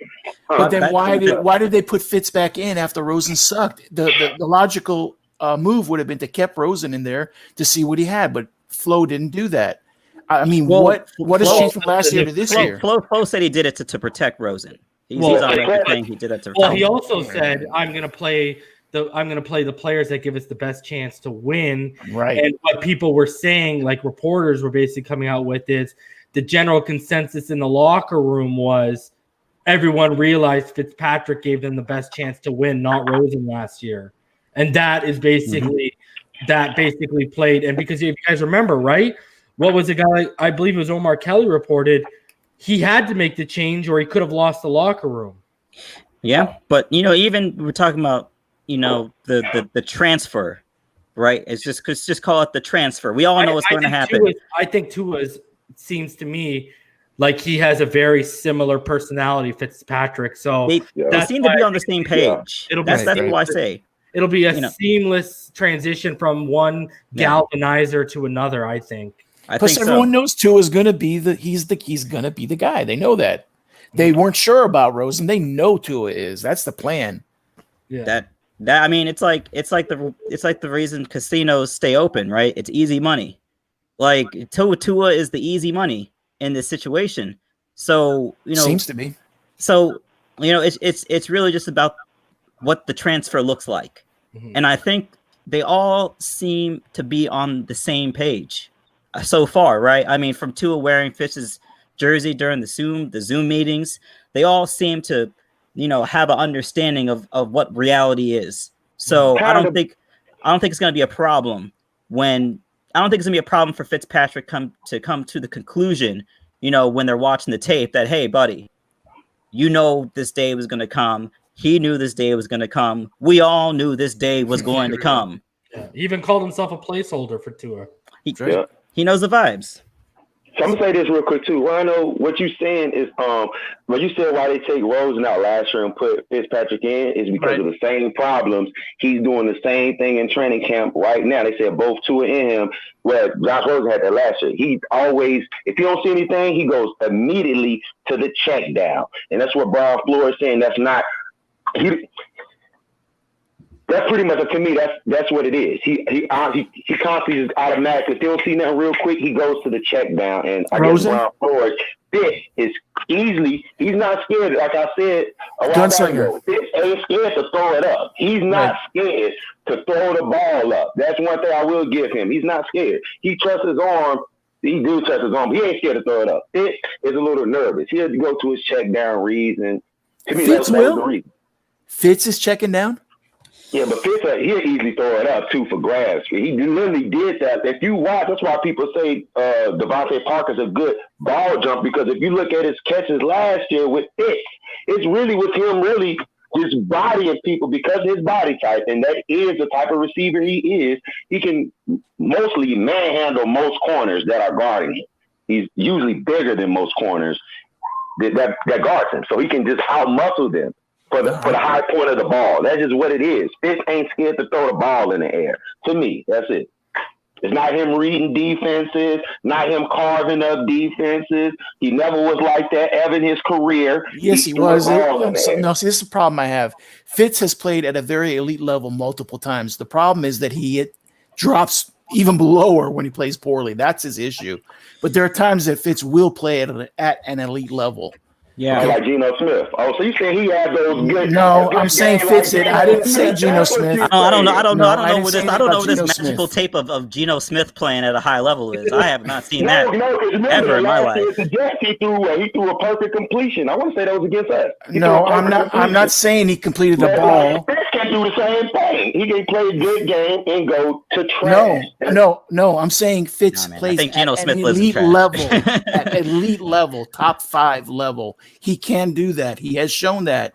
but then why did they put Fitz back in after Rosen sucked? The logical move would have been to keep Rosen in there to see what he had, but Flo didn't do that. I mean, what has changed from last year to this year? Flo said he did it to protect Rosen. He's on record saying he did that to protect. Well, he also said, I'm going to play the players that give us the best chance to win. Right. And what people were saying, like reporters were basically coming out with is the general consensus in the locker room was everyone realized Fitzpatrick gave them the best chance to win, not Rosen last year. And that is basically that basically played. And because if you guys remember, right, what was the guy, I believe it was Omar Kelly reported, he had to make the change or he could have lost the locker room. Yeah, but even we're talking about the transfer, right? It's just call it the transfer. We all know what's going to happen. I think Tua seems to me like he has a very similar personality, Fitzpatrick. So they seem to be on the same page. That's why I say it'll be a seamless transition from one galvanizer to another. I think. Plus, everyone knows Tua is going to be he's going to be the guy. They know that. They weren't sure about Rosen. They know Tua is. That's the plan. Yeah. That I mean, it's like the reason casinos stay open, right? It's easy money. Like Tua is the easy money in this situation. So seems to be. So, it's really just about what the transfer looks like. Mm-hmm. And I think they all seem to be on the same page so far, right? I mean, from Tua wearing Fitz's jersey during the Zoom meetings, they all seem to, have an understanding of what reality is. So I don't think it's going to be a problem for Fitzpatrick come to the conclusion, when they're watching the tape that, hey, buddy, this day was going to come. He knew this day was going to come. We all knew this day was going to come. Yeah. He even called himself a placeholder for Tua. He knows the vibes. So I'm gonna say this real quick too. Rhino, what you're saying is, when you said why they take Rosen out last year and put Fitzpatrick in is because of the same problems. He's doing the same thing in training camp right now. They said both Tua and him. Well, Josh Rosen had that last year. He always, if you don't see anything, he goes immediately to the check down, and that's what Brian Flores is saying. That's not That's pretty much, to me, that's what it is. He constantly is automatic. If they don't see nothing real quick, he goes to the check down. And I guess Brian Flores, Fitz is easily, he's not scared. Like I said a while ago, Fitz ain't scared to throw it up. He's not scared to throw the ball up. That's one thing I will give him. He's not scared. He trusts his arm. He do trust his arm, but he ain't scared to throw it up. Fitz is a little nervous. He has to go to his check down reads, and to me, that's the reason. Fitz is checking down? Yeah, but Fitz, he'll easily throw it up, too, for grabs. He literally did that. If you watch, that's why people say Devontae Parker's a good ball jump, because if you look at his catches last year with Fitz, it's really with him really just bodying people because of his body type, and that is the type of receiver he is. He can mostly manhandle most corners that are guarding him. He's usually bigger than most corners that guards him, so he can just out-muscle them. For the high point of the ball. That's just what it is. Fitz ain't scared to throw the ball in the air. To me, that's it. It's not him reading defenses, not him carving up defenses. He never was like that ever in his career. Yes, he was. See, this is the problem I have. Fitz has played at a very elite level multiple times. The problem is that he drops even lower when he plays poorly. That's his issue. But there are times that Fitz will play at an elite level. Yeah, like Geno Smith. Oh, so you saying he had those good? No, I'm saying Fitz it. I didn't say Geno Smith. I don't know what this magical tape of Geno Smith playing at a high level is. I have not seen that ever in my life. He threw a perfect completion. I want to say that was against us. No, I'm not saying he completed the ball. Fitz can do the same thing. He can play a good game and go to trash. No. I'm saying Fitz plays at an elite level, at elite level, top 5 level. He can do that. He has shown that.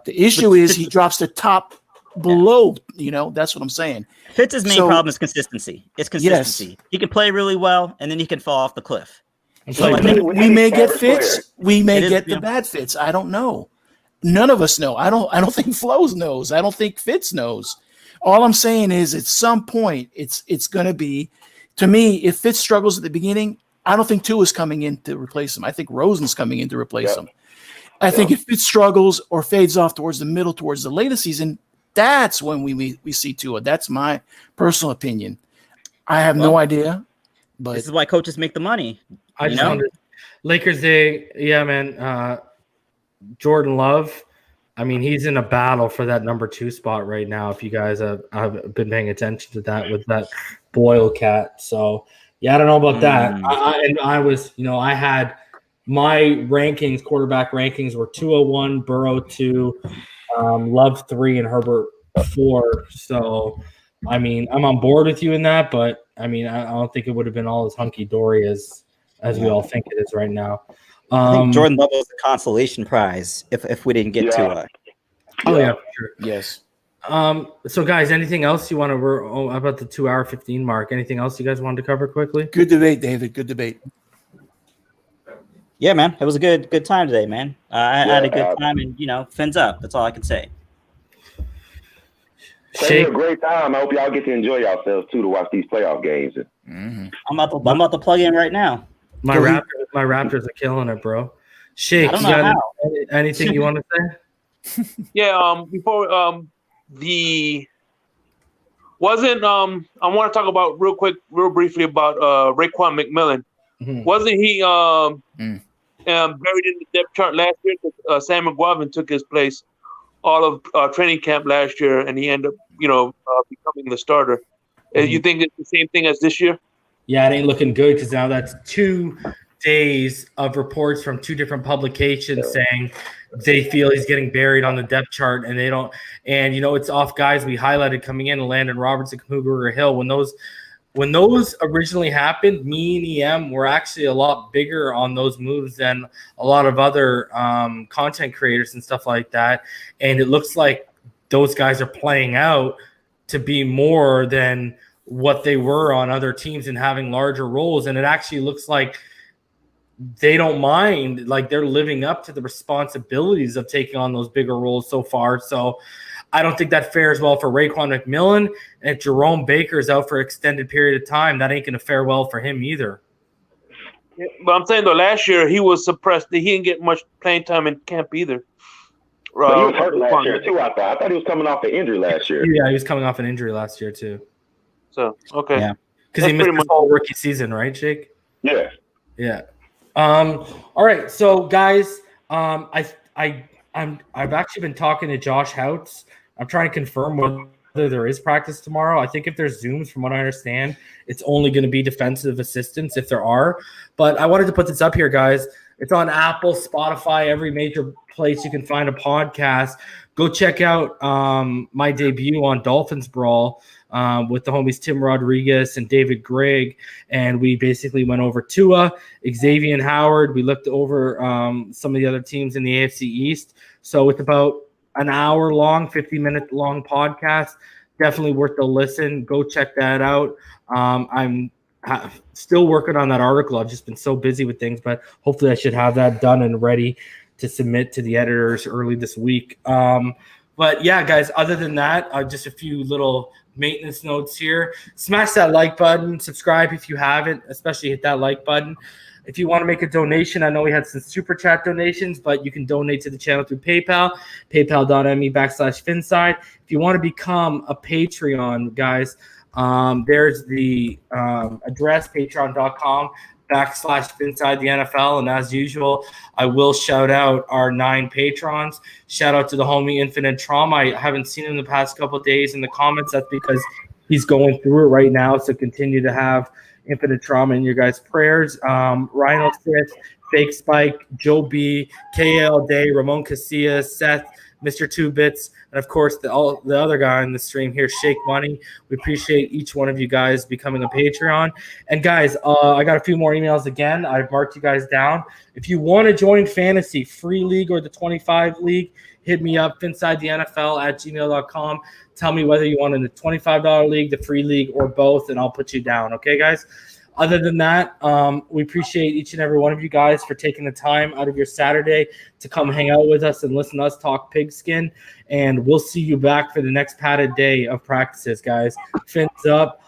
The issue is he drops the top below. That's what I'm saying. Fitz's main problem is consistency. It's consistency. Yes. He can play really well, and then he can fall off the cliff. So I think we may get Fitz. We may get the bad Fitz. I don't know. None of us know. I don't think Flows knows. I don't think Fitz knows. All I'm saying is at some point it's going to be, to me, if Fitz struggles at the beginning, I don't think Tua's coming in to replace him. I think Rosen's coming in to replace him. I think if Fitz struggles or fades off towards the middle, towards the later season, that's when we see Tua. That's my personal opinion. I have no idea. But this is why coaches make the money. Lakers Day, man. Jordan Love, I mean, he's in a battle for that number 2 spot right now. If you guys have been paying attention to that with that Boyle cat, so. Yeah, I don't know about that. I had my rankings, quarterback rankings were 201, Burrow 2, Love 3, and Herbert 4. So, I mean, I'm on board with you in that, but I mean, I don't think it would have been all as hunky dory as we all think it is right now. I think Jordan Love was the consolation prize if we didn't get to it. Oh yeah, for sure. Yes. So guys, anything else you want to? We're about the 2-hour 15 mark. Anything else you guys wanted to cover quickly? Good debate, David. Good debate. Yeah, man, it was a good time today, man. I had a good time, and fins up. That's all I can say. It's a great time. I hope y'all get to enjoy yourselves too to watch these playoff games. Mm-hmm. I'm about to plug in right now. My Raptors are killing it, bro. Shake, you got anything you want to say? Yeah. Before I want to talk about real briefly about Raekwon McMillan. Mm-hmm. Wasn't he buried in the depth chart last year. Sam McGuavin took his place all of training camp last year, and he ended up, becoming the starter. You think it's the same thing as this year? Yeah, it ain't looking good because now that's 2 days of reports from 2 different publications saying they feel he's getting buried on the depth chart, and they don't. And it's off guys we highlighted coming in: Landon Robertson, Kamuga Hill. When those originally happened, me and EM were actually a lot bigger on those moves than a lot of other content creators and stuff like that. And it looks like those guys are playing out to be more than what they were on other teams and having larger roles. And it actually looks like they don't mind, like they're living up to the responsibilities of taking on those bigger roles so far. So I don't think that fares well for Raekwon McMillan. And if Jerome Baker is out for an extended period of time, that ain't going to fare well for him either. Yeah, but I'm saying, though, last year he was suppressed. He didn't get much playing time in camp either. But he was hurt last year, too, I thought he was coming off an injury last year. Yeah, he was coming off an injury last year, too. So, okay. Yeah. Because he missed the whole rookie season, right, Jake? Yeah. Yeah. All right. So, guys, I've actually been talking to Josh Houts. I'm trying to confirm whether there is practice tomorrow. I think if there's Zooms, from what I understand, it's only going to be defensive assistants if there are. But I wanted to put this up here, guys. It's on Apple, Spotify, every major place you can find a podcast. Go check out my debut on Dolphins Brawl with the homies Tim Rodriguez and David Gregg. And we basically went over Tua, Xavier Howard. We looked over some of the other teams in the AFC East. So it's about an hour long, 50-minute long podcast. Definitely worth the listen. Go check that out. I'm still working on that article. I've just been so busy with things, but hopefully I should have that done and ready to submit to the editors early this week. But yeah, guys, other than that, just a few little maintenance notes here. Smash that like button, subscribe if you haven't, especially hit that like button. If you want to make a donation, I know we had some super chat donations, but you can donate to the channel through PayPal, paypal.me/Finside. If you want to become a Patreon, guys, there's the address, patreon.com/Finside the NFL. And as usual, I will shout out our 9 patrons. Shout out to the homie Infinite Trauma. I haven't seen him the past couple of days in the comments. That's because he's going through it right now. So continue to have Infinite Trauma in your guys' prayers. Rhino Smith, Fake Spike, Joe B, KL Day, Ramon Casillas, Seth, Mr. 2-Bits, and of course the other guy on the stream here, Shake Money. We appreciate each one of you guys becoming a Patreon. And guys, I got a few more emails again. I've marked you guys down. If you want to join Fantasy Free League or the 25 League, hit me up, finsidethenfl@gmail.com. Tell me whether you want in the $25 league, the free league, or both, and I'll put you down. Okay, guys? Other than that, we appreciate each and every one of you guys for taking the time out of your Saturday to come hang out with us and listen to us talk pigskin. And we'll see you back for the next padded day of practices, guys. Fins up.